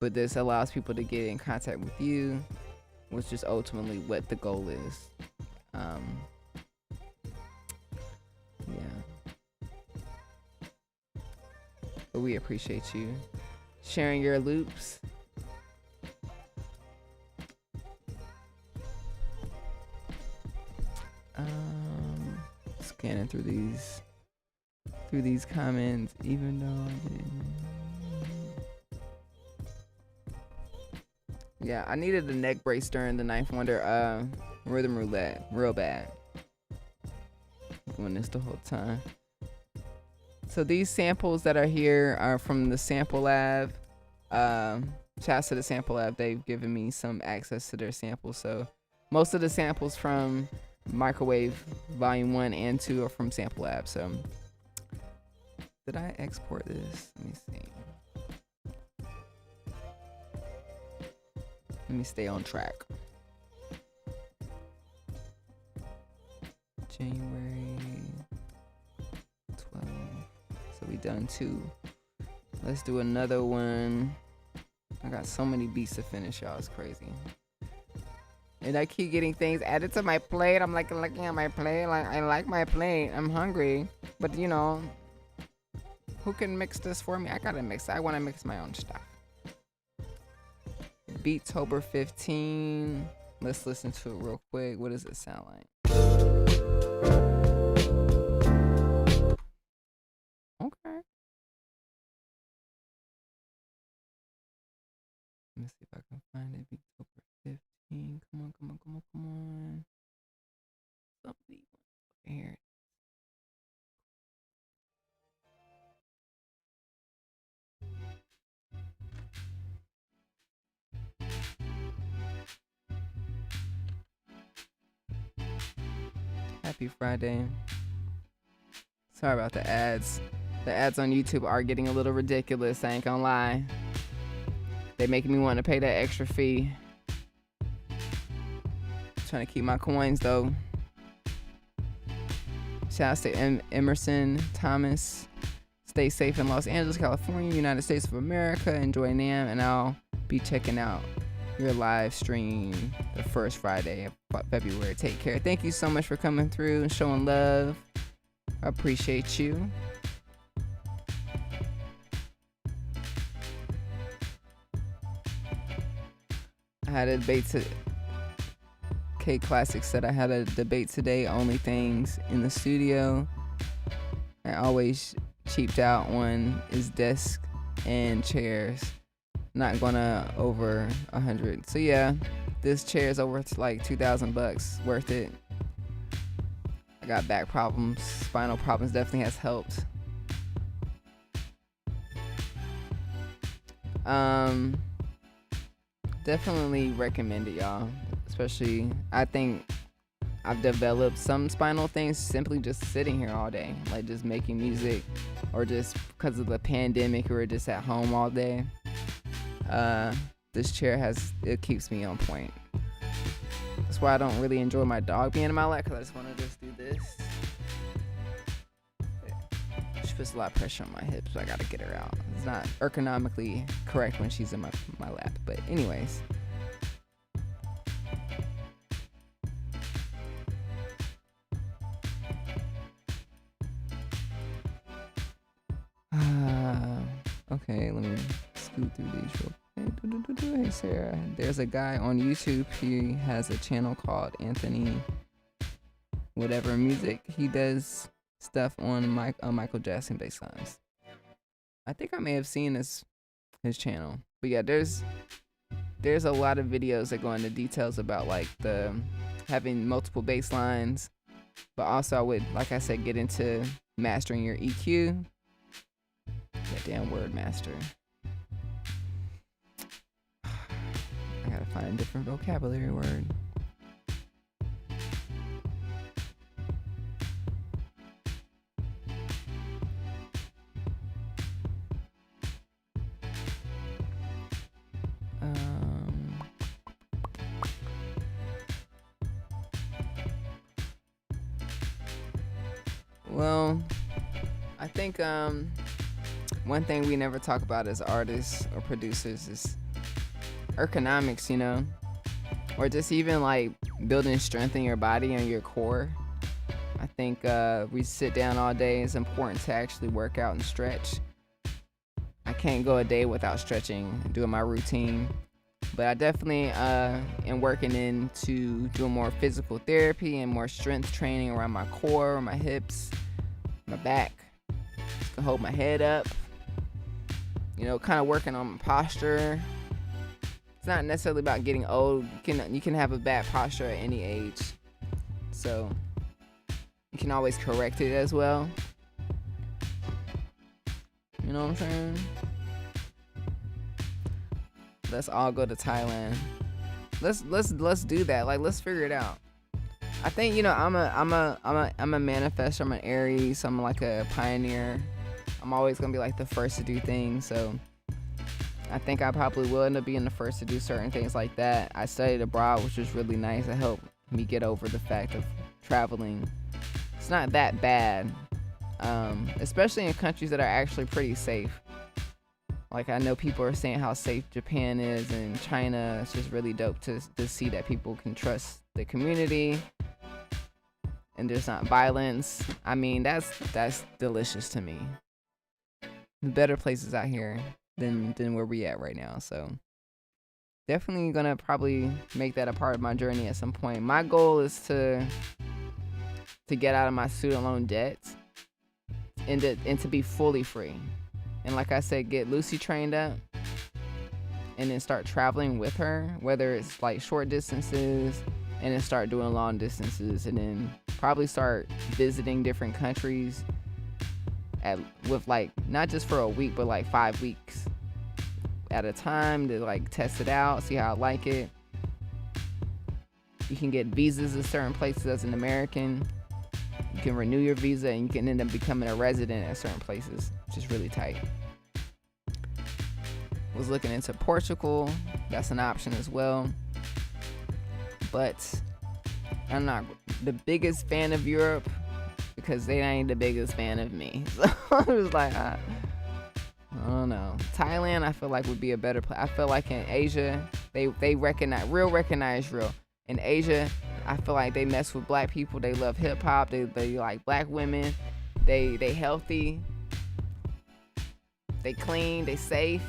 but this allows people to get in contact with you, which is ultimately what the goal is. Yeah. But we appreciate you sharing your loops. Scanning through these comments, even though I didn't. Yeah, I needed a neck brace during the Ninth Wonder Rhythm Roulette real bad. Doing this the whole time. So these samples that are here are from the Sample Lab. Shouts to the Sample Lab. They've given me some access to their samples. So most of the samples from Microwave Volume 1 and 2 are from Sample Lab. So did I export this? Let me see. Let me stay on track. January 12. So we done 2. Let's do another one. I got so many beats to finish, y'all. It's crazy. And I keep getting things added to my plate. I'm like looking at my plate. Like, I like my plate. I'm hungry. But who can mix this for me? I gotta mix it. I wanna mix my own stuff. Beattober 15. Let's listen to it real quick. What does it sound like? Okay. Let me see if I can find it. Beattober 15. Come on. Somebody here. Happy Friday. Sorry about the ads. The ads on YouTube are getting a little ridiculous, I ain't gonna lie. They making me want to pay that extra fee. Trying to keep my coins though. Shouts to Emerson Thomas. Stay safe in Los Angeles, California, United States of America. Enjoy NAMM, and I'll be checking out your live stream the first Friday of February. Take care. Thank you so much for coming through and showing love. I appreciate you. I had a debate to K Classic said I had a debate today. Only things in the studio I always cheaped out on is desk and chairs. Not gonna over 100. So yeah, this chair is over to like $2,000. Worth it. I got back problems, spinal problems. Definitely has helped. Definitely recommend it, y'all. Especially, I think I've developed some spinal things simply just sitting here all day, like just making music, or just because of the pandemic, or just at home all day. This chair it keeps me on point. That's why I don't really enjoy my dog being in my lap, because I just want to just do this. She puts a lot of pressure on my hips, so I gotta get her out. It's not ergonomically correct when she's in my lap, but anyways. Okay, let me scoot through these real quick. Hey Sarah, there's a guy on YouTube. He has a channel called Anthony whatever music. He does stuff on Michael Jackson bass lines. I think I may have seen his channel, but yeah, there's a lot of videos that go into details about like the having multiple bass lines, but also I would, like I said, get into mastering your EQ. That damn word master. I gotta find a different vocabulary word. Well, I think one thing we never talk about as artists or producers is ergonomics, you know, or just even like building strength in your body and your core. I think we sit down all day. It's important to actually work out and stretch. I can't go a day without stretching, doing my routine. But I definitely am working into doing more physical therapy and more strength training around my core, my hips, my back. Just to hold my head up. You know, kind of working on my posture. It's not necessarily about getting old. You can have a bad posture at any age. So you can always correct it as well. You know what I'm saying? Let's all go to Thailand. Let's do that. Like, let's figure it out. I think, you know, I'm a manifestor. I'm an Aries. I'm like a pioneer. I'm always gonna be like the first to do things. So I think I probably will end up being the first to do certain things like that. I studied abroad, which was really nice. It helped me get over the fact of traveling. It's not that bad, especially in countries that are actually pretty safe. Like, I know people are saying how safe Japan is and China. It's just really dope to see that people can trust the community and there's not violence. I mean, that's delicious to me. Better places out here than where we at right now. So definitely gonna probably make that a part of my journey at some point. My goal is to get out of my student loan debts and to be fully free. And like I said, get Lucy trained up and then start traveling with her, whether it's like short distances, and then start doing long distances, and then probably start visiting different countries with like not just for a week, but like 5 weeks at a time to like test it out, see how I like it. You can get visas to certain places as an American. can renew your visa and you can end up becoming a resident at certain places, which is really tight. Was looking into Portugal. That's an option as well. But I'm not the biggest fan of Europe because they ain't the biggest fan of me. So I was like, I don't know. Thailand, I feel like would be a better place. I feel like in Asia, they recognize real. In Asia, I feel like they mess with black people. They love hip hop. They like black women. They healthy. They clean. They safe.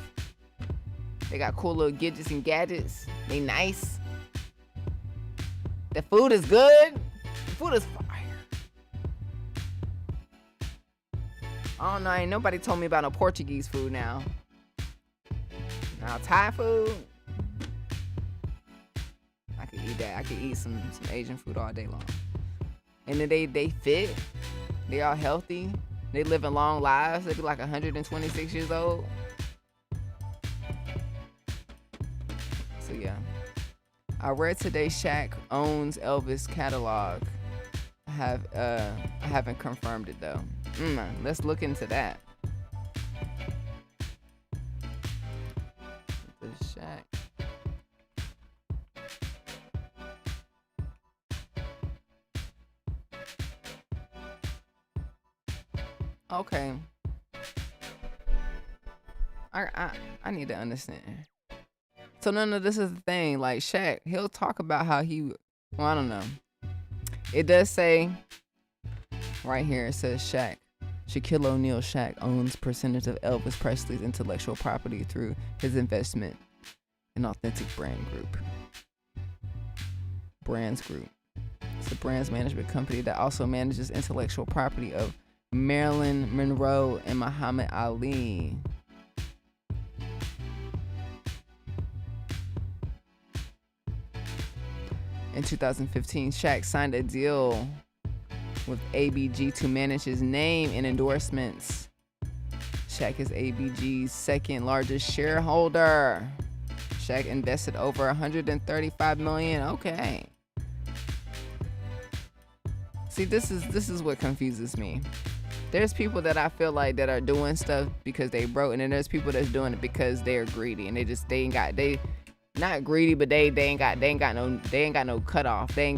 They got cool little gadgets. They nice. The food is good. The food is fire. I don't know. Ain't nobody told me about no Portuguese food now. Now Thai food. I could eat that. I could eat some Asian food all day long. And then they fit. They all healthy. They living long lives. They be like 126 years old. So yeah. I read today Shaq owns Elvis catalog. I haven't confirmed it though. Let's look into that. The Shaq. Okay. I need to understand. So none of this is the thing. Like Shaq, he'll talk about how I don't know. It does say right here, it says Shaquille O'Neal Shaq owns percentage of Elvis Presley's intellectual property through his investment in Authentic Brands Group. It's a brands management company that also manages intellectual property of Marilyn Monroe and Muhammad Ali. In 2015, Shaq signed a deal with ABG to manage his name and endorsements. Shaq is ABG's second largest shareholder. Shaq invested over $135 million. Okay. See, this is what confuses me. There's people that I feel like that are doing stuff because they broke, and then there's people that's doing it because they're greedy and they not greedy, but they ain't got no cutoff. They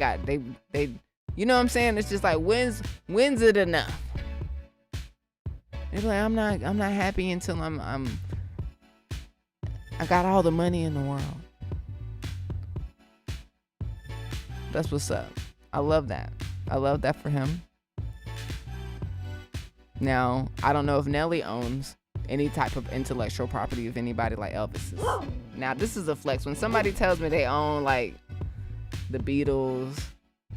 you know what I'm saying? It's just like when's it enough? They're like, I'm not happy until I got all the money in the world. That's what's up. I love that. I love that for him. Now, I don't know if Nelly owns any type of intellectual property of anybody like Elvis's. Now, this is a flex. When somebody tells me they own like the Beatles,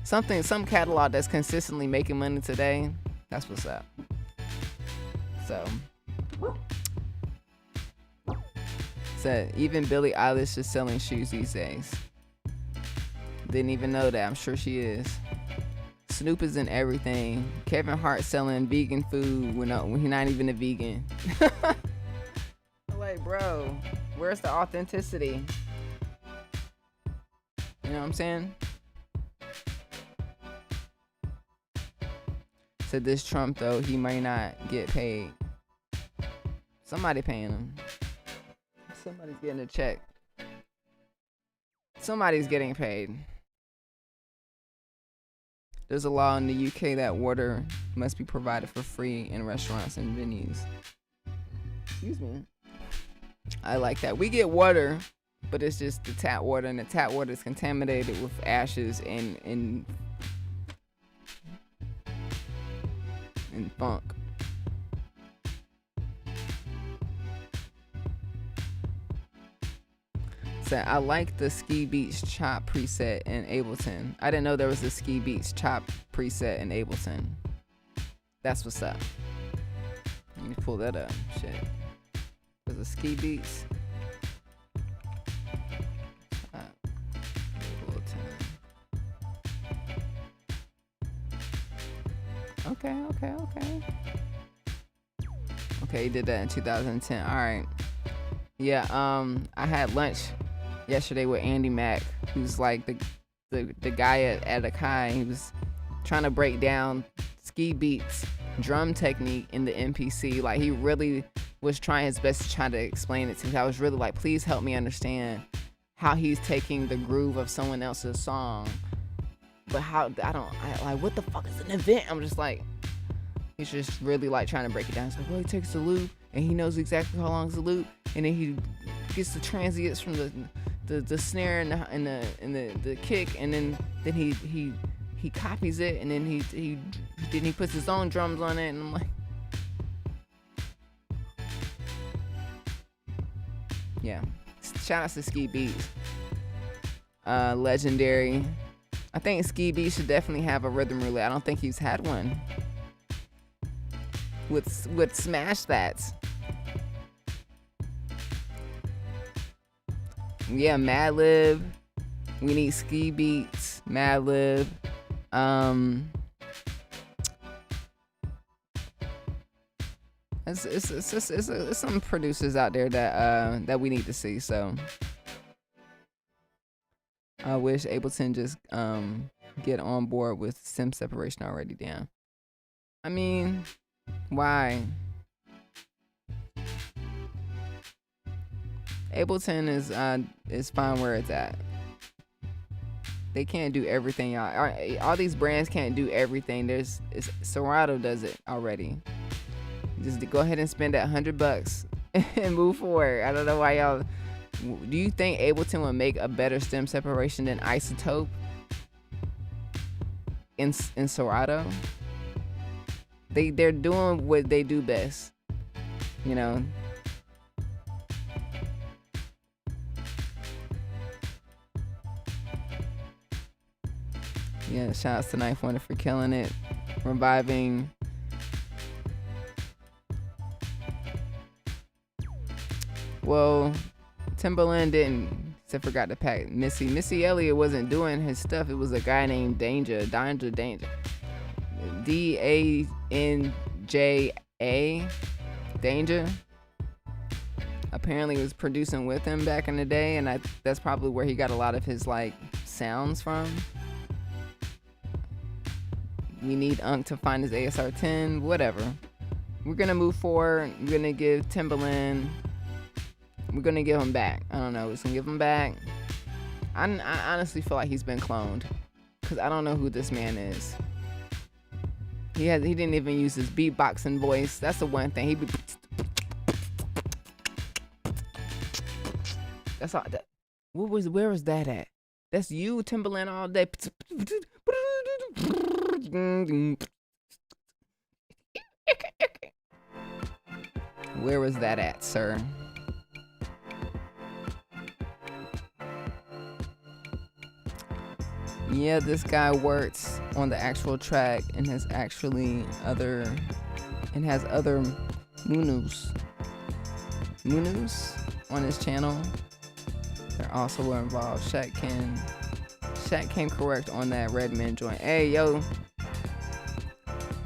some catalog that's consistently making money today, that's what's up. So, said even Billie Eilish is selling shoes these days. Didn't even know that. I'm sure she is. Snoop is in everything. Kevin Hart selling vegan food when he's not even a vegan. Like, bro, where's the authenticity? You know what I'm saying? Said this Trump, though, he may not get paid. Somebody paying him. Somebody's getting a check. Somebody's getting paid. There's a law in the UK that water must be provided for free in restaurants and venues. Excuse me. I like that. We get water, but it's just the tap water, and the tap water is contaminated with ashes and funk. So I like the Ski Beats Chop preset in Ableton. I didn't know there was a Ski Beats Chop preset in Ableton. That's what's up. Let me pull that up. Shit. There's a Ski Beats. Ableton. Okay. Okay, he did that in 2010. All right. Yeah. I had lunch yesterday with Andy Mack, who's like the guy at Akai. He was trying to break down Ski Beats drum technique in the MPC. Like, he really was trying his best to try to explain it to me. I was really like, please help me understand how he's taking the groove of someone else's song, but how like, what the fuck is an event? I'm just like, he's just really like trying to break it down. It's like, well, he takes the loop and he knows exactly how long's the loop, and then he gets the transients from the snare and the kick, and then he copies it, and then he puts his own drums on it, and I'm like, yeah. Shout out to Ski Beats. Legendary. I think Ski Beats should definitely have a rhythm roulette. I don't think he's had one with Smash That's. Yeah, Madlib. We need Ski Beats, Madlib. It's some producers out there that we need to see. So I wish Ableton just get on board with stem separation already. Damn. I mean, why? Ableton is fine where it's at. They can't do everything, y'all. All these brands can't do everything. Serato does it already. Just go ahead and spend that $100 and move forward. I don't know why y'all. Do you think Ableton would make a better stem separation than Isotope in Serato? They're doing what they do best, you know. Yeah, shout out to Knife Wonder for killing it, reviving. Well, Timbaland didn't. I forgot to pack Missy. Missy Elliott wasn't doing his stuff. It was a guy named Danger. D-A-N-J-A. Danger. Apparently was producing with him back in the day, and that's probably where he got a lot of his like sounds from. We need Unk to find his ASR 10, whatever. We're gonna move forward. We're gonna give Timbaland. We're gonna give him back. I don't know. We're just gonna give him back. I honestly feel like he's been cloned, cause I don't know who this man is. He didn't even use his beatboxing voice. That's the one thing. That's all. Where was that at? That's you, Timbaland, all day. Where was that at, sir? Yeah, this guy works on the actual track and has actually other Munus on his channel. They're also involved. Shaq came correct on that Redman joint. Hey, yo.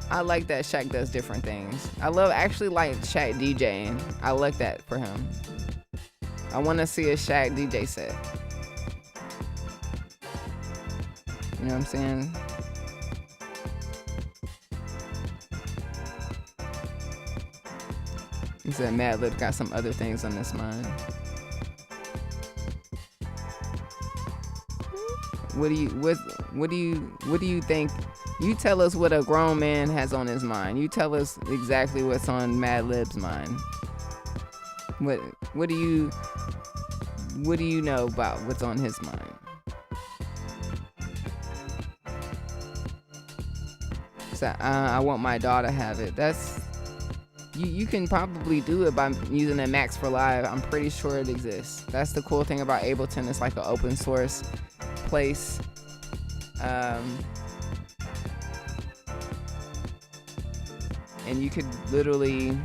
I like that Shaq does different things. I actually like Shaq DJing. I like that for him. I want to see a Shaq DJ set. You know what I'm saying? He said Madlib got some other things on his mind. What do you think? You tell us what a grown man has on his mind. You tell us exactly what's on Madlib's mind. What do you know about what's on his mind? So, I want my daughter to have it. That's you can probably do it by using a Max for Live. I'm pretty sure it exists. That's the cool thing about Ableton. It's like an open source place. And you could literally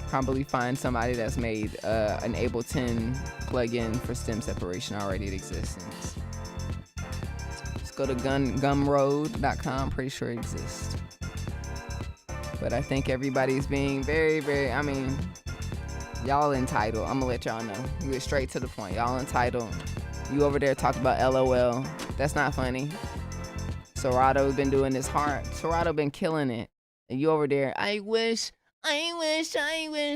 probably find somebody that's made an Ableton plugin for stem separation already in existence. Just go to gumroad.com. Pretty sure it exists. But I think everybody's being very, very, I mean, y'all entitled. I'm gonna let y'all know. We get straight to the point. Y'all entitled. You over there talking about LOL. That's not funny. Serato been doing this hard. Serato been killing it. And you over there, I wish Ableton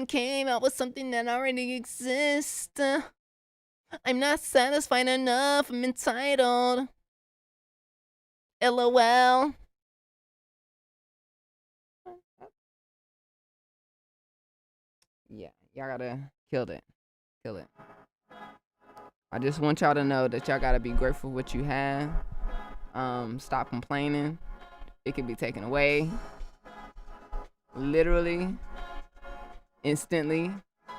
came out with something that already exists. I'm not satisfied enough. I'm entitled. LOL. Yeah, y'all gotta kill it. Kill it. I just want y'all to know that y'all gotta be grateful for what you have. Stop complaining. It can be taken away. Literally. Instantly.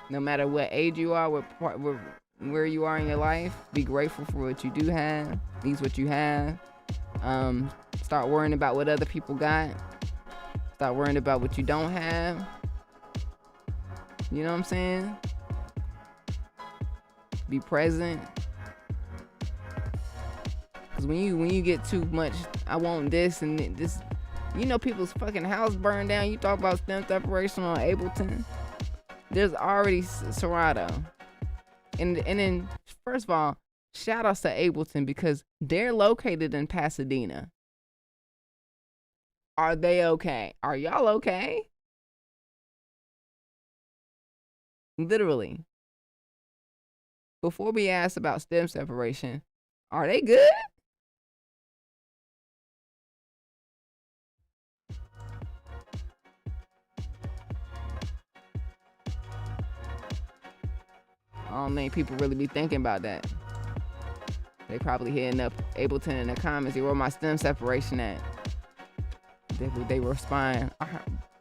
No matter what age you are, where you are in your life, be grateful for what you do have. Use what you have. Start worrying about what other people got. Start worrying about what you don't have. You know what I'm saying? Be present. Cause when you get too much, I want this and this. You know, people's fucking house burned down. You talk about stem separation on Ableton. There's already Serato. And then, first of all, shout outs to Ableton because they're located in Pasadena. Are they okay? Are y'all okay? Literally. Before we ask about stem separation, are they good? I don't think people really be thinking about that. They probably hitting up Ableton in the comments. Where my stem separation at? They respond,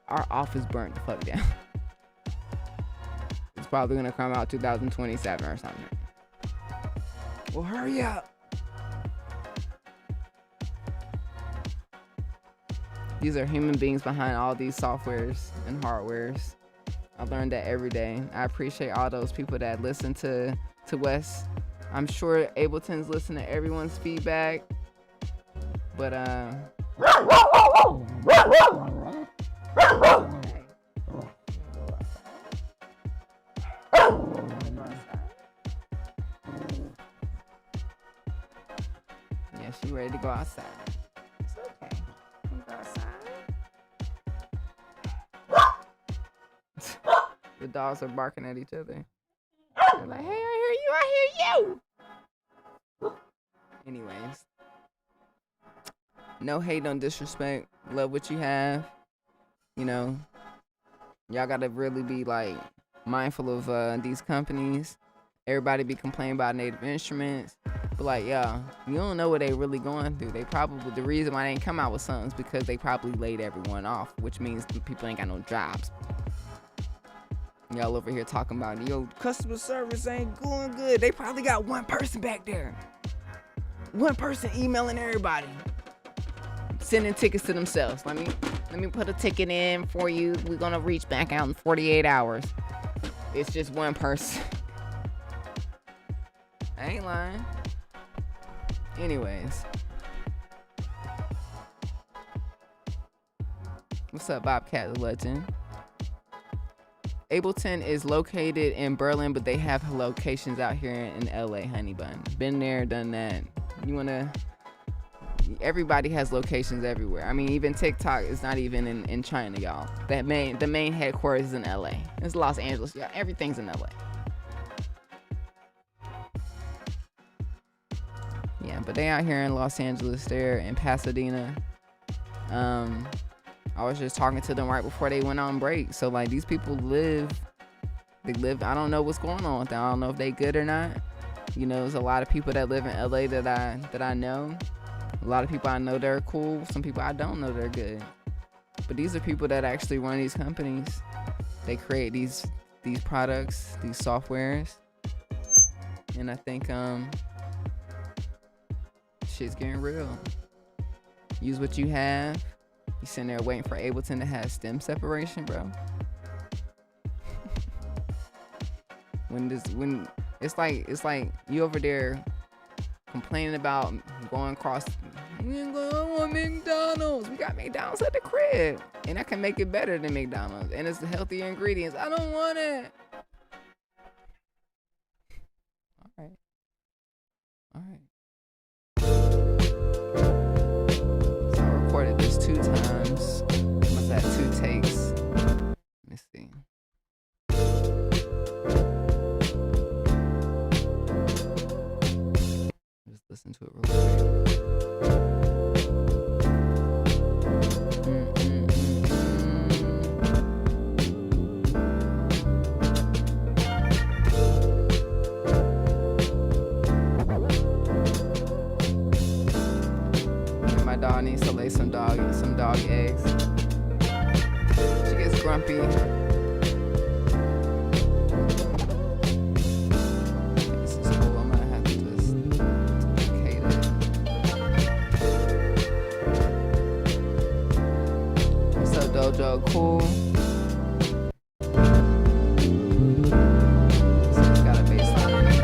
our office burnt the fuck down. It's probably gonna come out 2027 or something. Well, hurry up. These are human beings behind all these softwares and hardwares. I learned that every day. I appreciate all those people that listen to Wes. I'm sure Ableton's listening to everyone's feedback. But yeah, she ready to go outside. It's okay. You can go outside. The dogs are barking at each other. They're like, hey, I hear you. Anyways. No hate, no disrespect. Love what you have. You know, y'all gotta really be like mindful of these companies. Everybody be complaining about Native Instruments. But like, yeah, you don't know what they really going through. They probably, the reason why they ain't come out with something is because they probably laid everyone off, which means people ain't got no jobs. Y'all over here talking about, yo, customer service ain't going good. They probably got one person back there. One person emailing everybody. Sending tickets to themselves. Let me put a ticket in for you. We're gonna reach back out in 48 hours. It's just one person. I ain't lying. Anyways. What's up, Bobcat the Legend? Ableton is located in Berlin, but they have locations out here in LA, honey bun. Been there, done that. You wanna... Everybody has locations everywhere. I mean, even TikTok is not even in China, y'all. The main headquarters is in LA. It's Los Angeles. Yeah, everything's in LA. Yeah, but they out here in Los Angeles. They're in Pasadena. I was just talking to them right before they went on break. So like, these people live. I don't know what's going on with them. I don't know if they good or not. You know, there's a lot of people that live in LA that I know. A lot of people I know they're cool. Some people I don't know they're good. But these are people that actually run these companies. They create these products, these softwares. And I think shit's getting real. Use what you have. You sitting there waiting for Ableton to have stem separation, bro. when it's like you over there complaining about going across. I want McDonald's. We got McDonald's at the crib, and I can make it better than McDonald's, and it's the healthier ingredients. I don't want it. All right. listen to it real quick. My dog needs to lay some dog eggs. She gets grumpy. This is cool. I'm gonna have to just duplicate it. What's up, Dojo? Cool. So it's got a bass line in it.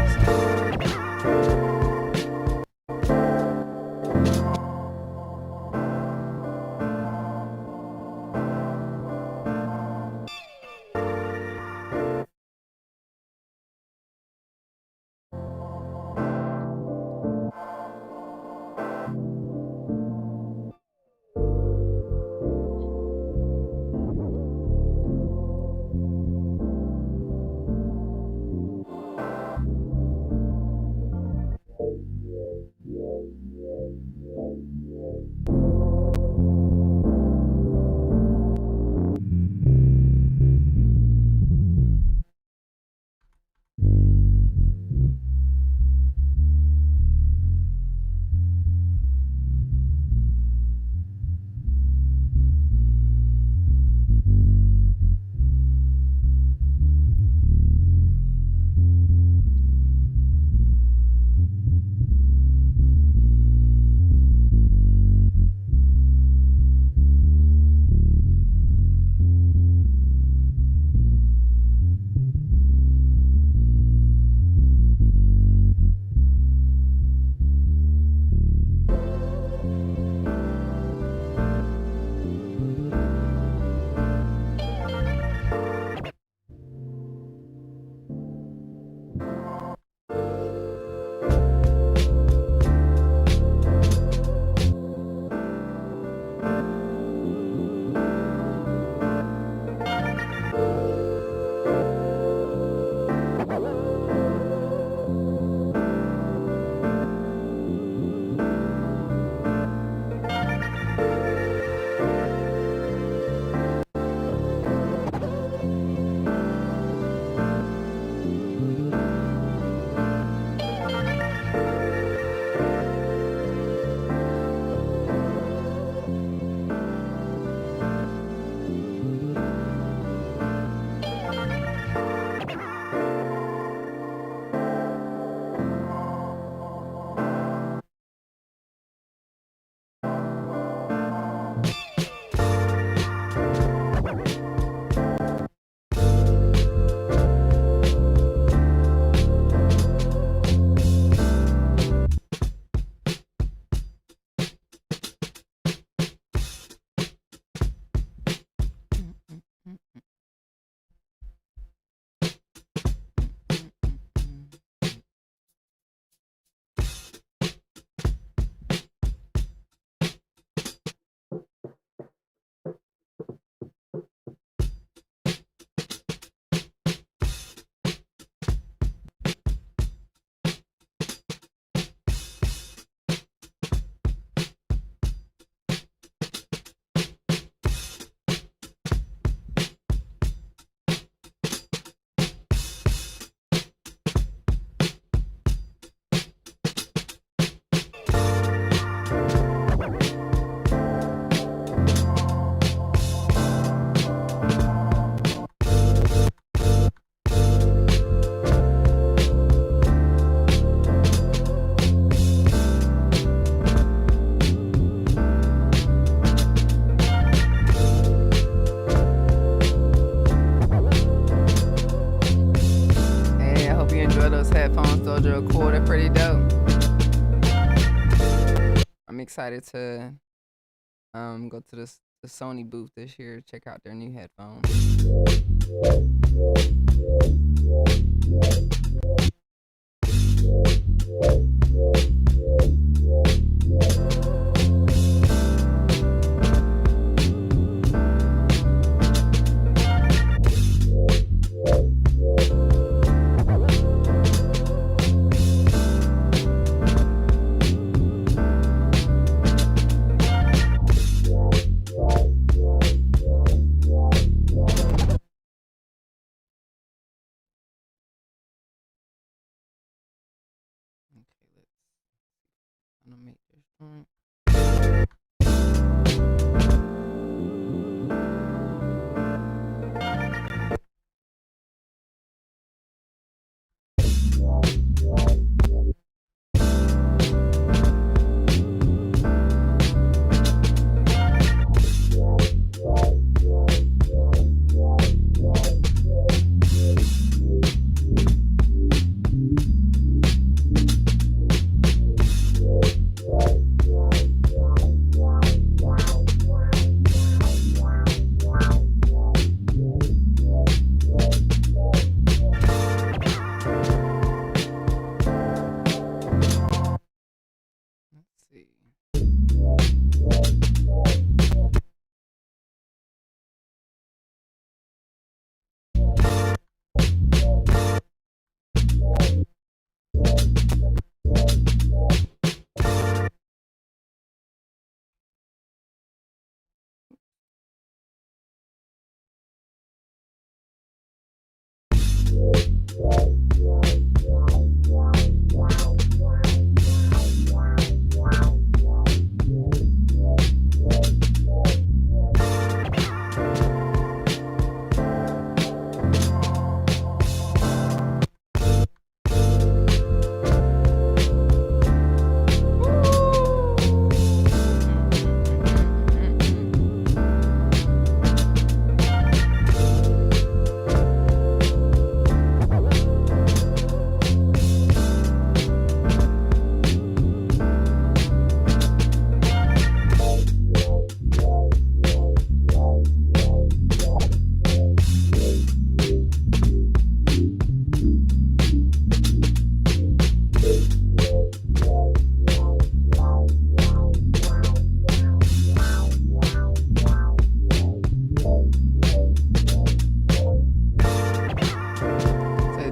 Excited to go to the Sony booth this year, check out their new headphones. Mm. Let's see.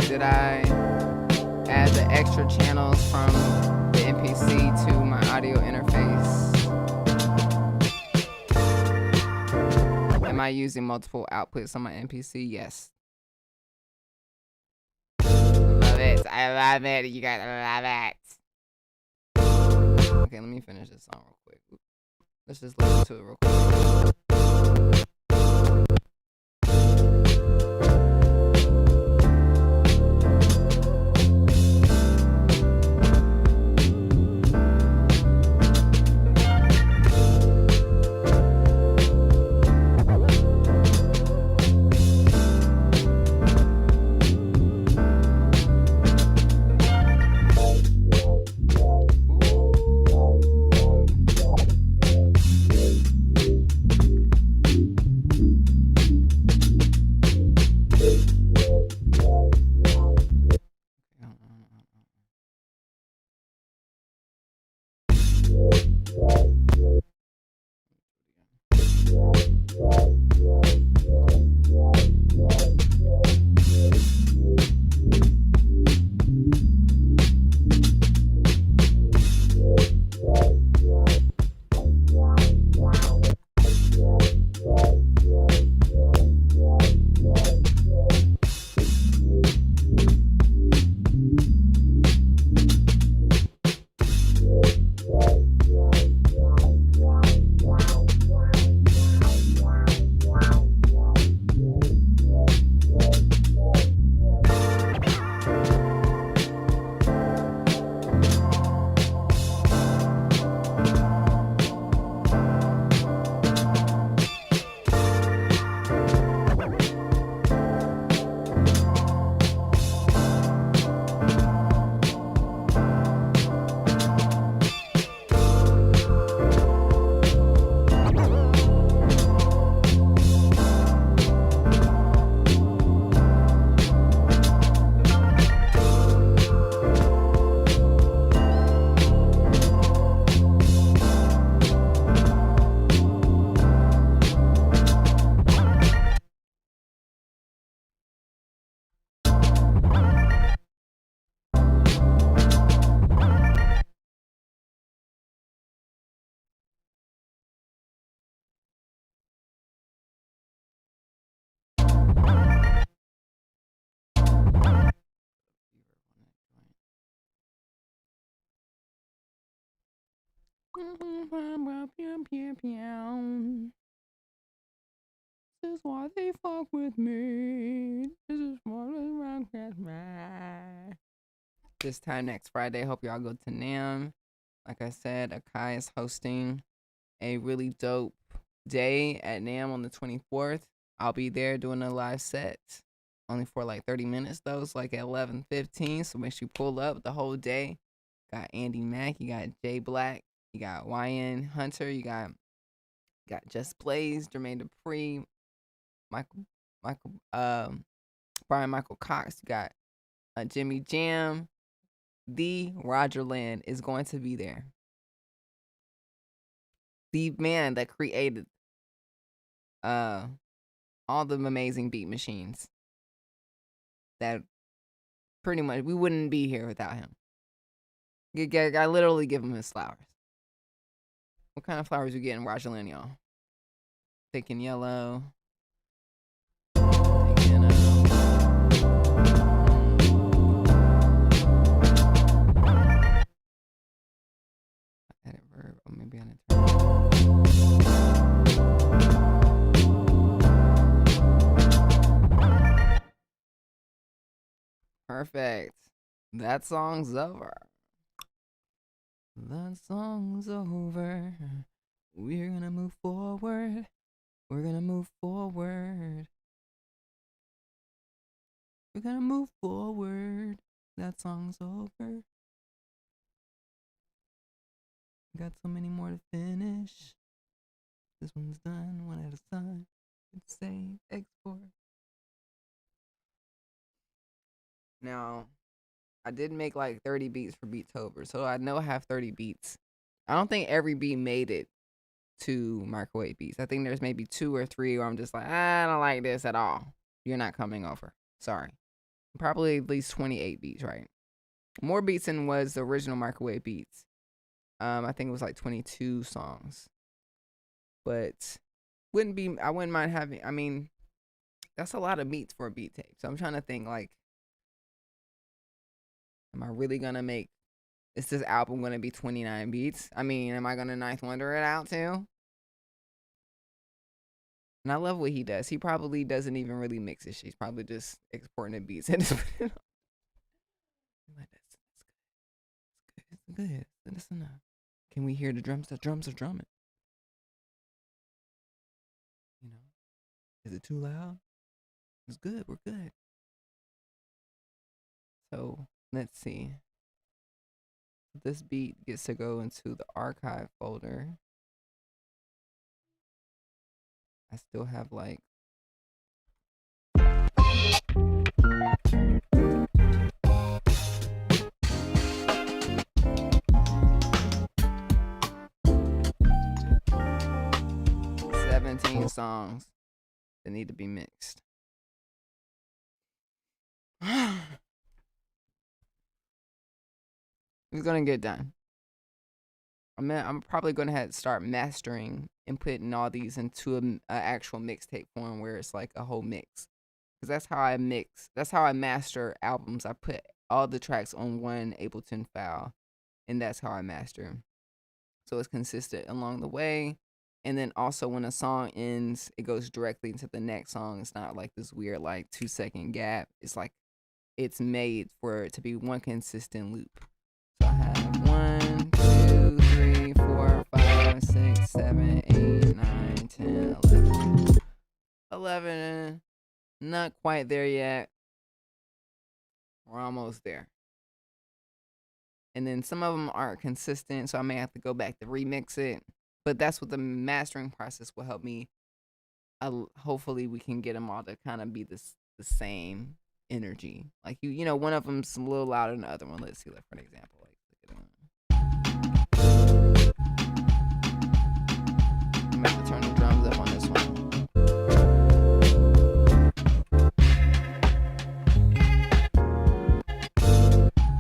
Did I add the extra channels from the MPC to my audio interface? Am I using multiple outputs on my MPC? Yes. I love it. I love it. You gotta love it. Okay, let me finish this song real quick. Let's just listen to it real quick. This is why they fuck with me. This is why they rock with me. This time next Friday, hope y'all go to NAMM. Like I said, Akai is hosting a really dope day at NAMM on the 24th. I'll be there doing a live set. Only for like 30 minutes though. It's like at 11:15. So make sure you pull up the whole day. Got Andy Mack, you got Jay Black, you got YN Hunter, you got Just Blaze, Jermaine Dupri, Brian Michael Cox, you got Jimmy Jam. The Roger Land is going to be there. The man that created all the amazing beat machines that pretty much we wouldn't be here without him. I literally give him his flowers. What kind of flowers you getting, Roger Land, y'all? Thick and yellow. Edit verb. Oh, maybe I need to Perfect. That song's over. That song's over. We're gonna move forward. We're gonna move forward. We're gonna move forward. That song's over. Got so many more to finish. This one's done, one at a time. It's save, export. Now, I did make like 30 beats for Beattober, so I know I have 30 beats. I don't think every beat made it to microwave beats. I think there's maybe 2 or 3 where I'm just like, I don't like this at all. You're not coming over. Sorry. Probably at least 28 beats, right? More beats than was the original microwave beats. I think it was like 22 songs. But I wouldn't mind having, I mean, that's a lot of beats for a beat tape. So I'm trying to think like, am I really gonna make, is this album gonna be 29 beats? I mean, am I gonna ninth wonder it out too? And I love what he does. He probably doesn't even really mix his shit. He's probably just exporting the beats and just putting it on. Like, that's good. It's good. That's enough. Can we hear the drums? The drums are drumming. You know, is it too loud? It's good. We're good. So let's see. This beat gets to go into the archive folder. I still have like songs that need to be mixed. It's gonna get done. I'm probably gonna have to start mastering and putting all these into an actual mixtape form where it's like a whole mix. Because that's how I mix. That's how I master albums. I put all the tracks on one Ableton file, and that's how I master. So it's consistent along the way. And then also when a song ends, it goes directly into the next song. It's not like this weird like 2-second gap. It's like it's made for it to be one consistent loop. So I have 1, 2, 3, 4, 5, 6, 7, 8, 9, 10, 11. 11. Not quite there yet. We're almost there. And then some of them aren't consistent, so I may have to go back to remix it. But that's what the mastering process will help me. Hopefully we can get them all to kind of be the same energy. Like you know, one of them's a little louder than the other one. Let's see, like for an example. Like, I'm gonna have to turn the drums up on this one.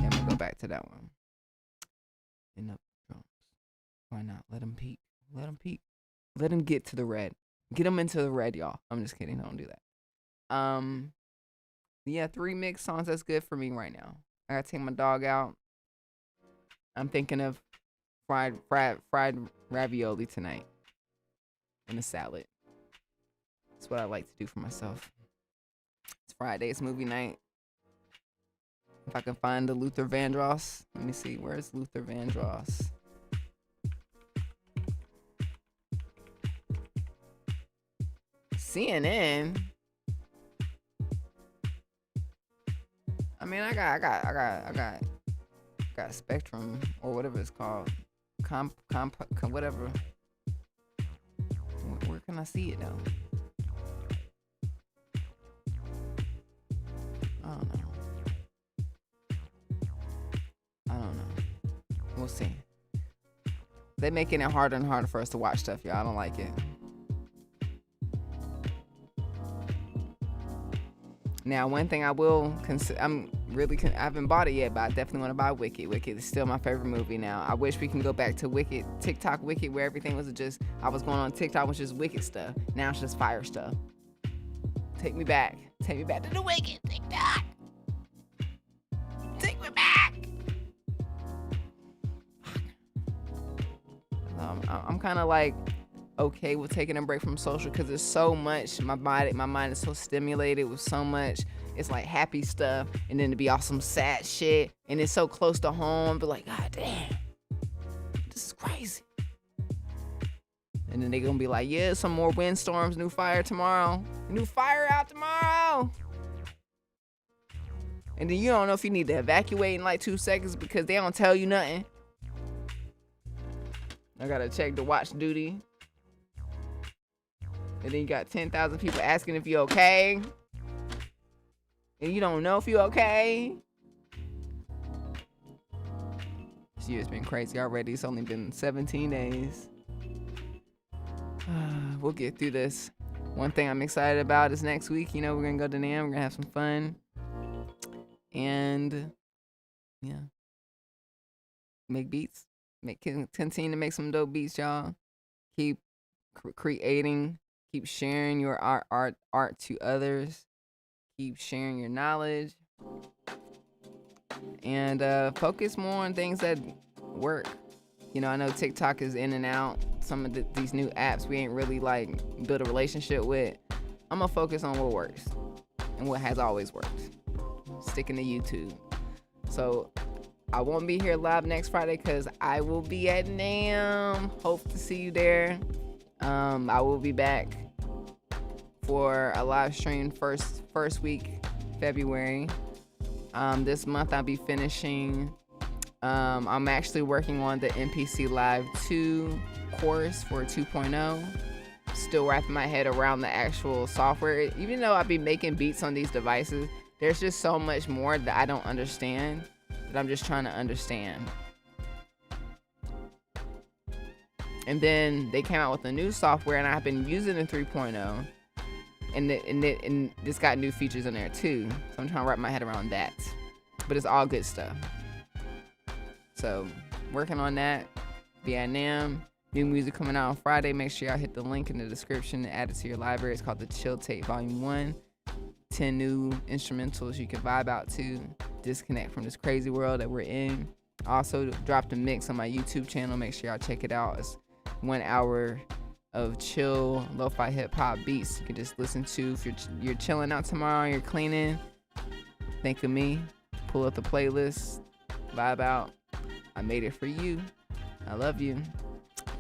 Yeah, I'm gonna go back to that one. And up drums. Why not? Let them peak. Let them peak. Let them get to the red. Get them into the red, y'all. I'm just kidding. Don't do that. Yeah, 3 mix songs. That's good for me right now. I gotta take my dog out. I'm thinking of fried ravioli tonight and a salad. That's what I like to do for myself. It's Friday. It's movie night. If I can find the Luther Vandross. Let me see. Where's Luther Vandross? CNN. I mean, I got Spectrum or whatever it's called. Whatever. Where can I see it though? I don't know. We'll see. They're making it harder and harder for us to watch stuff, y'all. I don't like it. Now, one thing I will consider, I haven't bought it yet, but I definitely want to buy Wicked. Wicked is still my favorite movie now. I wish we can go back to Wicked, TikTok Wicked, where everything was just, I was going on TikTok, was just Wicked stuff. Now it's just fire stuff. Take me back. Take me back to the Wicked TikTok. Take me back. I'm kind of like okay with taking a break from social because there's so much. My mind is so stimulated with so much. It's like happy stuff, and then to be all some sad shit, and it's so close to home. But like, God damn, this is crazy. And then they gonna be like, yeah, some more windstorms, new fire tomorrow, new fire out tomorrow. And then you don't know if you need to evacuate in like 2 seconds because they don't tell you nothing. I gotta check the watch duty. And then you got 10,000 people asking if you're okay. And you don't know if you're okay. This year's been crazy already. It's only been 17 days. We'll get through this. One thing I'm excited about is next week, we're gonna go to NAMM. We're gonna have some fun. And yeah. Make beats. Continue to make some dope beats, y'all. Keep creating. Keep sharing your art to others. Keep sharing your knowledge. And focus more on things that work. I know TikTok is in and out. Some of these new apps we ain't really like build a relationship with. I'm gonna focus on what works and what has always worked. Sticking to YouTube. So I won't be here live next Friday because I will be at NAMM. Hope to see you there. I will be back for a live stream first week, February. This month I'll be finishing. I'm actually working on the MPC Live 2 course for 2.0. Still wrapping my head around the actual software. Even though I'll be making beats on these devices, there's just so much more that I don't understand that I'm just trying to understand. And then they came out with a new software, and I've been using the 3.0, and this got new features in there too. So I'm trying to wrap my head around that. But it's all good stuff. So working on that. Be at NAMM. New music coming out on Friday. Make sure y'all hit the link in the description and add it to your library. It's called the Chill Tape Volume 1. 10 new instrumentals you can vibe out to. Disconnect from this crazy world that we're in. Also dropped a mix on my YouTube channel. Make sure y'all check it out. It's 1 hour of chill lo-fi hip-hop beats you can just listen to if you're chilling out tomorrow, you're cleaning. Think of me. Pull up the playlist. Vibe out. I made it for you. I love you.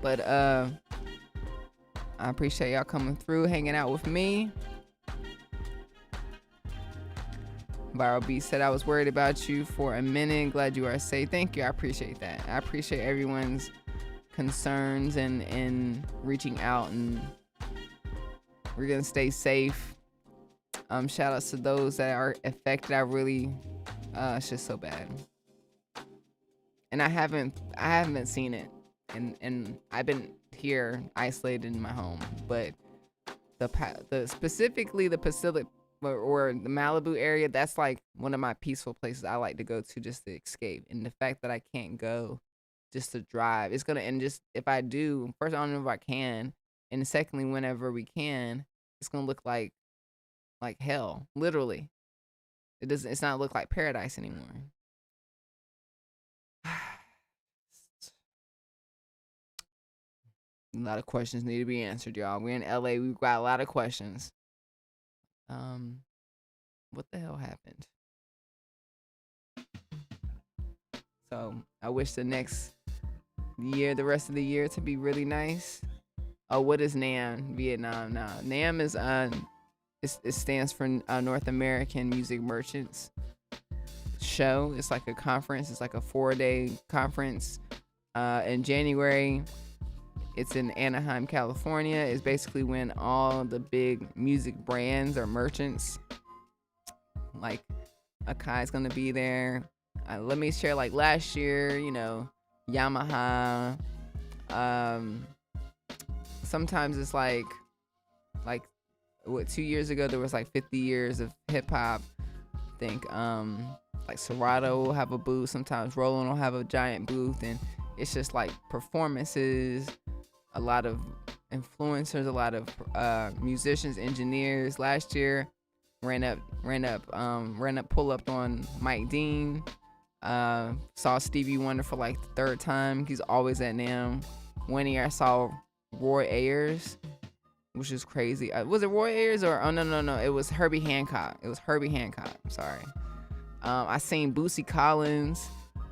But I appreciate y'all coming through, hanging out with me. Viral B said, I was worried about you for a minute. Glad you are safe. Thank you. I appreciate that. I appreciate everyone's concerns and reaching out, and we're going to stay safe. Shout outs to those that are affected. I really, it's just so bad. And I haven't seen it. And I've been here isolated in my home, but specifically the Pacific or the Malibu area, that's like one of my peaceful places I like to go to just to escape. And the fact that I can't go just to drive, it's gonna, and just if I do, first I don't know if I can, and secondly, whenever we can, it's gonna look like hell, literally. It's not look like paradise anymore. A lot of questions need to be answered, y'all. We're in LA. We've got a lot of questions. What the hell happened? So I wish the rest of the year to be really nice. Oh, what is NAMM? Vietnam. Now, NAMM is it stands for North American Music Merchants Show. It's like a conference. It's like a 4-day conference. In January, it's in Anaheim, California. It's basically when all the big music brands or merchants, like Akai's gonna be there. Let me share, like last year, Yamaha. Sometimes it's like what, 2 years ago there was like 50 years of hip hop. I think like Serato will have a booth. Sometimes Roland will have a giant booth, and it's just like performances, a lot of influencers, a lot of musicians, engineers. Last year ran up pull up on Mike Dean. Saw Stevie Wonder for like the 3rd time. He's always at NAMM. One year I saw Roy Ayers, which is crazy. Was it Roy Ayers or no, it was Herbie Hancock. I'm sorry. I seen Bootsy Collins.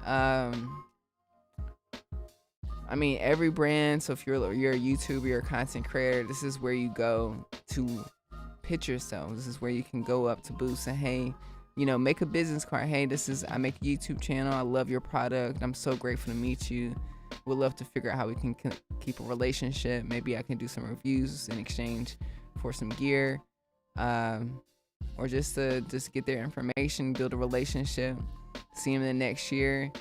I mean, every brand. So if you're a YouTuber, you're a content creator, this is where you go to pitch yourself. This is where you can go up to booths and, hey, make a business card. Hey, I make a YouTube channel. I love your product. I'm so grateful to meet you. Would love to figure out how we can keep a relationship. Maybe I can do some reviews in exchange for some gear, or just to get their information, build a relationship, see them the next year.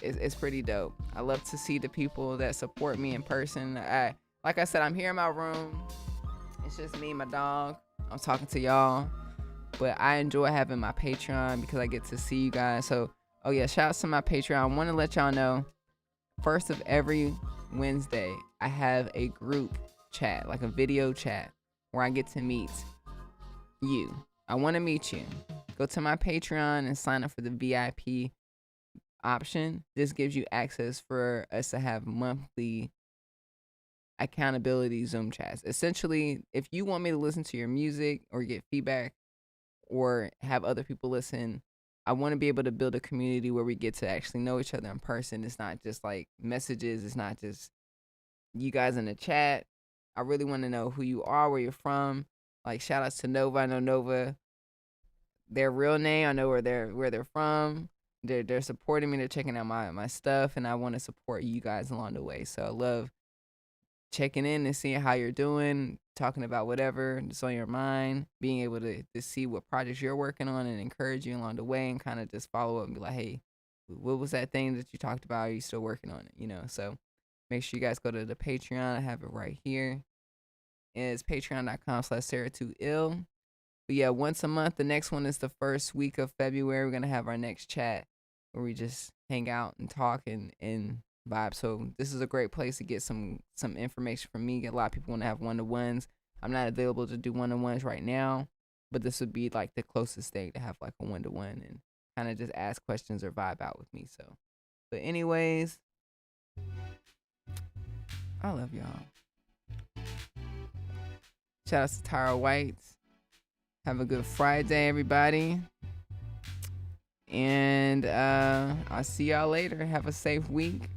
It's pretty dope. I love to see the people that support me in person. Like I said, I'm here in my room. It's just me and my dog. I'm talking to y'all, but I enjoy having my Patreon because I get to see you guys. So, oh yeah, shout out to my Patreon. I want to let y'all know, first of every Wednesday, I have a group chat, like a video chat, where I get to meet you. I want to meet you. Go to my Patreon and sign up for the VIP option. This gives you access for us to have monthly accountability Zoom chats. Essentially, if you want me to listen to your music or get feedback or have other people listen, I want to be able to build a community where we get to actually know each other in person. It's not just like messages. It's not just you guys in the chat. I really want to know who you are, where you're from. Like, shout outs to Nova. I know Nova, their real name. I know where they're from. They're supporting me. They're checking out my stuff, and I want to support you guys along the way. So I love checking in and seeing how you're doing, talking about whatever that's on your mind, being able to see what projects you're working on and encourage you along the way, and kind of just follow up and be like, hey, what was that thing that you talked about? Are you still working on it? So make sure you guys go to the Patreon. I have it right here. It's patreon.com/Sarah2ill. But yeah, once a month. The next one is the first week of February. We're going to have our next chat where we just hang out and talk and vibe. So this is a great place to get some information from me. A lot of people want to have one-to-ones. I'm not available to do one-to-ones right now, but this would be like the closest thing to have like a one-to-one and kind of just ask questions or vibe out with me. So, but anyways, I love y'all. Shout out to Tyra White. Have a good Friday, everybody. And I'll see y'all later. Have a safe week.